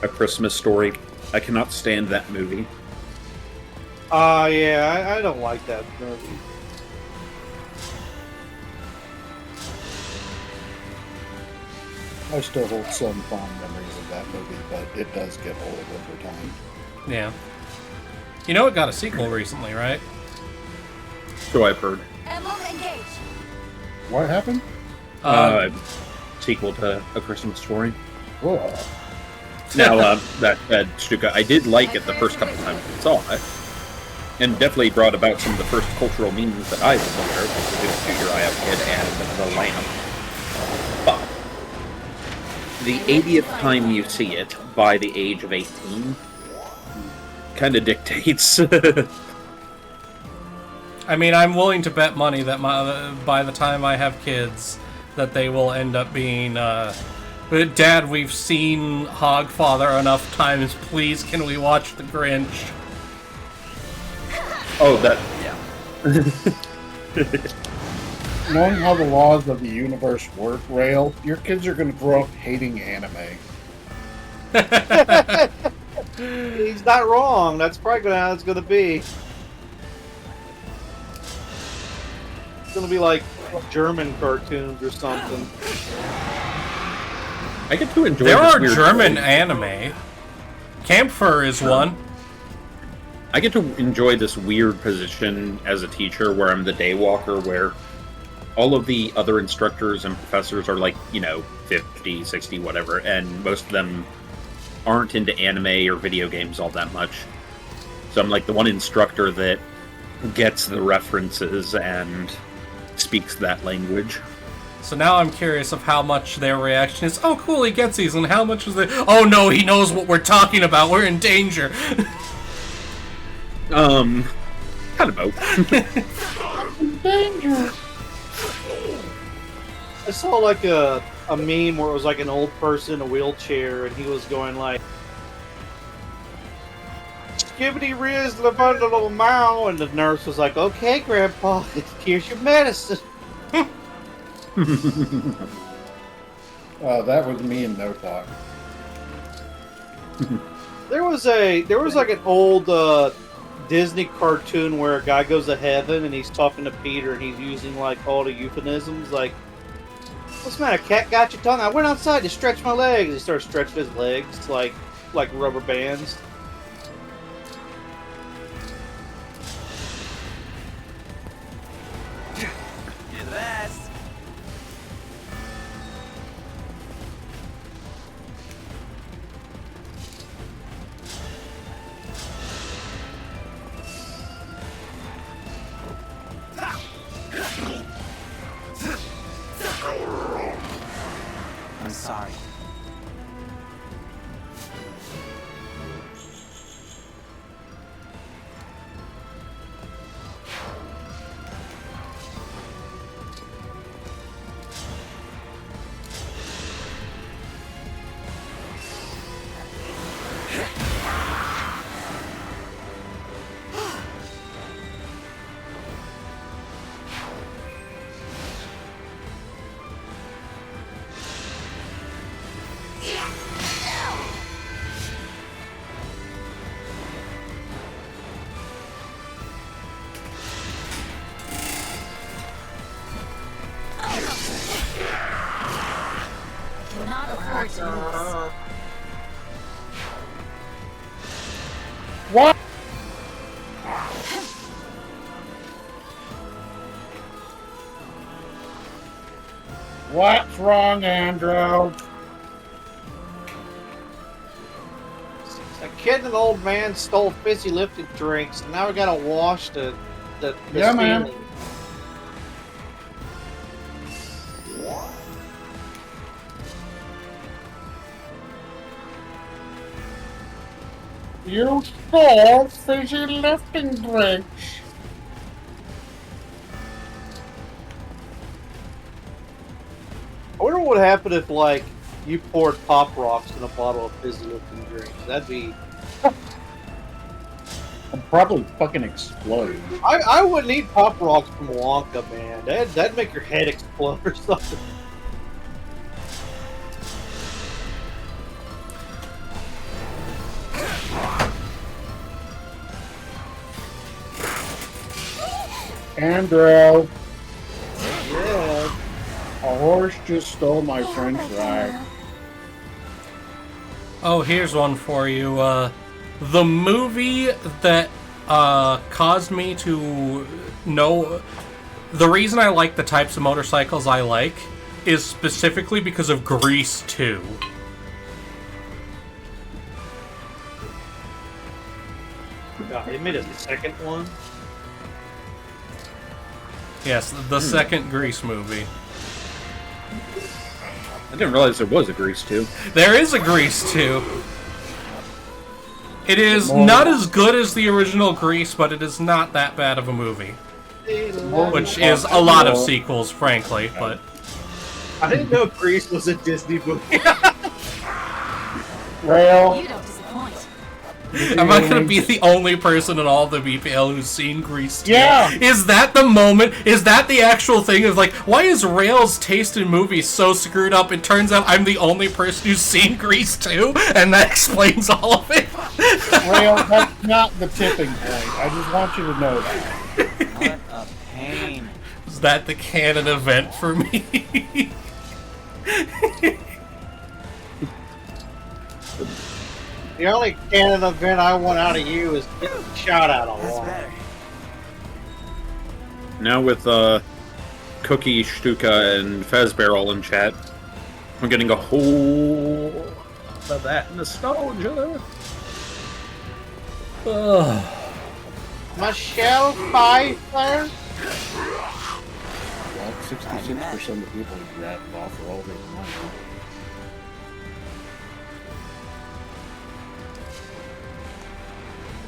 Speaker 3: Christmas Story. I cannot stand that movie.
Speaker 2: Yeah, I don't like that movie.
Speaker 6: I still hold some fond memories of that movie, but it does get old over time.
Speaker 1: Yeah. You know it got a sequel recently, right?
Speaker 3: So I've heard.
Speaker 7: Emblem Engage.
Speaker 6: What happened?
Speaker 3: Sequel to A Christmas Story.
Speaker 6: Whoa.
Speaker 3: Now, that said, Stuka, I did like it the first couple times I saw it. And definitely brought about some of the first cultural meanings that I was aware of, like the Shoot Your Eye Out Kid and The Lamp. But the 80th time you see it, by the age of 18, kind of dictates.
Speaker 1: I mean, I'm willing to bet money that by the time I have kids, that they will end up being, Dad, we've seen Hogfather enough times, please can we watch The Grinch?
Speaker 3: Oh, that, yeah.
Speaker 6: Knowing how the laws of the universe work, Rale, your kids are going to grow up hating anime.
Speaker 2: He's not wrong. That's probably how it's going to be. It's going to be like German cartoons or something.
Speaker 3: I get to enjoy
Speaker 1: There
Speaker 3: this
Speaker 1: are
Speaker 3: weird
Speaker 1: German
Speaker 3: thing.
Speaker 1: anime. Camphor is one.
Speaker 3: I get to enjoy this weird position as a teacher where I'm the day walker, where all of the other instructors and professors are like, 50, 60, whatever, and most of them aren't into anime or video games all that much. So I'm like the one instructor that gets the references and speaks that language.
Speaker 1: So now I'm curious of how much their reaction is, oh cool, he gets these, and how much is the, oh no, he knows what we're talking about, we're in danger.
Speaker 3: Kind of both.
Speaker 6: Danger.
Speaker 2: I saw like a meme where it was like an old person in a wheelchair, and he was going like, "Skibbity riz the bundle of mow," and the nurse was like, "Okay, Grandpa, here's your medicine."
Speaker 6: That was me in no time.
Speaker 2: There was like an old Disney cartoon where a guy goes to heaven and he's talking to Peter and he's using like all the euphemisms like, "What's the matter, cat? Got your tongue? I went outside to stretch my legs." He starts stretching his legs like rubber bands.
Speaker 11: You're the best. I'm sorry.
Speaker 4: Cannot afford to lose.
Speaker 6: What? What's wrong, Andrew?
Speaker 2: A kid and an old man stole fizzy lifted drinks, and now we gotta wash the
Speaker 6: Yeah, man.
Speaker 2: ceiling.
Speaker 6: You stole fizzy lifting drinks.
Speaker 2: I wonder what would happen if, like, you poured Pop Rocks in a bottle of fizzy lifting drinks. That'd be...
Speaker 6: I'd probably fucking explode.
Speaker 2: I wouldn't eat Pop Rocks from Wonka, man. That'd make your head explode or something.
Speaker 6: Andrew,
Speaker 2: Yeah.
Speaker 6: a horse just stole my french fry.
Speaker 1: Oh, here's one for you. The movie that caused me to know... The reason I like the types of motorcycles I like is specifically because of Grease 2.
Speaker 2: God, they made a second one?
Speaker 1: Yes, the second Grease movie.
Speaker 3: I didn't realize there was a Grease 2.
Speaker 1: There is a Grease 2. It is not as good as the original Grease, but it is not that bad of a movie. Which is a lot of sequels, frankly, but...
Speaker 2: I didn't know Grease was a Disney movie.
Speaker 6: Rale,
Speaker 4: You don't disappoint.
Speaker 1: Am I gonna be the only person in all the BPL who's seen Grease 2?
Speaker 6: Yeah.
Speaker 1: Is that the moment? Is that the actual thing? Of like, why is Rale's taste in movies so screwed up? It turns out I'm the only person who's seen Grease 2, and that explains all of it.
Speaker 6: Rale, that's not the tipping point. I just want you to know that.
Speaker 11: What a pain.
Speaker 1: Is that the canon event for me?
Speaker 2: The only canon event I want out of you is getting shot out of
Speaker 11: That's
Speaker 2: one.
Speaker 11: better.
Speaker 3: Now with Cookie, Stuka, and Fazbear all in chat. We're getting a whole lot of that nostalgia.
Speaker 2: Michelle Pfeiffer.
Speaker 6: Well, 66% of people grab off for all their money.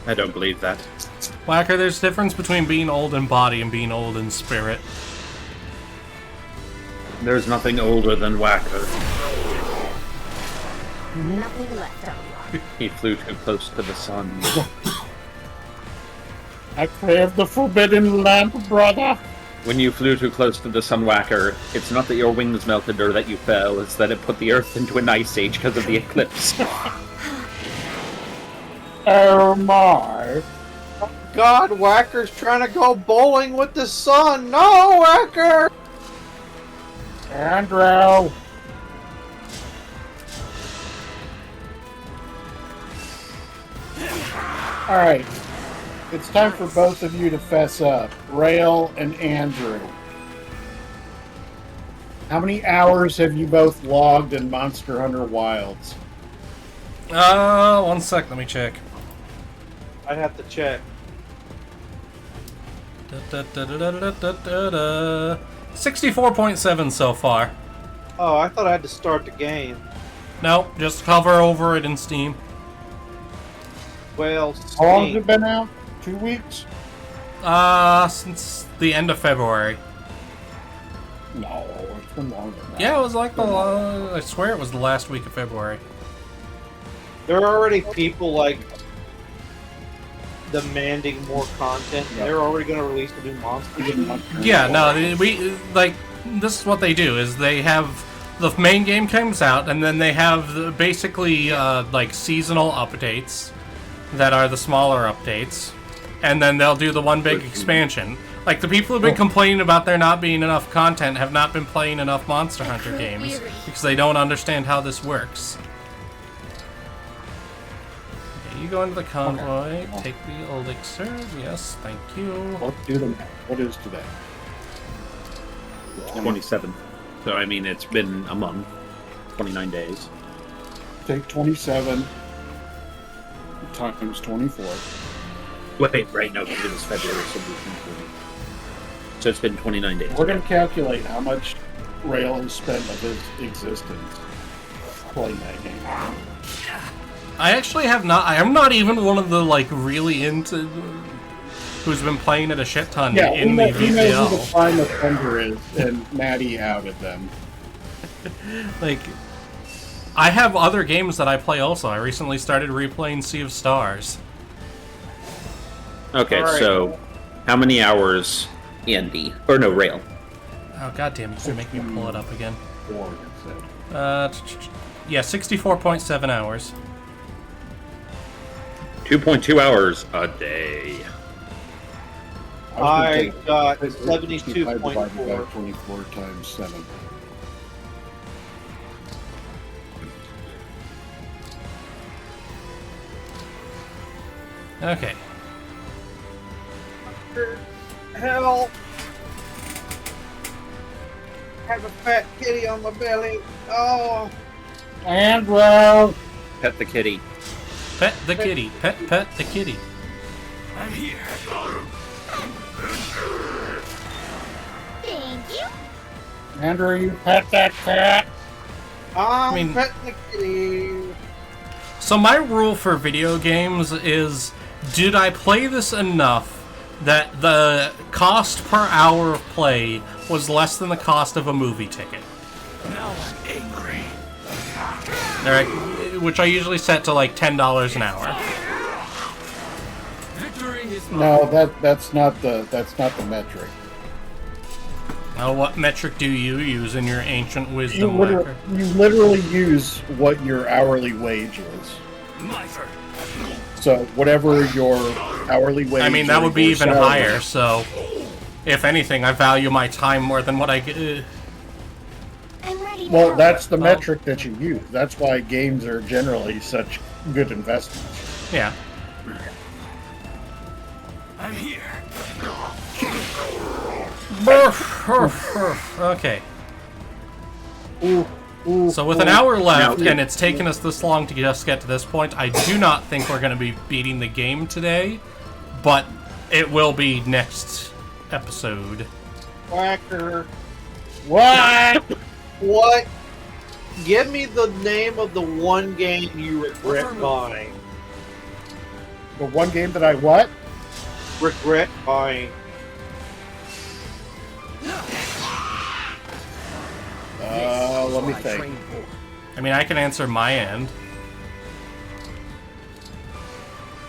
Speaker 3: I don't believe that.
Speaker 1: Whacker, there's a difference between being old in body and being old in spirit.
Speaker 3: There's nothing older than Whacker.
Speaker 7: Nothing left of you.
Speaker 3: He flew too close to the sun.
Speaker 6: I crave the forbidden lamp, brother.
Speaker 3: When you flew too close to the sun, Whacker, it's not that your wings melted or that you fell, it's that it put the Earth into an ice age because of the eclipse.
Speaker 6: Oh my.
Speaker 2: God, Whacker's trying to go bowling with the sun. No, Whacker!
Speaker 6: Andrew. Alright. It's time for both of you to fess up. Rale and Andrew. How many hours have you both logged in Monster Hunter Wilds?
Speaker 1: 1 sec, let me check.
Speaker 2: I'd have to check.
Speaker 1: 64.7 so far.
Speaker 2: Oh, I thought I had to start the game.
Speaker 1: No, just hover over it in Steam.
Speaker 2: Well,
Speaker 6: How long has it been out? 2 weeks?
Speaker 1: Since the end of February.
Speaker 6: No, it's been longer than that.
Speaker 1: Yeah, it was like I swear it was the last week of February.
Speaker 2: There are already people, like, demanding more content.
Speaker 6: Yeah.
Speaker 2: They're already going to release the new monster game.
Speaker 1: Yeah, no, this is what they do, is they have, the main game comes out, and then they have basically, like, seasonal updates that are the smaller updates, and then they'll do the one big expansion. Like, the people who've been complaining about there not being enough content have not been playing enough Monster Hunter games, because they don't understand how this works. Okay, you go into the convoy, take the elixir, yes, thank you.
Speaker 6: What is today?
Speaker 3: 27. So, I mean, it's been a month. 29 days.
Speaker 6: Take 27 times 24.
Speaker 3: Wait, right now, because it was February, so it's been 29 days.
Speaker 6: We're going to calculate how much Rale has spent of his existence playing that game.
Speaker 1: I actually have not. I'm not even one of the like really into who's been playing it a shit ton in the
Speaker 6: he knows who the
Speaker 1: VPL.
Speaker 6: prime offender is, and Maddie outed them.
Speaker 1: Like, I have other games that I play also. I recently started replaying Sea of Stars.
Speaker 3: Okay,
Speaker 2: Alright.
Speaker 3: so how many hours Andy? Or no, Rale?
Speaker 1: Oh goddamn! You can make me pull it up again.
Speaker 6: 4, it said.
Speaker 1: Yeah, 64.7 hours.
Speaker 3: 2.2 hours a day.
Speaker 2: I got
Speaker 6: divided by
Speaker 2: 72.4.
Speaker 6: 24 times 7.
Speaker 1: Okay.
Speaker 2: Hell. Have a fat kitty on my belly. Oh.
Speaker 6: Andrew!
Speaker 3: Pet the kitty.
Speaker 1: Pet the kitty. Pet the kitty.
Speaker 8: I'm here.
Speaker 7: Thank you.
Speaker 6: Andrew, you pet that cat?
Speaker 2: I'm
Speaker 1: mean-
Speaker 2: petting the kitty.
Speaker 1: So my rule for video games is, did I play this enough that the cost per hour of play was less than the cost of a movie ticket?
Speaker 8: Now I'm angry.
Speaker 1: Alright, which I usually set to like $10 an hour.
Speaker 8: Victory is mine.
Speaker 6: No, that's not the metric.
Speaker 1: Now, what metric do you use in your ancient
Speaker 6: You
Speaker 1: wisdom,
Speaker 6: literally,
Speaker 1: Whacker?
Speaker 6: you literally use what your hourly wage is.
Speaker 8: My turn.
Speaker 6: So whatever your hourly wage.
Speaker 1: I mean, that
Speaker 6: or
Speaker 1: would be
Speaker 6: your
Speaker 1: even
Speaker 6: salary-
Speaker 1: higher, so if anything, I value my time more than what I get.
Speaker 7: I'm ready to
Speaker 6: Well,
Speaker 7: help.
Speaker 6: that's the metric that you use. That's why games are generally such good investments.
Speaker 1: Yeah.
Speaker 8: I'm here.
Speaker 1: Okay. So with
Speaker 6: ooh.
Speaker 1: an hour left,
Speaker 3: Now-
Speaker 1: and it's taken us this long to just get to this point, I do not think we're going to be beating the game today, but it will be next episode.
Speaker 2: Whacker.
Speaker 6: What?
Speaker 2: What? Give me the name of the one game you regret buying.
Speaker 6: The one game that I what?
Speaker 2: Regret buying.
Speaker 6: Let me think.
Speaker 1: I mean, I can answer my end.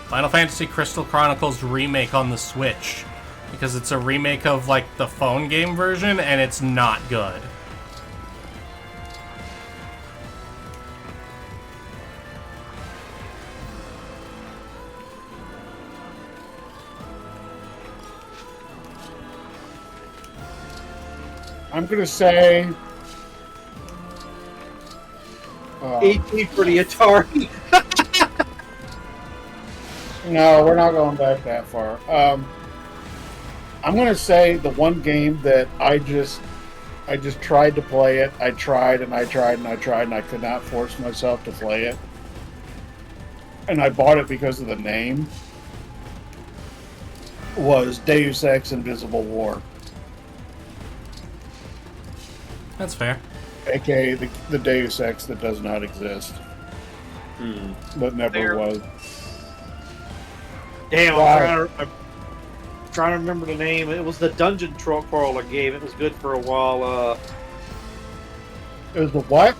Speaker 1: Final Fantasy Crystal Chronicles remake on the Switch. Because it's a remake of, like, the phone game version, and it's not good.
Speaker 6: I'm gonna say.
Speaker 2: E.T. for the Atari.
Speaker 6: No, we're not going back that far. I'm gonna say the one game that I just tried to play it. I tried and I tried and I tried and I could not force myself to play it. And I bought it because of the name. Was Deus Ex Invisible War.
Speaker 1: That's fair.
Speaker 6: AKA the Deus Ex that does not exist. But never
Speaker 2: Fair.
Speaker 6: was.
Speaker 2: Damn,
Speaker 6: Wow.
Speaker 2: I'm trying to remember the name. It was the dungeon crawler game. It was good for a while.
Speaker 6: It was the what?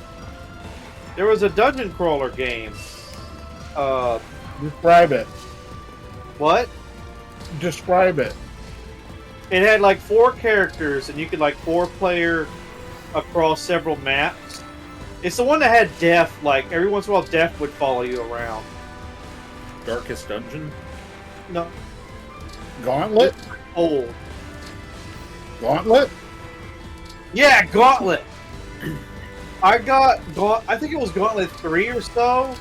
Speaker 2: There was a dungeon crawler game.
Speaker 6: Describe it.
Speaker 2: What?
Speaker 6: Describe it.
Speaker 2: It had like 4 characters, and you could like 4-player across several maps. It's the one that had Death. Like every once in a while, Death would follow you around.
Speaker 3: Darkest Dungeon?
Speaker 2: No,
Speaker 6: Gauntlet?
Speaker 2: old.
Speaker 6: Gauntlet?
Speaker 2: Yeah, Gauntlet. I think it was Gauntlet 3 or so,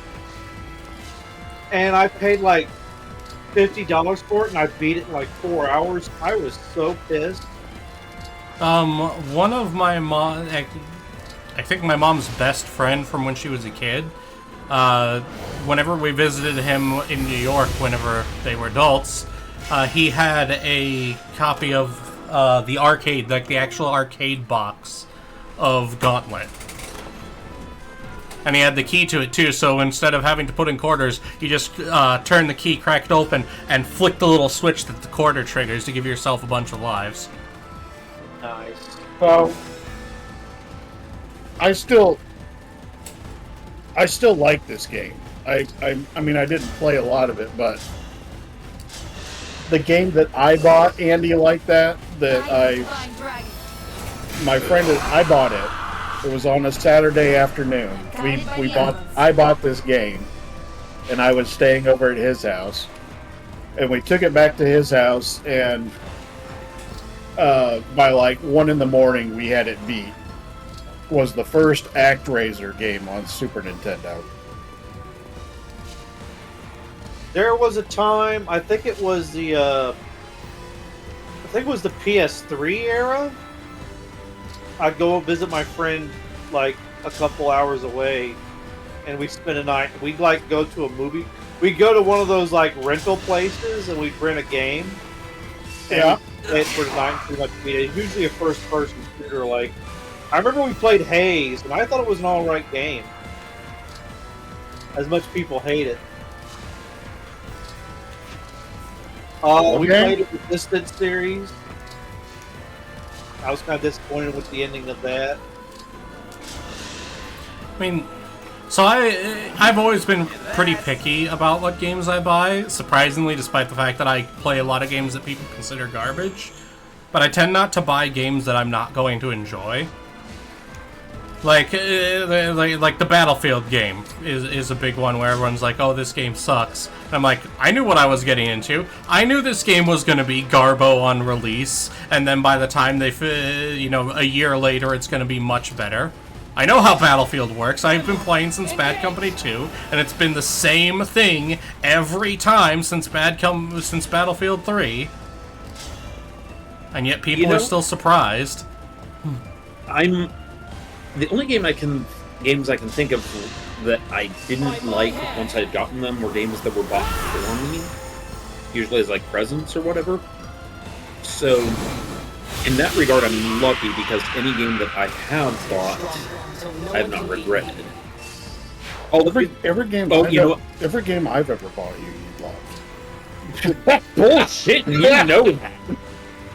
Speaker 2: and I paid like $50 for it, and I beat it in like 4 hours. I was so pissed.
Speaker 1: One of my mom, I think my mom's best friend from when she was a kid, whenever we visited him in New York, whenever they were adults, he had a copy of the arcade, like the actual arcade box of Gauntlet. And he had the key to it too, so instead of having to put in quarters, you just turn the key, crack it open, and flick the little switch that the quarter triggers to give yourself a bunch of lives.
Speaker 2: Nice.
Speaker 6: So I still like this game. I mean I didn't play a lot of it, but the game that I bought, Andy, like that my friend I bought it. It was on a Saturday afternoon. I bought this game, and I was staying over at his house, and we took it back to his house, and by like 1 a.m, we had it beat. Was the first ActRaiser game on Super Nintendo.
Speaker 2: There was a time, I think it was the PS3 era. I'd go visit my friend like a couple hours away, and we'd spend a night. We'd like go to a movie. We'd go to one of those like rental places, and we'd rent a game.
Speaker 6: Yeah.
Speaker 2: It for the night pretty much beat it. Usually a first-person shooter. Like I remember we played Haze, and I thought it was an all-right game. As much people hate it. We played the Distance series. I was kind of disappointed with the ending of that.
Speaker 1: I mean, so I've always been pretty picky about what games I buy, surprisingly, despite the fact that I play a lot of games that people consider garbage. But I tend not to buy games that I'm not going to enjoy. Like the Battlefield game is a big one where everyone's like, oh, this game sucks. And I'm like, I knew what I was getting into. I knew this game was going to be garbo on release, and then by the time they, a year later, it's going to be much better. I know how Battlefield works. I've been playing since Bad Company 2, and it's been the same thing every time since Battlefield 3. And yet people are still surprised.
Speaker 3: The only games I can think of that I didn't like once I'd gotten them were games that were bought for me, usually as like presents or whatever. So, in that regard, I'm lucky because any game that I have bought, I have not regretted.
Speaker 6: Oh, every game. Every game I've ever bought you loved.
Speaker 3: That's bullshit. You know that.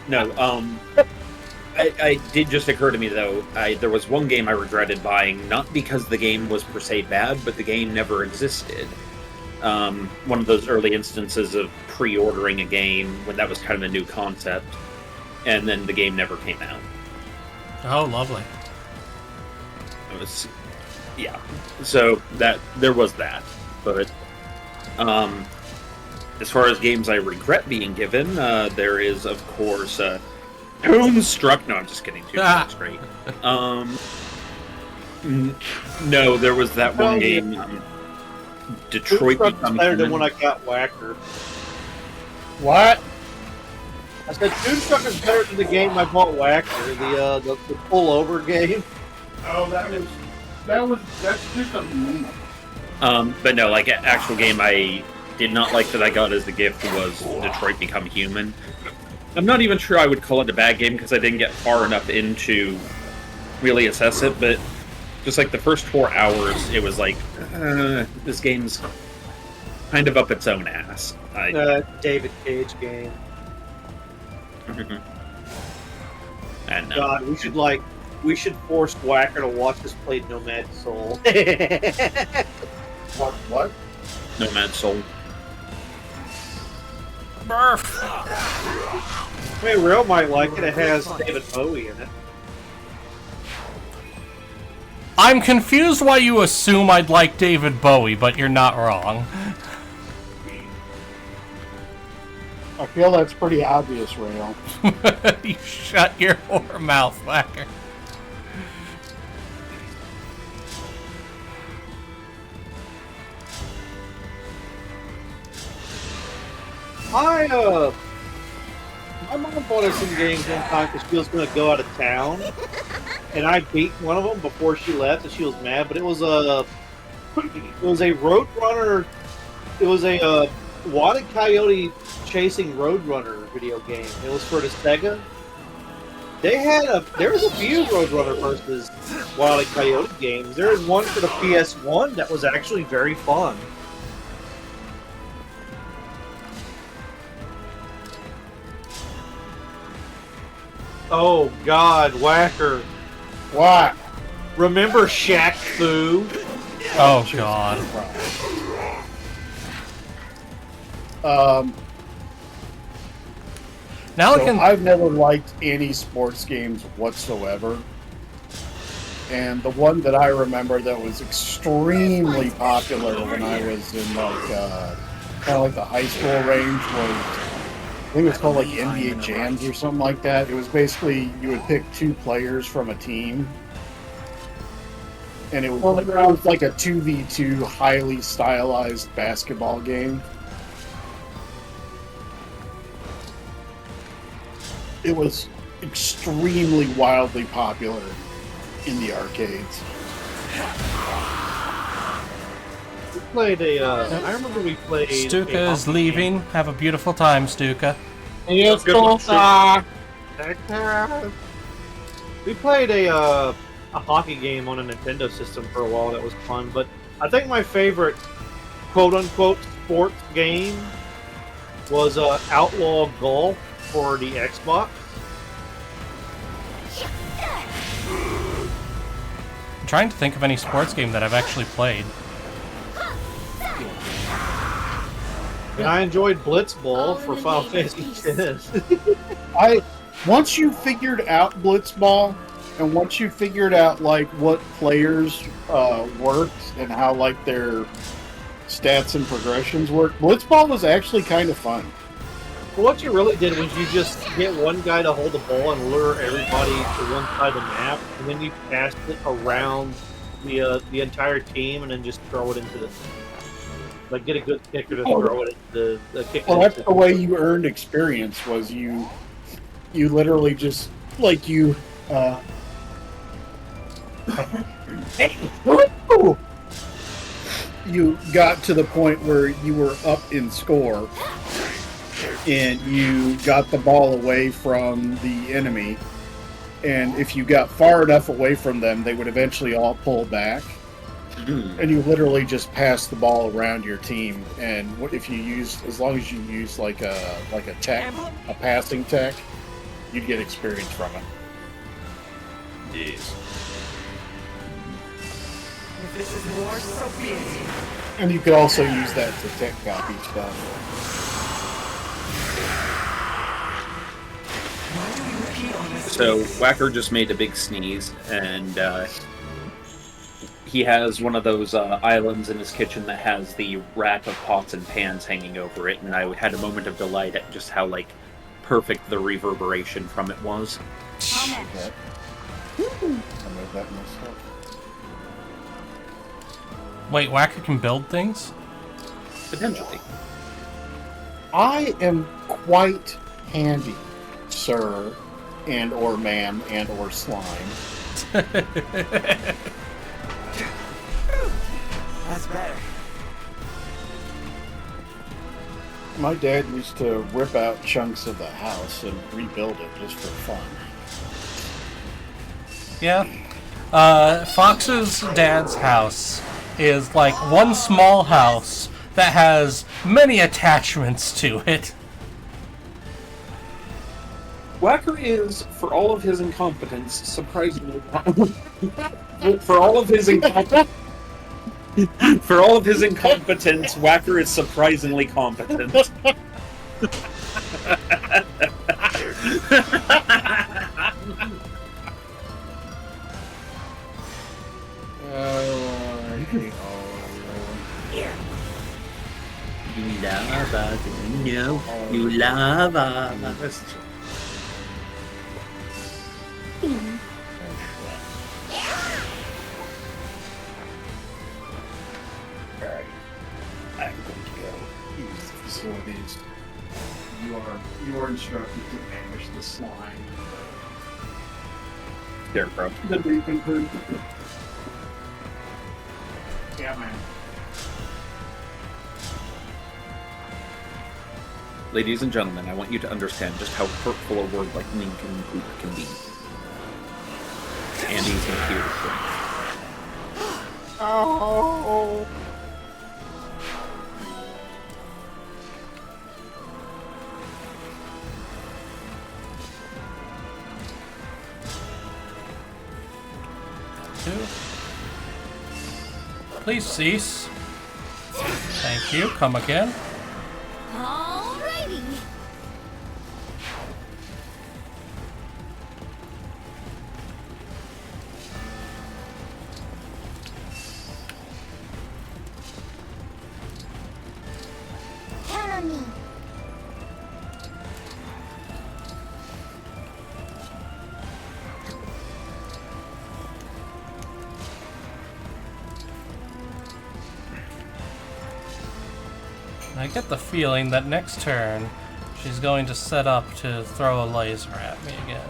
Speaker 3: No, it did just occur to me though. There was one game I regretted buying, not because the game was per se bad, but the game never existed. One of those early instances of pre-ordering a game when that was kind of a new concept, and then the game never came out.
Speaker 1: Oh, lovely.
Speaker 3: It was, yeah. So there was that, but as far as games I regret being given, there is of course Toonstruck. No, I'm just kidding. Toonstruck's great. No, there was that one game. Detroit Become
Speaker 2: better than
Speaker 3: Human.
Speaker 2: when I got Whacker.
Speaker 6: What?
Speaker 2: I said Toonstruck is better than the game I bought Whacker, the pull-over game.
Speaker 6: Oh, that's just a meme.
Speaker 3: But no, like, an actual game I did not like that I got as a gift was Detroit Become Human. I'm not even sure I would call it a bad game because I didn't get far enough in to really assess it, but just like the first 4 hours, it was like, this game's kind of up its own ass.
Speaker 2: David Cage game.
Speaker 3: And
Speaker 2: God, we should force Whacker to watch us play Nomad Soul.
Speaker 6: What?
Speaker 3: Nomad Soul.
Speaker 1: Burf!
Speaker 2: I mean, Rale might like it. It has David Bowie in it.
Speaker 1: I'm confused why you assume I'd like David Bowie, but you're not wrong.
Speaker 6: I feel that's pretty obvious, Rale.
Speaker 1: You shut your whore mouth, Whacker.
Speaker 2: My mom bought us some games one time because she was going to go out of town, and I beat one of them before she left, and she was mad. But it was a Roadrunner. It was a Wad and Coyote chasing Roadrunner video game. It was for the Sega. There was a few Roadrunner versus Wad and Coyote games. There was one for the PS1 that was actually very fun. Oh God, Whacker!
Speaker 6: What?
Speaker 2: Remember Shaq Fu?
Speaker 1: Oh God. Now I can.
Speaker 6: I've never liked any sports games whatsoever. And the one that I remember that was extremely popular when I was in kind of like the high school range was, I think it was called like NBA Jams or something like that. It was basically you would pick 2 players from a team, and it was like a 2v2 highly stylized basketball game. It was extremely wildly popular in the arcades.
Speaker 2: We played I remember we played.
Speaker 1: Stuka is leaving. Have a beautiful time, Stuka.
Speaker 2: Yes, we played a hockey game on a Nintendo system for a while. That was fun, but I think my favorite quote-unquote sports game was Outlaw Golf for the Xbox.
Speaker 1: I'm trying to think of any sports game that I've actually played.
Speaker 2: And I enjoyed Blitzball for Final Fantasy X.
Speaker 6: Once you figured out Blitzball, and once you figured out like what players worked and how like their stats and progressions work, Blitzball was actually kind of fun.
Speaker 2: Well, what you really did was you just get one guy to hold the ball and lure everybody to one side of the map, and then you passed it around the entire team, and then just throw it into the. Like, get a good kicker to throw it into the kicker.
Speaker 6: Well, that's the way you earned experience, was you you literally just like you. You got to the point where you were up in score, and you got the ball away from the enemy. And if you got far enough away from them, they would eventually all pull back. And you literally just pass the ball around your team. And if you use, as long as you use like a tech, a passing tech, you'd get experience from it.
Speaker 8: Yes.
Speaker 9: If this is war, so be it.
Speaker 6: And you could also use that to tech copy stuff.
Speaker 3: So Whacker just made a big sneeze, and he has one of those islands in his kitchen that has the rack of pots and pans hanging over it, and I had a moment of delight at just how perfect the reverberation from it was.
Speaker 6: I made that myself.
Speaker 1: Wait, Whacker can build things?
Speaker 3: Potentially.
Speaker 6: I am quite handy, sir, and or ma'am, and or slime.
Speaker 9: That's better.
Speaker 6: My dad used to rip out chunks of the house and rebuild it just for fun.
Speaker 1: Yeah. Fox's dad's house is like one small house that has many attachments to it.
Speaker 3: Whacker is, for all of his incompetence, surprisingly for all of his incompetence, Whacker is surprisingly competent. You love us, you love us.
Speaker 6: Alright. I'm going to go use the facilities. You are instructed to manage the slime.
Speaker 3: Scarecrow.
Speaker 6: The beacon group. Yeah, man.
Speaker 3: Ladies and gentlemen, I want you to understand just how hurtful a word like nincompoop can be. Andy's in here.
Speaker 6: Oh.
Speaker 1: Please cease. Thank you. Come again.
Speaker 7: Alrighty. Count on me.
Speaker 1: I get the feeling that next turn she's going to set up to throw a laser at me again.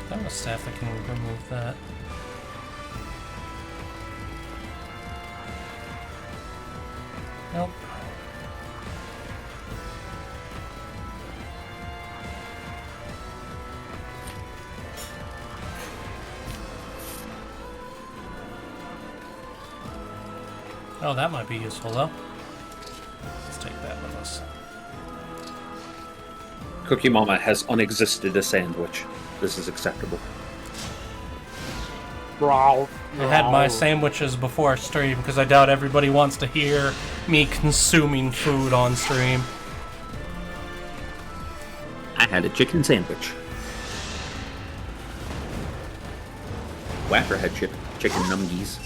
Speaker 1: I have a staff that can remove that. Nope. Oh, that might be useful though. Let's take that with us.
Speaker 3: Cookie Mama has unexisted a sandwich. This is acceptable.
Speaker 1: I had my sandwiches before stream because I doubt everybody wants to hear me consuming food on stream.
Speaker 3: I had a chicken sandwich. Whacker had chicken nuggies.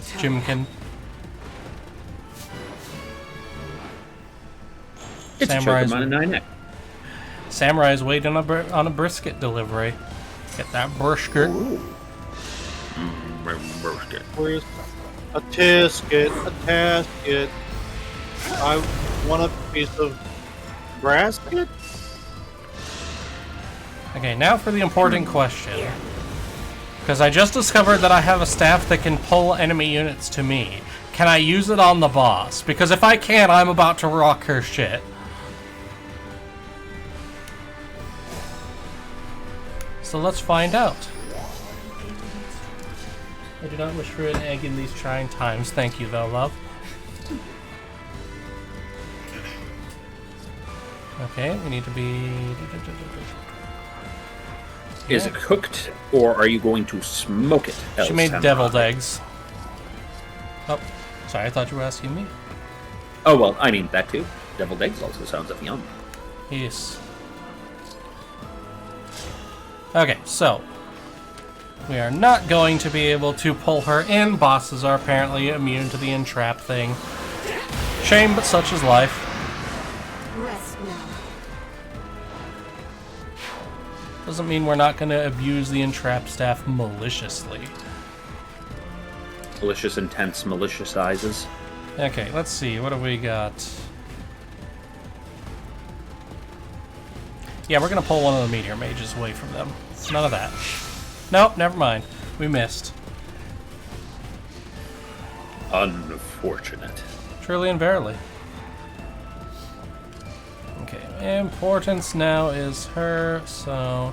Speaker 1: Jimkin.
Speaker 3: It's
Speaker 1: Samurai's waiting on a brisket delivery. Get that brisket.
Speaker 3: Brisket.
Speaker 2: Where's a tisket? A tasket. I want a piece of brasket.
Speaker 1: Okay, now for the important question. Because I just discovered that I have a staff that can pull enemy units to me. Can I use it on the boss? Because if I can, I'm about to rock her shit. So let's find out. I do not wish for an egg in these trying times. Thank you, though, love. Okay, we need to be...
Speaker 3: Is it cooked, or are you going to smoke it?
Speaker 1: She made deviled eggs. Oh, sorry, I thought you were asking me.
Speaker 3: Oh, well, I mean, that too. Deviled eggs also sounds like yum.
Speaker 1: Yes. Okay, so we are not going to be able to pull her in. Bosses are apparently immune to the entrap thing. Shame, but such is life.
Speaker 10: Rest now.
Speaker 1: Doesn't mean we're not going to abuse the entrap staff maliciously.
Speaker 3: Malicious, intense, malicious eyes.
Speaker 1: Okay, let's see. What do we got? Yeah, we're going to pull one of the meteor mages away from them. None of that. Nope, never mind. We missed.
Speaker 3: Unfortunate.
Speaker 1: Truly and verily. Okay, importance now is her, so...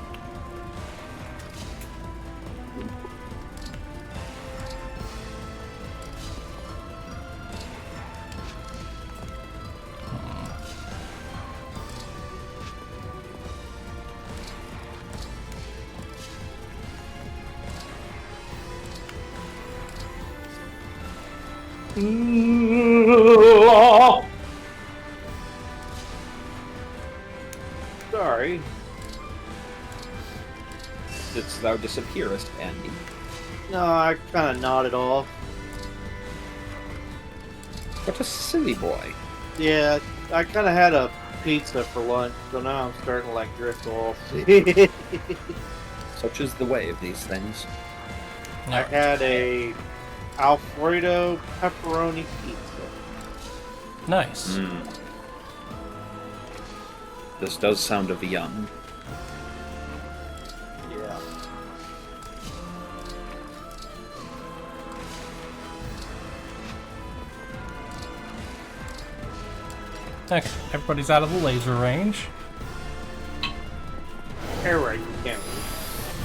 Speaker 2: Sorry.
Speaker 3: Didst thou disappearest, Andy?
Speaker 2: No, I kind of nodded off.
Speaker 3: What a silly boy.
Speaker 2: Yeah, I kind of had a pizza for lunch, so now I'm starting to like drift off.
Speaker 3: Such is the way of these things.
Speaker 2: I had a Alfredo pepperoni pizza.
Speaker 1: Nice.
Speaker 3: This does sound of yum.
Speaker 2: Yeah.
Speaker 1: Okay, everybody's out of the laser range.
Speaker 2: Alright, you can't.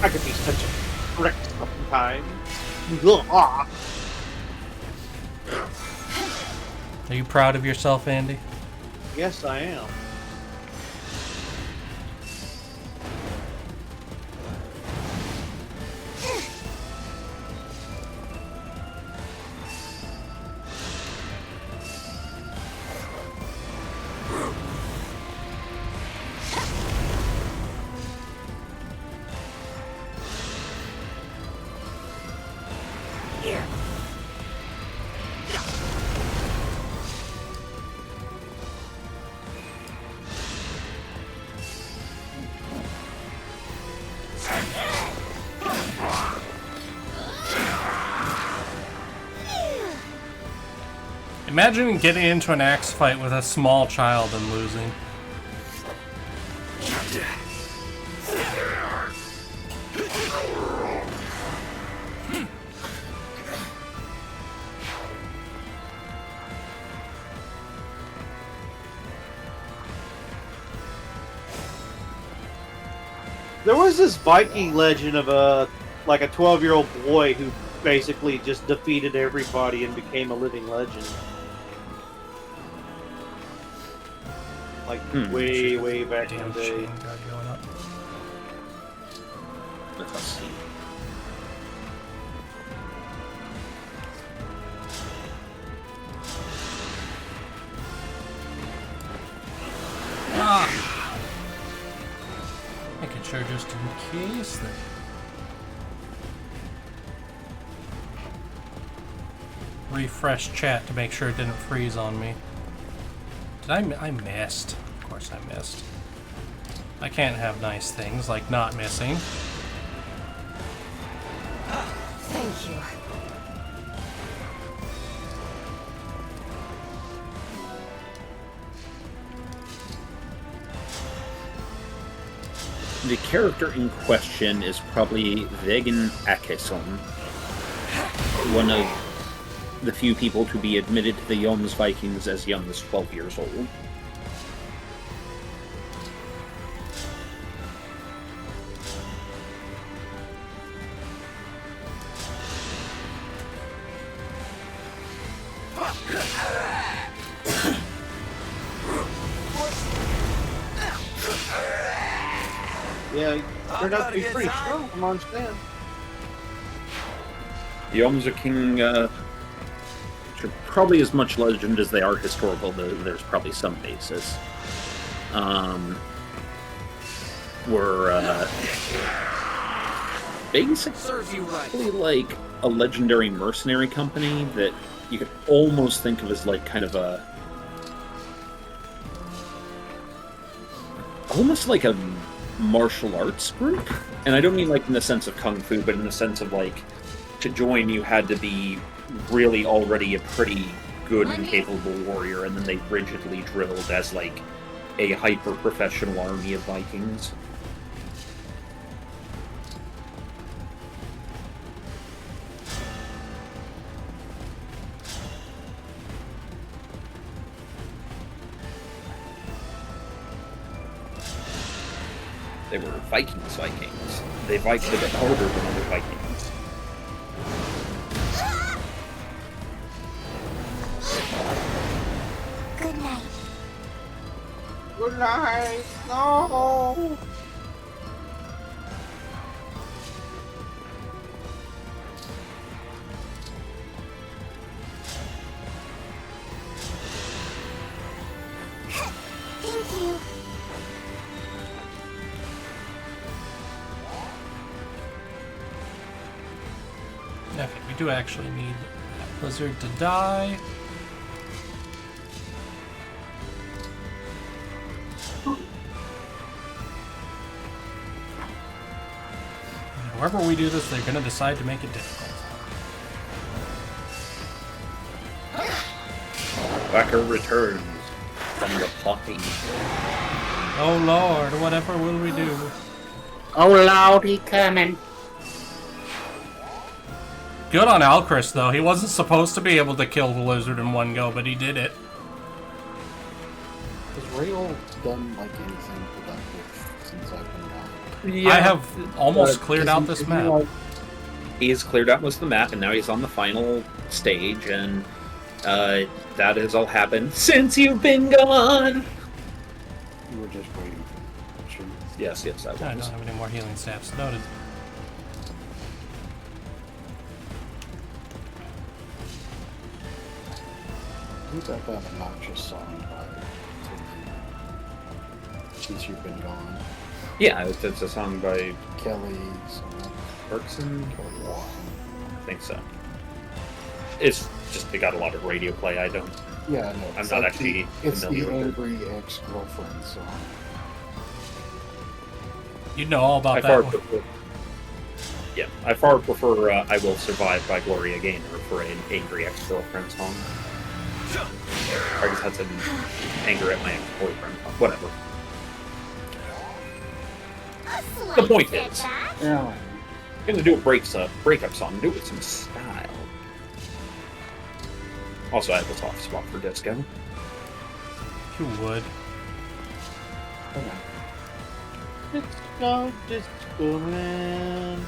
Speaker 2: I could be such a prick sometimes.
Speaker 1: Are you proud of yourself, Andy?
Speaker 2: Yes, I am.
Speaker 1: Imagine getting into an axe fight with a small child and losing.
Speaker 2: There was this Viking legend of a 12-year-old boy who basically just defeated everybody and became a living legend. Like way back in the day.
Speaker 3: Let us see.
Speaker 1: Making sure just in case that... refresh chat to make sure it didn't freeze on me. Did I missed? Of course I missed. I can't have nice things like not missing.
Speaker 10: Thank you.
Speaker 3: The character in question is probably Vegan Akeson, one of the few people to be admitted to the Jomsvikings as young as 12 years old.
Speaker 2: Yeah, turned out to be pretty strong from on stand.
Speaker 3: The Yoms are king, are probably as much legend as they are historical, though there's probably some basis. Were basically like a legendary mercenary company that you could almost think of as like kind of a... almost like a martial arts group, and I don't mean like in the sense of kung fu, but in the sense of like to join you had to be really already a pretty good and capable warrior, and then they rigidly drilled as like a hyper-professional army of Vikings. They were Vikings. They Viked a bit harder than other Vikings.
Speaker 7: Good night.
Speaker 2: Good night. No.
Speaker 7: Thank you.
Speaker 1: Okay, we do actually need that Blizzard to die. However we do this, they're going to decide to make it difficult.
Speaker 3: Backer returns from the potty.
Speaker 1: Oh lord, whatever will we do?
Speaker 6: Oh Lord, he coming.
Speaker 1: Good on Alcris, though. He wasn't supposed to be able to kill the lizard in one go, but he did it.
Speaker 6: Has Rale done like anything productive since I've been gone?
Speaker 3: Yeah,
Speaker 1: I have almost cleared out this map.
Speaker 3: He's cleared out most of the map, and now he's on the final stage, and that has all happened since you've been gone.
Speaker 6: You were just waiting for sure.
Speaker 3: Yes, I was.
Speaker 1: I don't have any more healing staffs. Noted.
Speaker 6: Who's that obnoxious song by Since You've Been Gone?
Speaker 3: Yeah, it's a song by
Speaker 6: Kelly
Speaker 3: Clarkson.
Speaker 6: Kelly Watson.
Speaker 3: I think so. It's just they got a lot of radio play. I don't.
Speaker 6: Yeah, I know.
Speaker 3: I'm not actually
Speaker 6: It's
Speaker 3: familiar
Speaker 6: the
Speaker 3: with it.
Speaker 6: angry ex-girlfriend song.
Speaker 1: You know all about
Speaker 3: I
Speaker 1: that
Speaker 3: far
Speaker 1: one.
Speaker 3: prefer. Yeah, I far prefer "I Will Survive" by Gloria Gaynor for an angry ex-girlfriend song. I just had some anger at my ex-boyfriend. Whatever. The point is,
Speaker 6: Yeah.
Speaker 3: I'm gonna do a breakup song. Do it with some style. Also, I have a soft spot for disco.
Speaker 1: If you would.
Speaker 2: Disco man.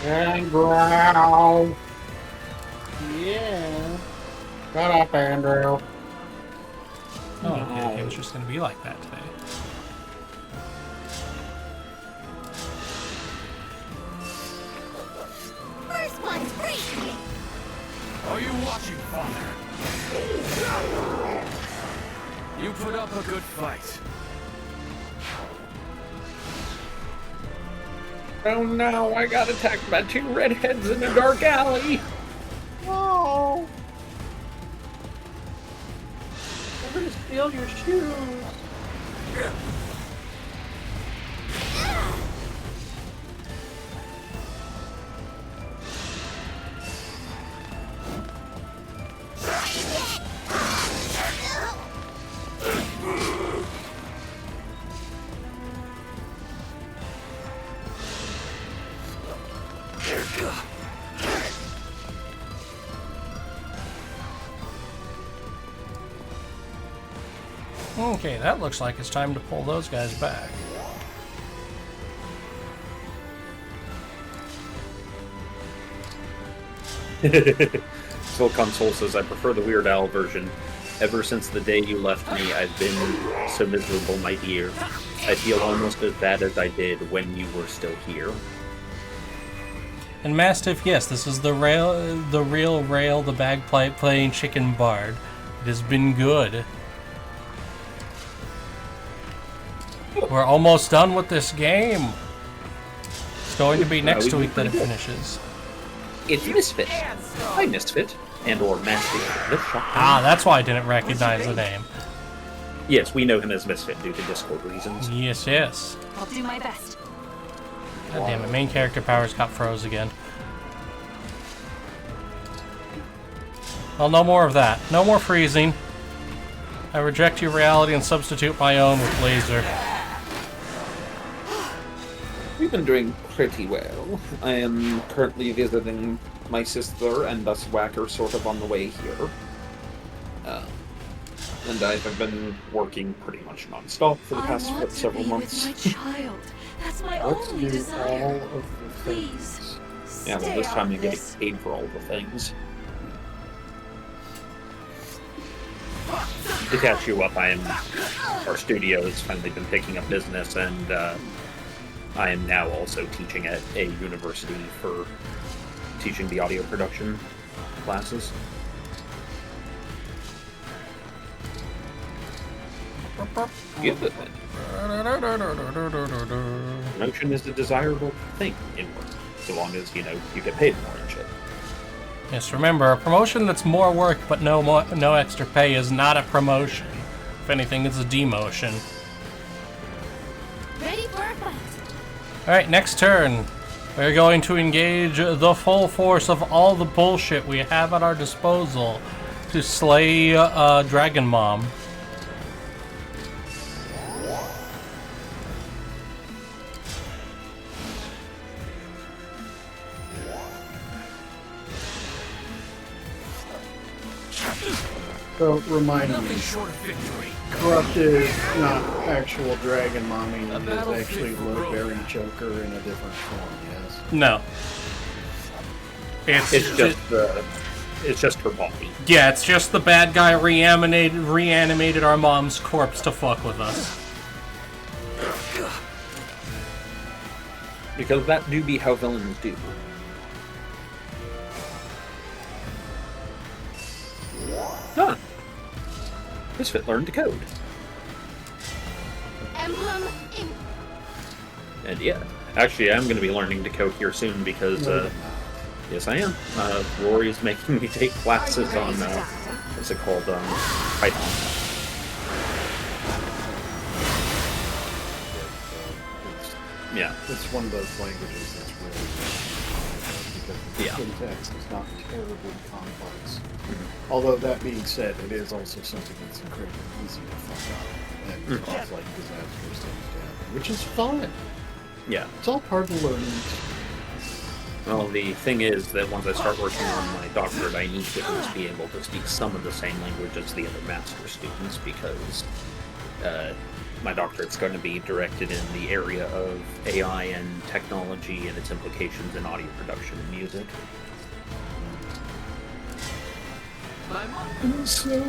Speaker 6: And growl.
Speaker 2: Yeah.
Speaker 6: Shut up, Andrew.
Speaker 1: Oh, okay. It was just going to be like that today.
Speaker 7: First one's free.
Speaker 9: Are you watching, Father? You put up a good fight.
Speaker 3: Oh no, I got attacked by 2 redheads in a dark alley.
Speaker 2: Oh. I'm gonna steal your shoes.
Speaker 1: Okay, that looks like it's time to pull those guys back.
Speaker 3: Soul Console says, I prefer the Weird Al version. Ever since the day you left me, I've been so miserable, my dear. I feel almost as bad as I did when you were still here.
Speaker 1: And Mastiff, yes, this is the real Rale, the bagpipe playing chicken bard. It has been good. We're almost done with this game. It's going to be next week that it finishes.
Speaker 3: It's Misfit. Hi, Misfit. And or Mastiff.
Speaker 1: Ah, that's why I didn't recognize the name.
Speaker 3: Yes, we know him as Misfit due to Discord reasons.
Speaker 1: Yes, yes.
Speaker 4: I'll do my best.
Speaker 1: God damn it, main character powers got froze again. Well, no more of that. No more freezing. I reject your reality and substitute my own with laser.
Speaker 3: We've been doing pretty well. I am currently visiting my sister, and thus Whacker sort of on the way here. And I've been working pretty much non-stop for the past several months.
Speaker 4: With my child. That's my only desire. Please.
Speaker 3: Yeah, well, this time you're getting paid for all the things. To catch you up, our studio has finally been picking up business, and I am now also teaching at a university for teaching the audio production classes. Get with it. Promotion is a desirable thing in work, so long as, you get paid more and shit.
Speaker 1: Yes, remember, a promotion that's more work but no extra pay is not a promotion. If anything, it's a demotion.
Speaker 7: Ready for a fight.
Speaker 1: Alright, next turn. We're going to engage the full force of all the bullshit we have at our disposal to slay Dragon Mom.
Speaker 6: So, remind me, Corrupt is not actual Dragon Mommy, it is actually Low-Berry Choker in a different form, yes?
Speaker 1: No.
Speaker 3: It's just her body.
Speaker 1: Yeah, it's just the bad guy reanimated our mom's corpse to fuck with us.
Speaker 3: Because that do be how villains do. Huh. Misfit learned to code.
Speaker 7: Emblem
Speaker 3: And yeah, actually I'm going to be learning to code here soon because, yes I am. Rory's making me take classes on, what's it called, Python. Yeah.
Speaker 6: It's one of those languages that's really because the syntax is not terribly complex. Although that being said, it is also something that's incredibly easy to fuck up and cause like disastrous things to happen, which is fun.
Speaker 3: Yeah.
Speaker 6: It's all part of the learning.
Speaker 3: Well, the thing is that once I start working on my doctorate, I need to at least be able to speak some of the same language as the other master students because my doctorate's going to be directed in the area of AI and technology and its implications in audio production and music. So,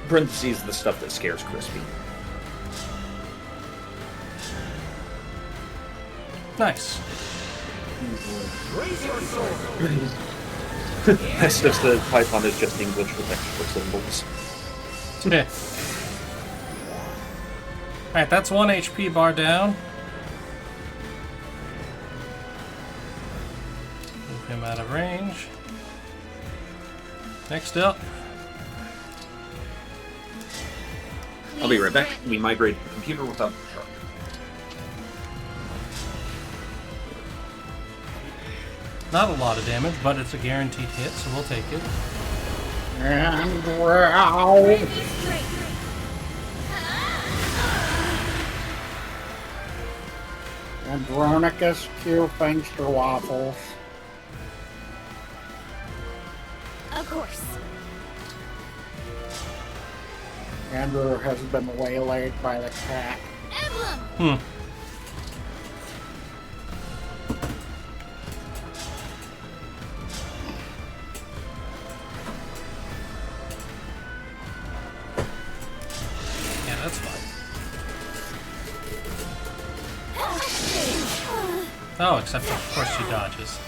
Speaker 3: parentheses, the stuff that scares Crispy.
Speaker 1: Nice.
Speaker 8: Raise your sword.
Speaker 3: That's just the Python is just English with extra symbols.
Speaker 1: Yeah. Alright, that's 1 HP bar down. out of range. Next up.
Speaker 3: I'll be right back. We migrated the computer without the truck.
Speaker 1: Not a lot of damage, but it's a guaranteed hit, so we'll take it.
Speaker 6: And Rale. Andronicus Q Fangster Waffles.
Speaker 7: Of course.
Speaker 6: Andrew has been waylaid by the cat.
Speaker 7: Emblem!
Speaker 1: Yeah, that's fine. Oh, except of course she dodges.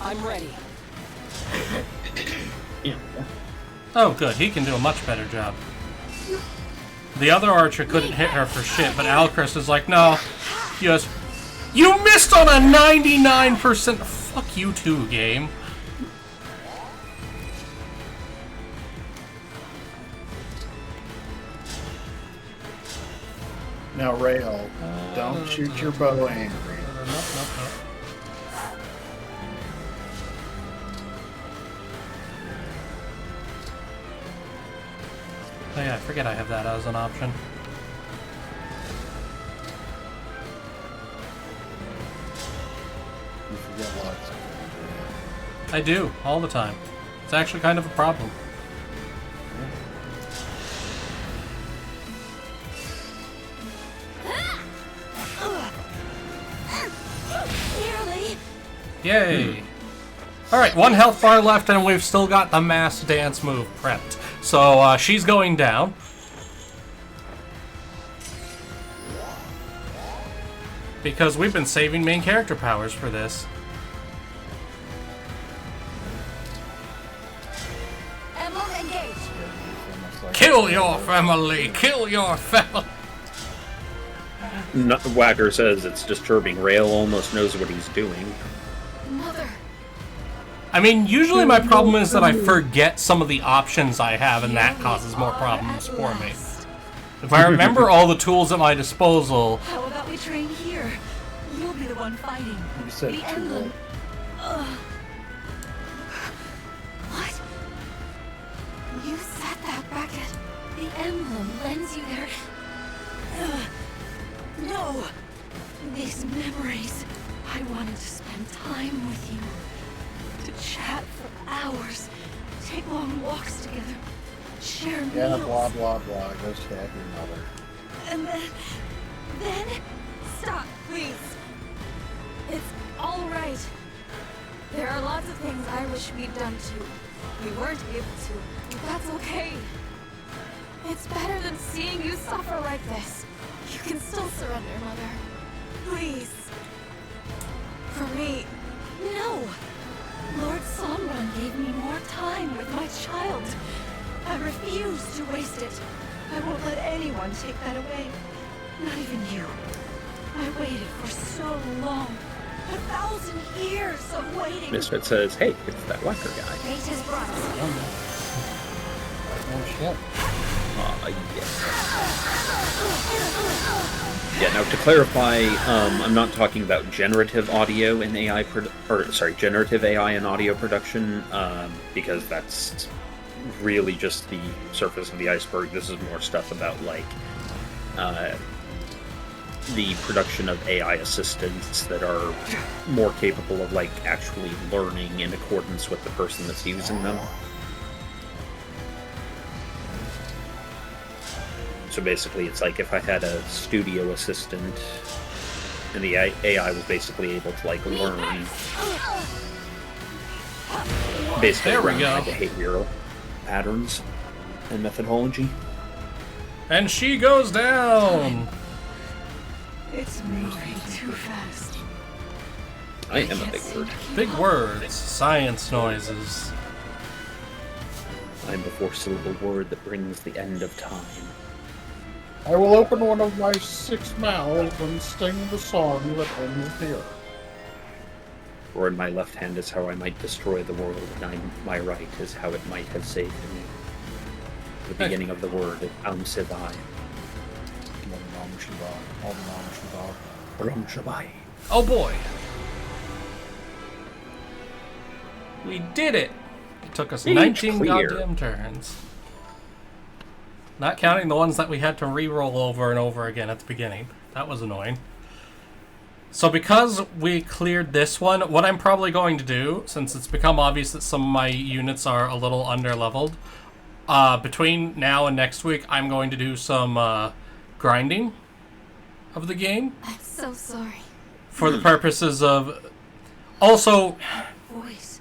Speaker 9: I'm ready.
Speaker 1: Oh, good. He can do a much better job. The other archer couldn't hit her for shit, but Alcris is like, no. He goes, you missed on a 99%. Fuck you too, game.
Speaker 6: Now, Rale, don't shoot your bow angry.
Speaker 1: Nope. Oh yeah, I forget I have that as an option.
Speaker 6: You forget lots.
Speaker 1: I do, all the time. It's actually kind of a problem. Yay! Alright, 1 health bar left and we've still got the mass dance move prepped. So, she's going down. Because we've been saving main character powers for this.
Speaker 7: Emblem Engage!
Speaker 1: Kill your family! Kill your family!
Speaker 3: Whacker says it's disturbing. Rale almost knows what he's doing.
Speaker 7: Mother.
Speaker 1: I mean, usually my problem is that I forget some of the options I have, and that causes more problems for me. If I remember all the tools at my disposal...
Speaker 5: How about we train here? You'll be the one fighting.
Speaker 6: You said
Speaker 5: the
Speaker 6: it too
Speaker 5: emblem.
Speaker 6: late.
Speaker 7: What? You said that back at...
Speaker 5: The emblem lends you their... No! These memories. I wanted to spend time with you. To chat for hours. Take long walks together. Share meals.
Speaker 6: Yeah, blah, blah, blah. Go stab your mother.
Speaker 5: And then... Stop, please. It's all right. There are lots of things I wish we'd done too. We weren't able to, but that's okay. It's better than seeing you suffer like this. You can still surrender, Mother. Please. For me, no. Lord Sonron gave me more time with my child. I refuse to waste it. I won't let anyone take that away. Not even you. I waited for so long. 1,000 years of waiting.
Speaker 3: Misfit says, hey, it's that Whacker guy.
Speaker 7: Fate has brought us.
Speaker 6: Oh, shit.
Speaker 3: Yes. Yeah, now to clarify, I'm not talking about generative audio and AI, generative AI and audio production, because that's really just the surface of the iceberg. This is more stuff about, like, the production of AI assistants that are more capable of, like, actually learning in accordance with the person that's using them. So basically, it's like if I had a studio assistant, and the AI was basically able to, like, learn basically around my behavioral patterns and methodology.
Speaker 1: And she goes down!
Speaker 5: It's moving too fast.
Speaker 3: I am a big word.
Speaker 1: Big words. Science noises.
Speaker 3: I'm the four-syllable word that brings the end of time.
Speaker 6: I will open one of my 6 mouths and sing the song that ends the earth.
Speaker 3: Or in my left hand is how I might destroy the world, and my right is how it might have saved me. The beginning of the word, Am Sivai. Ram Shabai.
Speaker 1: Oh boy. We did it! It took us 19
Speaker 3: clear.
Speaker 1: goddamn turns. Not counting the ones that we had to re-roll over and over again at the beginning. That was annoying. So because we cleared this one, what I'm probably going to do, since it's become obvious that some of my units are a little under-leveled, between now and next week, I'm going to do some grinding of the game.
Speaker 4: I'm so sorry.
Speaker 1: For the purposes of... Also,
Speaker 4: Voice.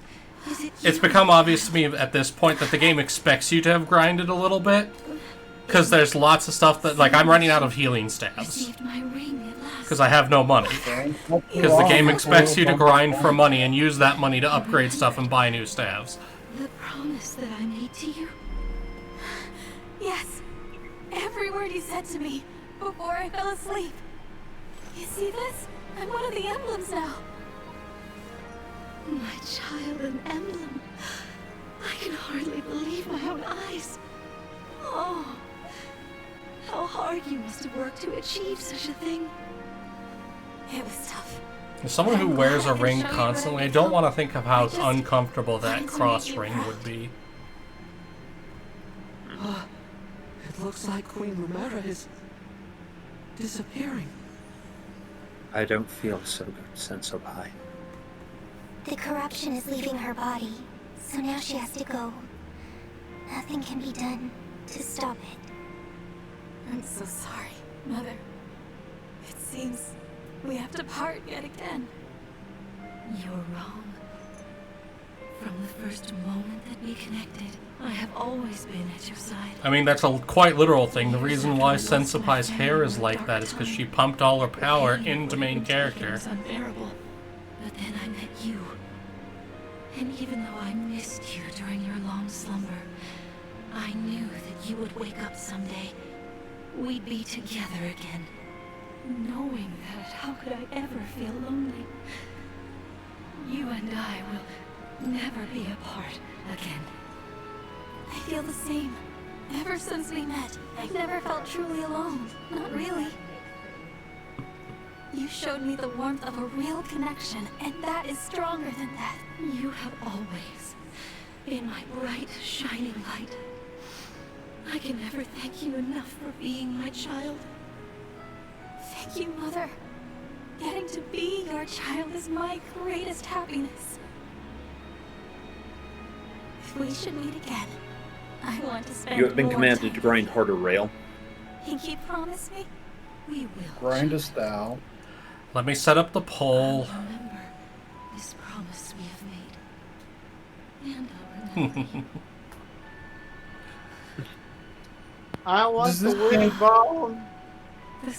Speaker 4: Is it
Speaker 1: it's
Speaker 4: you?
Speaker 1: become obvious to me at this point that the game expects you to have grinded a little bit. Because there's lots of stuff that, like, I'm running out of healing stabs.
Speaker 4: Received my ring at last.
Speaker 1: Because I have no money. Because the game expects you to grind for money and use that money to upgrade stuff and buy new stabs.
Speaker 4: The promise that I made to you? Yes. Every word you said to me before I fell asleep. You see this? I'm one of the emblems now. My child, an emblem. I can hardly believe my own eyes. Oh, how hard you must have worked to achieve such a thing. It was tough.
Speaker 1: As someone who
Speaker 4: I'm
Speaker 1: wears a
Speaker 4: glad I can
Speaker 1: ring
Speaker 4: show you
Speaker 1: constantly,
Speaker 4: what
Speaker 1: I
Speaker 4: I've
Speaker 1: don't
Speaker 4: become.
Speaker 1: want to think of how
Speaker 4: I just
Speaker 1: uncomfortable that
Speaker 4: wanted to
Speaker 1: cross
Speaker 4: make you
Speaker 1: ring
Speaker 4: proud.
Speaker 1: would be.
Speaker 9: It looks like Queen Lumera is disappearing.
Speaker 3: I don't feel so good, Sensobai.
Speaker 7: The corruption is leaving her body, so now she has to go. Nothing can be done to stop it.
Speaker 4: I'm so sorry, Mother. It seems we have to part yet again. You're wrong. From the first moment that we connected, I have always been at your side.
Speaker 1: I mean, that's a quite literal thing. The reason why Sensopai's hair is like that is because she pumped all her power into main character.
Speaker 4: It was unbearable. But then I met you. And even though I missed you during your long slumber, I knew that you would wake up someday. We'd be together again. Knowing that, how could I ever feel lonely? You and I will never be apart again. I feel the same. Ever since we met, I've never felt truly alone. Not really. You showed me the warmth of a real connection, and that is stronger than that. You have always been my bright, shining light. I can never thank you enough for being my child. Thank you, Mother. Getting to be your child is my greatest happiness. If we should meet again, I want to spend
Speaker 3: You have been
Speaker 4: more
Speaker 3: commanded
Speaker 4: time
Speaker 3: to grind harder, Rale.
Speaker 4: Think you promise me? We will.
Speaker 6: Grindest thou.
Speaker 1: Let me set up the poll.
Speaker 4: I'll remember this promise we have made. And I'll remember you.
Speaker 2: I want
Speaker 6: Does
Speaker 2: the
Speaker 6: this
Speaker 2: wooden
Speaker 6: game-
Speaker 2: bone.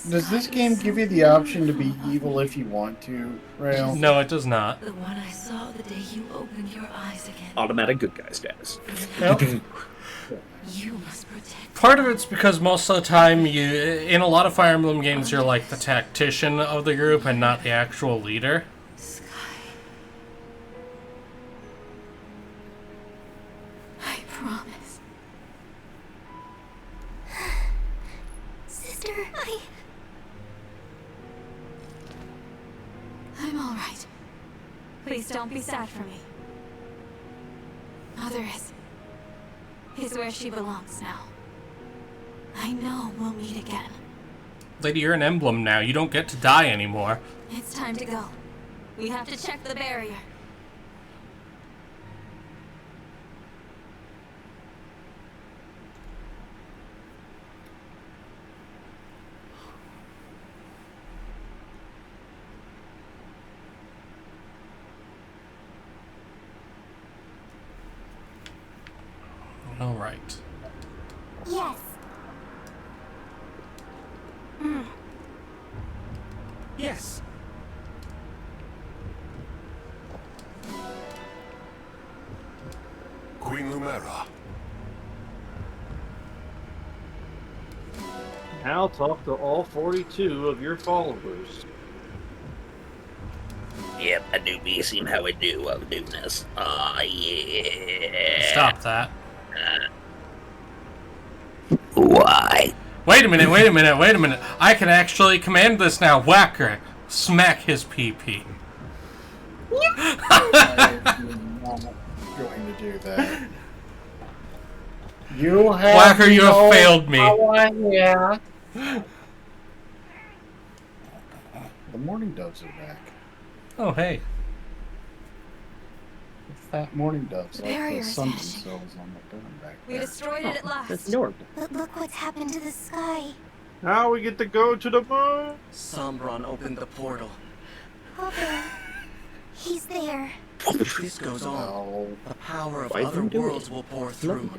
Speaker 6: Does this game give you the option to be evil if you want to, Rale?
Speaker 1: No, it does not.
Speaker 4: The one I saw the day you opened your eyes again.
Speaker 3: Automatic good guy status.
Speaker 4: You must protect.
Speaker 1: Part of it's because most of the time, in a lot of Fire Emblem games, you're like the tactician of the group and not the actual leader.
Speaker 4: Sky. I promise.
Speaker 7: Sister,
Speaker 4: I'm all right. Please don't be sad for me. Mother is where she belongs now. I know we'll meet again.
Speaker 1: Lady, you're an emblem now. You don't get to die anymore.
Speaker 4: It's time to go. We have to check the barrier.
Speaker 1: All right.
Speaker 7: yes.
Speaker 9: Yes.
Speaker 8: Queen Lumera,
Speaker 2: Now talk to all 42 of your followers.
Speaker 3: Yep, I do be seeing how I do while doing this. Yeah.
Speaker 1: Stop that.
Speaker 3: Why?
Speaker 1: Wait a minute. I can actually command this now. Whacker. Smack his PP.
Speaker 6: I'm not going to do that. You have
Speaker 1: Whacker, you have failed me.
Speaker 6: Yeah. The mourning doves are back.
Speaker 1: Oh, hey.
Speaker 6: The fat mourning doves,
Speaker 7: The
Speaker 6: like the
Speaker 7: barrier's
Speaker 6: sun
Speaker 7: Ash.
Speaker 6: themselves on the dome back
Speaker 4: We
Speaker 6: there.
Speaker 4: destroyed it at last.
Speaker 7: But look what's happened to the sky.
Speaker 2: Now we get to go to the moon.
Speaker 9: Sombron opened the portal.
Speaker 7: Papa, he's there.
Speaker 9: If this goes on,
Speaker 6: No.
Speaker 9: the power of
Speaker 3: Why
Speaker 9: other
Speaker 3: don't do
Speaker 9: worlds
Speaker 3: it?
Speaker 9: will pour through,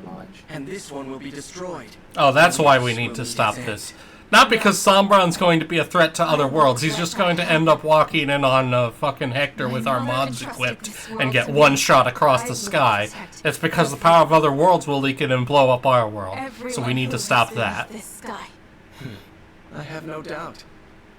Speaker 9: and this one will be destroyed.
Speaker 1: Oh, that's why we need to stop this. Not because Sombron's going to be a threat to other worlds. He's just going to end up walking in on fucking Hector with our mods equipped and get one shot across the sky. It's because the power of other worlds will leak in and blow up our world. So we need to stop that.
Speaker 4: This sky.
Speaker 9: I have no doubt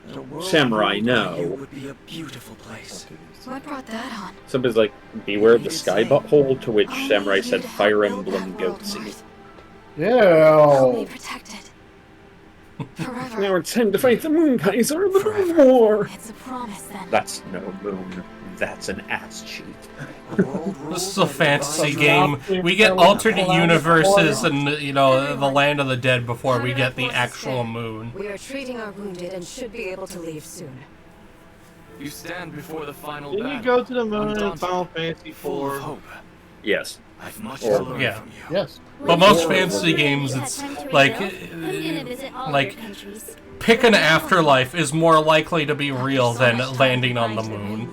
Speaker 9: that a world
Speaker 3: Samurai,
Speaker 9: ruled by
Speaker 3: no.
Speaker 9: you would be a beautiful place.
Speaker 4: What brought that on?
Speaker 3: Somebody's like, beware of the sky butthole, to which Samurai said Fire Emblem Goatsy.
Speaker 4: I'll be
Speaker 6: Yeah.
Speaker 4: protected. Forever.
Speaker 3: Now it's time to fight the Moon Kaiser of the Moon War!
Speaker 4: It's a promise then.
Speaker 3: That's no moon. That's an ass cheek.
Speaker 1: This is a fantasy game. We get alternate universes and, you know, the land of the dead before we get the actual moon.
Speaker 10: We are treating our wounded and should be able to leave soon.
Speaker 9: You stand before the final
Speaker 2: Didn't
Speaker 9: battle.
Speaker 2: you go to the moon in
Speaker 9: Undaunted,
Speaker 2: Final Fantasy
Speaker 9: full of
Speaker 2: IV?
Speaker 9: hope.
Speaker 3: Yes.
Speaker 9: I've much
Speaker 3: Or-
Speaker 9: to learn
Speaker 1: Yeah.
Speaker 9: from you.
Speaker 6: Yes.
Speaker 1: But most fantasy games, it's like pick an afterlife is more likely to be real than landing on the moon.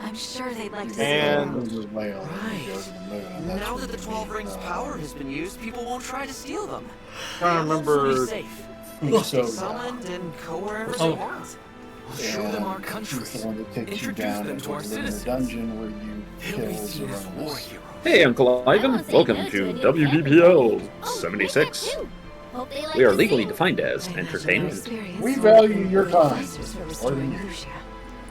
Speaker 4: I'm sure they'd like to see
Speaker 2: And-
Speaker 4: it.
Speaker 6: This is way on
Speaker 9: Right.
Speaker 6: go to the moon, and that's
Speaker 9: Now
Speaker 6: what
Speaker 9: that the
Speaker 6: we
Speaker 9: 12
Speaker 6: need,
Speaker 9: Rings power has been used, people won't try to steal them.
Speaker 2: Trying to
Speaker 9: They'll be
Speaker 2: remember.
Speaker 9: safe.
Speaker 6: think
Speaker 9: Just
Speaker 6: so,
Speaker 9: be summoned and go wherever
Speaker 1: Oh.
Speaker 9: they want. We'll show them our country.
Speaker 6: He's the one that takes you
Speaker 9: Introduce
Speaker 6: down
Speaker 9: them
Speaker 6: into
Speaker 9: to our
Speaker 6: a little
Speaker 9: citizens.
Speaker 6: dungeon where you
Speaker 9: They'll be
Speaker 6: kill
Speaker 9: seen as war
Speaker 6: Zeronis.
Speaker 9: heroes.
Speaker 3: Hey, Uncle Ivan. Welcome to WBPL 76. We are legally defined as entertainment.
Speaker 6: We value your time.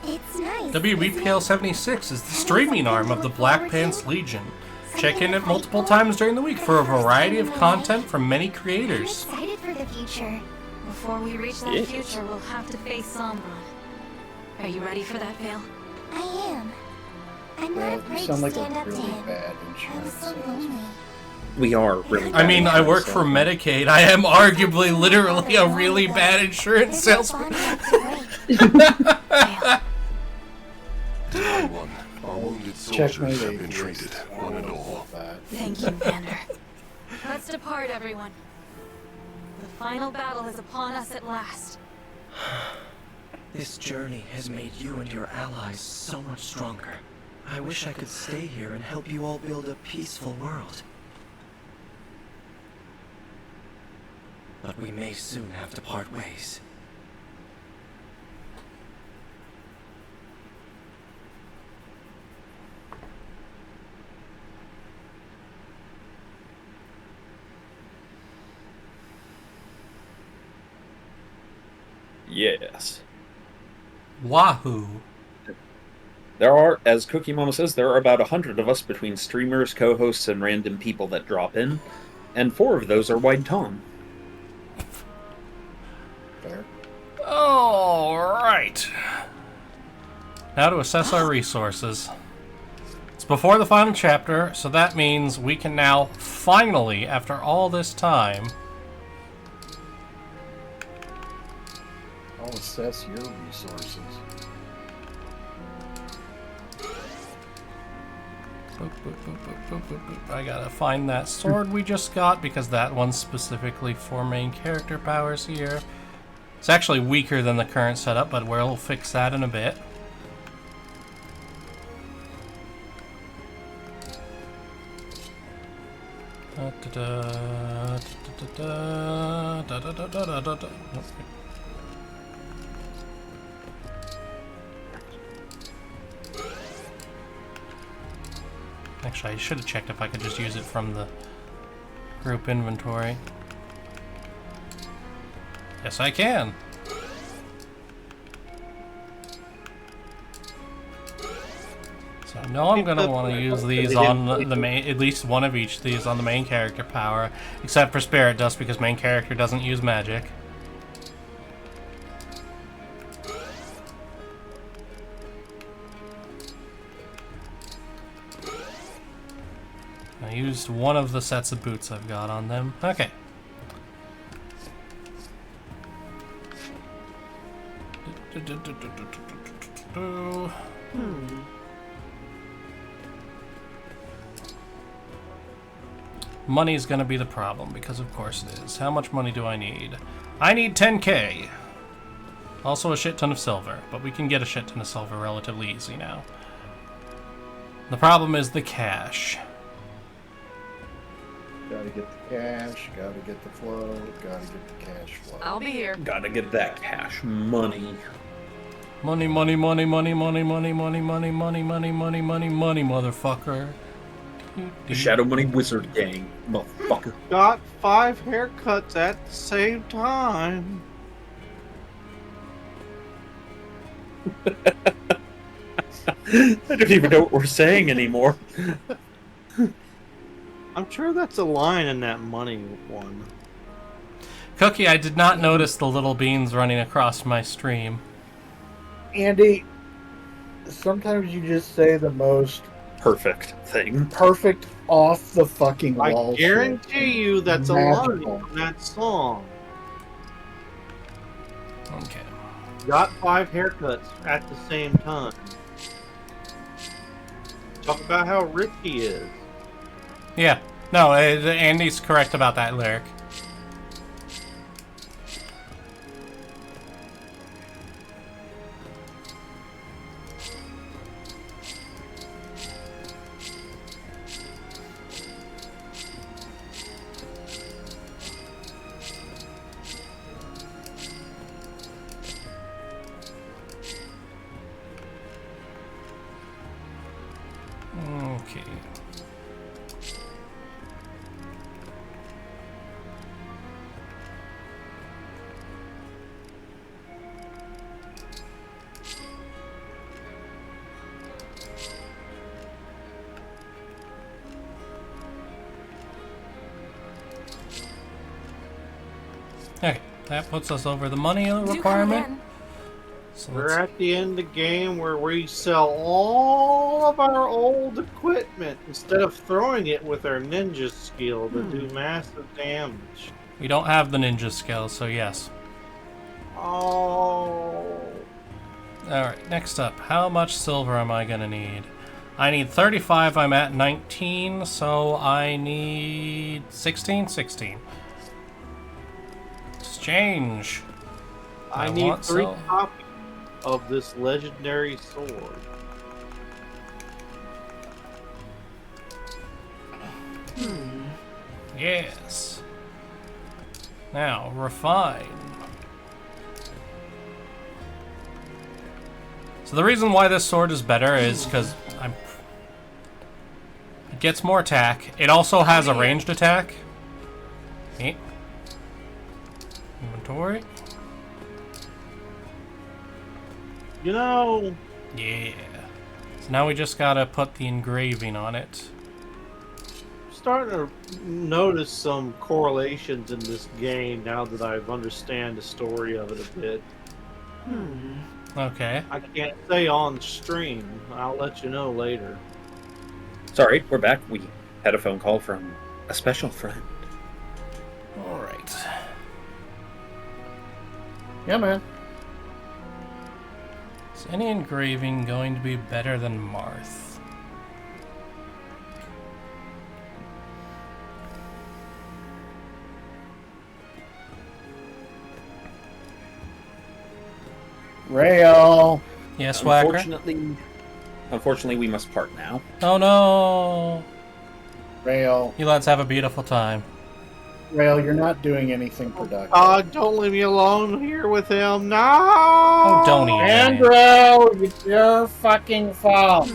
Speaker 7: It's nice.
Speaker 1: WBPL 76 is the streaming arm of the Black Pants Legion. Check in it multiple times during the week for a variety of content from many
Speaker 7: I'm
Speaker 1: creators.
Speaker 7: excited for the future.
Speaker 4: Before we reach that
Speaker 3: Yes.
Speaker 4: future, we'll have to face Sombron. Are you ready for that, Vale?
Speaker 7: I am. I'm
Speaker 6: Well,
Speaker 7: not
Speaker 6: you
Speaker 7: afraid to
Speaker 6: sound like
Speaker 7: stand
Speaker 6: a
Speaker 7: up to
Speaker 6: really
Speaker 7: him.
Speaker 6: bad
Speaker 7: I was
Speaker 6: insurance
Speaker 7: so
Speaker 6: salesman.
Speaker 7: lonely.
Speaker 3: We are really
Speaker 1: I mean, I work for
Speaker 3: Medicaid.
Speaker 1: Medicaid. I am arguably literally a really bad insurance
Speaker 7: There's no
Speaker 1: salesman.
Speaker 7: bond left to break.
Speaker 8: Everyone, our wounded soldiers
Speaker 6: Checkmate
Speaker 8: have been
Speaker 6: atheist.
Speaker 8: treated, one and all.
Speaker 4: Thank you, Vander. Let's depart, everyone. The final battle is upon us at last.
Speaker 9: This journey has made you and your allies so much stronger. I wish I could stay here and help you all build a peaceful world. But we may soon have to part ways.
Speaker 3: Yes.
Speaker 1: Wahoo.
Speaker 3: There are, as Cookie Mama says, there are about 100 of us between streamers, co-hosts, and random people that drop in, and 4 of those are Wide Tom.
Speaker 6: Fair.
Speaker 1: Alright. Now to assess our resources. It's before the final chapter, so that means we can now finally, after all this time,
Speaker 6: I'll assess your resources.
Speaker 1: boop, boop, boop, boop, boop, boop, boop. I gotta find that sword we just got because that one's specifically for main character powers here. It's actually weaker than the current setup, but we'll fix that in a bit. Actually, I should have checked if I could just use it from the group inventory. Yes, I can. So I know I'm gonna want to use these on the main, at least one of each of these on the main character power, except for Spirit Dust because main character doesn't use magic. I used one of the sets of boots I've got on them. Okay. Money's gonna be the problem, because of course it is. How much money do I need? I need 10k! Also a shit ton of silver, but we can get a shit ton of silver relatively easy now. The problem is the cash.
Speaker 6: Gotta get the cash, gotta get the flow, gotta get the cash flow.
Speaker 10: I'll be here.
Speaker 3: Gotta get that cash money.
Speaker 1: Money, money, money, money, money, money, money, money, money, money, money, money, money, motherfucker.
Speaker 3: The Shadow Money Wizard Gang, motherfucker.
Speaker 2: Got 5 haircuts at the same time.
Speaker 3: I don't even know what we're saying anymore.
Speaker 2: I'm sure that's a line in that money one.
Speaker 1: Cookie, I did not notice the little beans running across my stream.
Speaker 6: Andy, sometimes you just say the most
Speaker 3: Perfect thing.
Speaker 6: perfect off the fucking
Speaker 2: I
Speaker 6: wall shit.
Speaker 2: guarantee you that's a line
Speaker 6: Magical.
Speaker 2: from that song.
Speaker 1: Okay.
Speaker 2: Got 5 haircuts at the same time. Talk about how rich he is.
Speaker 1: Yeah. No, Andy's correct about that lyric. Okay. Okay, that puts us over the money requirement. So
Speaker 2: We're at the end of the game where we sell all of our old equipment instead of throwing it with our ninja skill to do massive damage.
Speaker 1: we don't have the ninja skill, so yes.
Speaker 2: Oh.
Speaker 1: Alright, next up. How much silver am I gonna need? I need 35, I'm at 19, so I need 16? 16. Exchange.
Speaker 2: I need
Speaker 1: want
Speaker 2: 3
Speaker 1: so-
Speaker 2: copies of this legendary sword.
Speaker 1: Yes. Now, refine. So the reason why this sword is better is because it gets more attack. It also has a ranged attack. Okay. Inventory.
Speaker 2: You know,
Speaker 1: Yeah. So now we just gotta put the engraving on it.
Speaker 2: I'm starting to notice some correlations in this game now that I understand the story of it a bit.
Speaker 1: Okay.
Speaker 2: I can't say on stream. I'll let you know later.
Speaker 3: Sorry, we're back. We had a phone call from a special friend.
Speaker 1: Alright.
Speaker 6: Yeah, man.
Speaker 1: Is any engraving going to be better than Marth?
Speaker 6: Rale.
Speaker 1: Yes, Whacker?
Speaker 3: Unfortunately, we must part now.
Speaker 1: Oh no!
Speaker 6: Rale.
Speaker 1: You lads have a beautiful time.
Speaker 6: Rale, you're not doing anything productive.
Speaker 2: Don't leave me alone here with him. No!
Speaker 1: Oh, don't even.
Speaker 6: Andrew, it's your fucking fault.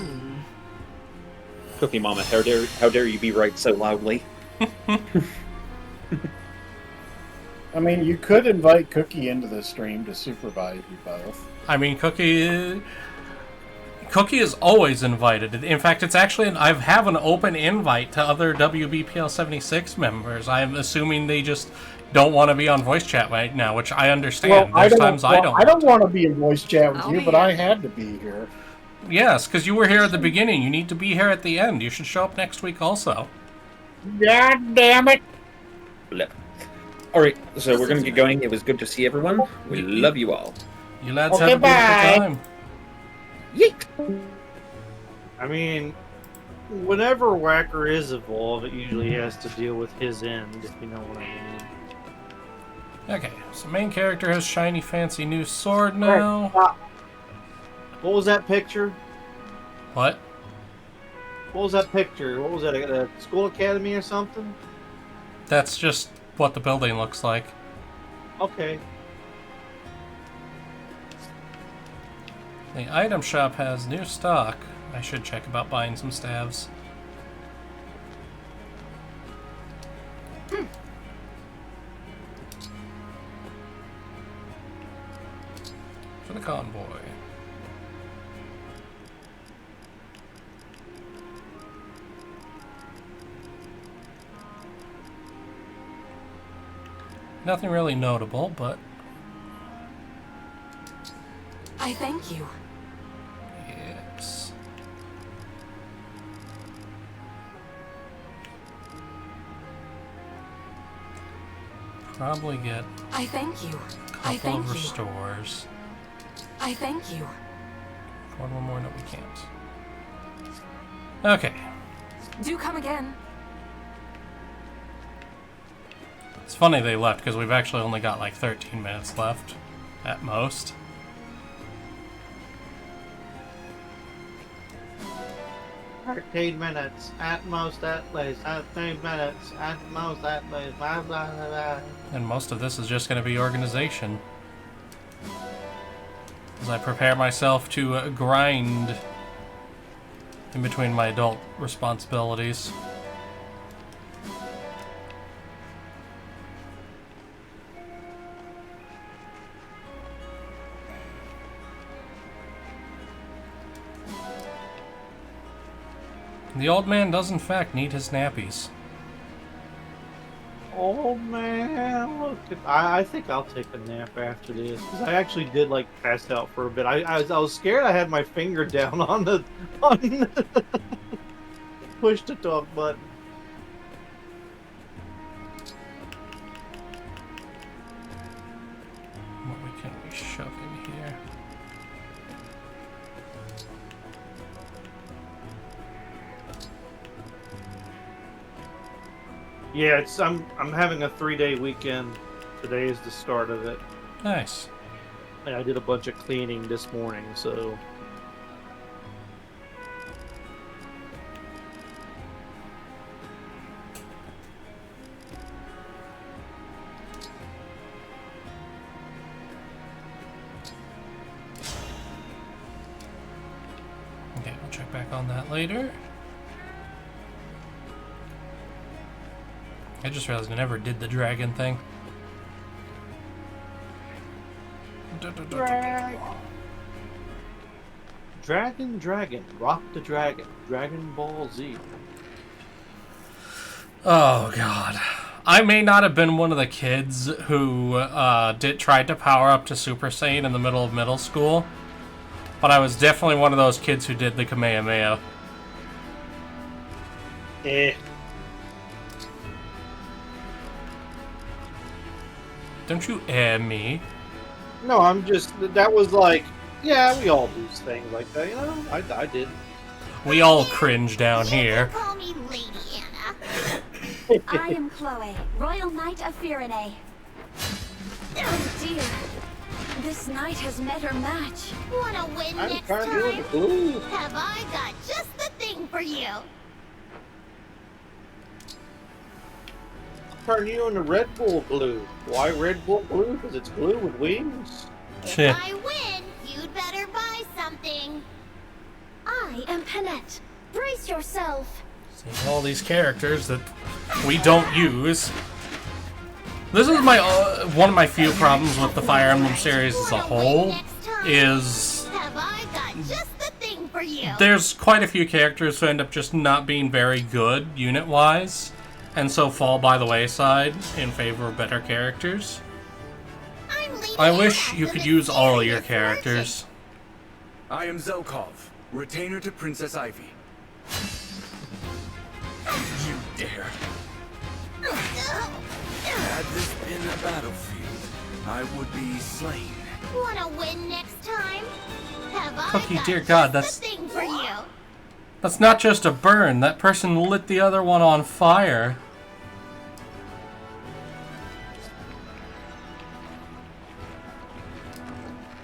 Speaker 3: Cookie Mama, how dare you be right so loudly?
Speaker 6: I mean, you could invite Cookie into the stream to supervise you both.
Speaker 1: I mean, Cookie is always invited. In fact, it's actually I have an open invite to other WBPL 76 members. I'm assuming they just don't want to be on voice chat right now, which I understand.
Speaker 6: Well,
Speaker 1: There's times I don't.
Speaker 6: I don't want to be in voice chat with you, but I had to be here.
Speaker 1: Yes, because you were here at the beginning. You need to be here at the end. You should show up next week also.
Speaker 6: God damn it!
Speaker 3: Alright, so we're going to get going. It was good to see everyone. We love you all.
Speaker 1: You lads have a beautiful time.
Speaker 3: Yeet!
Speaker 2: I mean, whenever Whacker is evolved, it usually has to deal with his end, if you know what I mean.
Speaker 1: Okay, so main character has shiny, fancy new sword now.
Speaker 2: What was that picture?
Speaker 1: What?
Speaker 2: What was that picture? What was that, a school academy or something?
Speaker 1: That's just what the building looks like.
Speaker 2: Okay.
Speaker 1: The item shop has new stock. I should check about buying some staves. For the convoy. Nothing really notable, but...
Speaker 10: I thank you.
Speaker 1: Yes. Probably get
Speaker 10: I thank you.
Speaker 1: a couple of restores.
Speaker 10: I thank you.
Speaker 1: One more, no we can't. Okay.
Speaker 10: Do come again.
Speaker 1: It's funny they left, because we've actually only got like 13 minutes left, at most.
Speaker 2: $13 at most, at least. 13 minutes at most, at least. Blah, blah, blah, blah.
Speaker 1: And most of this is just going to be organization. As I prepare myself to grind in between my adult responsibilities. The old man does in fact need his nappies.
Speaker 2: Oh man, look at, I think I'll take a nap after this, because I actually did like pass out for a bit. I was scared I had my finger down on the push to talk button.
Speaker 1: What can we shove in here?
Speaker 2: Yeah, it's I'm having a 3-day weekend. Today is the start of it.
Speaker 1: Nice.
Speaker 2: And I did a bunch of cleaning this morning, so
Speaker 1: Okay, we'll check back on that later. I just realized I never did the dragon thing.
Speaker 2: Dragon, Rock the Dragon, Dragon Ball Z.
Speaker 1: Oh god. I may not have been one of the kids who tried to power up to Super Saiyan in the middle of middle school, but I was definitely one of those kids who did the Kamehameha. Don't you me?
Speaker 2: No, I'm just, that was like, yeah, we all do things like that, you know? I did.
Speaker 1: We all cringe down here.
Speaker 7: Call me Lady Anna.
Speaker 12: I am Chloe, Royal Knight of Firene. Oh dear. This knight has met her match.
Speaker 7: Wanna win
Speaker 2: I'm
Speaker 7: next
Speaker 2: trying
Speaker 7: time?
Speaker 2: to do it.
Speaker 7: Have I got just the thing for you?
Speaker 2: Turn you into Red Bull glue. Why Red Bull glue? Because it's glue with wings.
Speaker 7: If I win, you'd better buy something.
Speaker 12: I am Panette. Brace yourself.
Speaker 1: See all these characters that we don't use. This is my one of my few problems with the Fire Emblem series as a whole, is there's quite a few characters who end up just not being very good unit-wise, and so fall by the wayside in favor of better characters. I wish you could use all your characters.
Speaker 13: I am Zelkov, retainer to Princess Ivy. You dare. Had this been a battlefield, I would be slain.
Speaker 7: Wanna win next time? Have I
Speaker 1: Cookie,
Speaker 7: got
Speaker 1: dear God,
Speaker 7: just the thing for you?
Speaker 1: That's not just a burn. That person lit the other one on fire.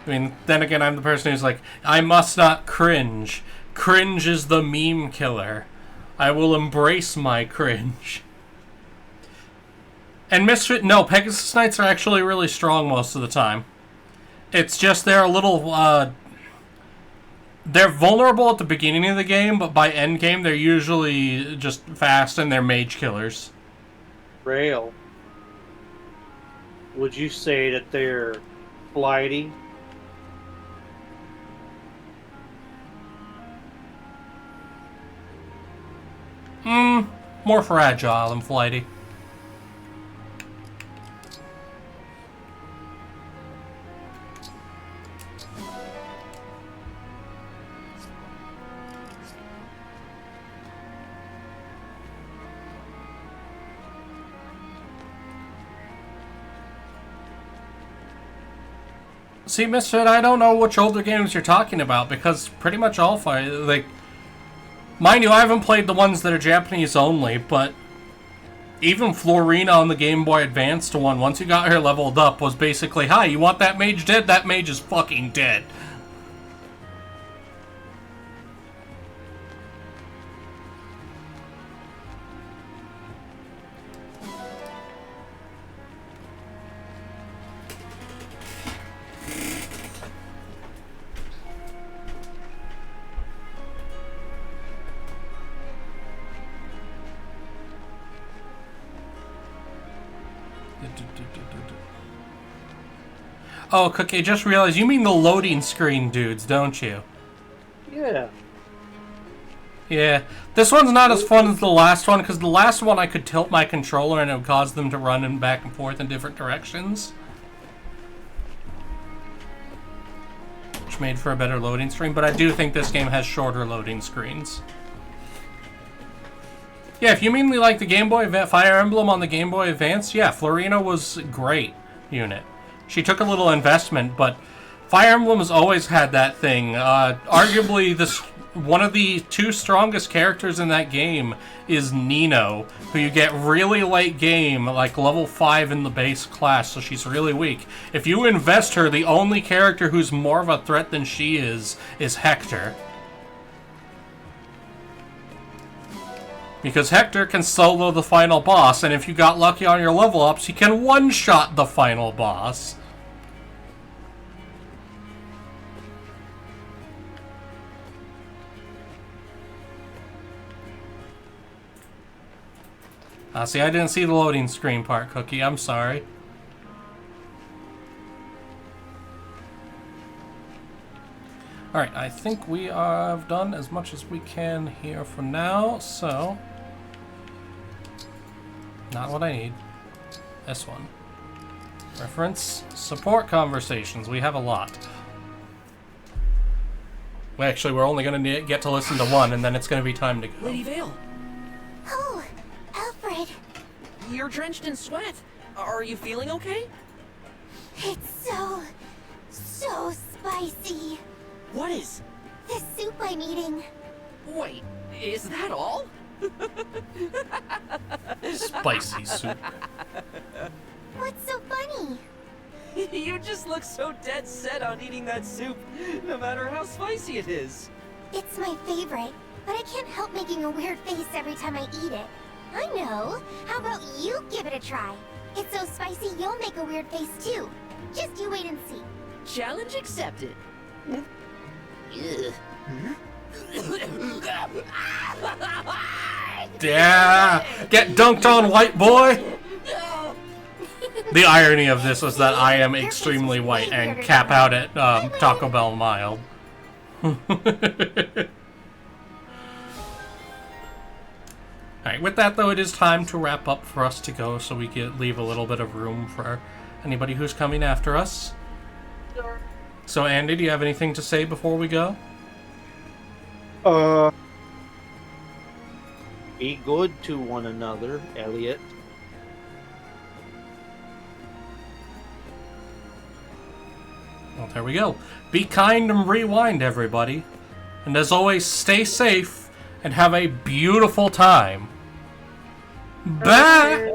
Speaker 1: I mean, then again, I'm the person who's like, I must not cringe. Cringe is the meme killer. I will embrace my cringe. And no, Pegasus Knights are actually really strong most of the time. It's just they're a little, they're vulnerable at the beginning of the game, but by end game, they're usually just fast and they're mage killers.
Speaker 2: Rale, would you say that they're flighty?
Speaker 1: More fragile than flighty. See, Misfit, I don't know which older games you're talking about, because pretty much all Fire, like, mind you, I haven't played the ones that are Japanese only, but even Florina on the Game Boy Advanced one, once you got her leveled up, was basically, hi, you want that mage dead? That mage is fucking dead. Oh, Cookie, I just realized you mean the loading screen dudes, don't you?
Speaker 2: Yeah.
Speaker 1: Yeah. This one's not as fun as the last one, because the last one I could tilt my controller and it would cause them to run in back and forth in different directions. Which made for a better loading screen, but I do think this game has shorter loading screens. Yeah, if you mean like the Game Boy Fire Emblem on the Game Boy Advance, yeah, Florina was a great unit. She took a little investment, but Fire Emblem has always had that thing. Arguably, one of the two strongest characters in that game is Nino, who you get really late game, like level 5 in the base class, so she's really weak. If you invest her, the only character who's more of a threat than she is Hector. Because Hector can solo the final boss, and if you got lucky on your level ups, he can one-shot the final boss. See, I didn't see the loading screen part, Cookie. I'm sorry. Alright, I think we have done as much as we can here for now, so... Not what I need. This one. Reference, support conversations. We have a lot. Well, actually, we're only going to get to listen to one, and then it's going to be time to go.
Speaker 9: Lady Vale.
Speaker 7: Oh, Alfred.
Speaker 9: You're drenched in sweat. Are you feeling okay?
Speaker 7: It's so spicy.
Speaker 9: What is?
Speaker 7: The soup I'm eating.
Speaker 9: Wait, is that all?
Speaker 1: Spicy soup.
Speaker 7: What's so funny?
Speaker 9: You just look so dead set on eating that soup, no matter how spicy it is.
Speaker 7: It's my favorite, but I can't help making a weird face every time I eat it. I know. How about you give it a try? It's so spicy you'll make a weird face too. Just you wait and see.
Speaker 9: Challenge accepted.
Speaker 1: Yeah! Get dunked on, white boy! The irony of this was that I am extremely white and cap out at Taco Bell mild. Alright, with that though, it is time to wrap up for us to go so we can leave a little bit of room for anybody who's coming after us. So Andy, do you have anything to say before we go?
Speaker 2: Be good to one another, Elliot.
Speaker 1: Well, there we go. Be kind and rewind, everybody. And as always, stay safe and have a beautiful time. Bye!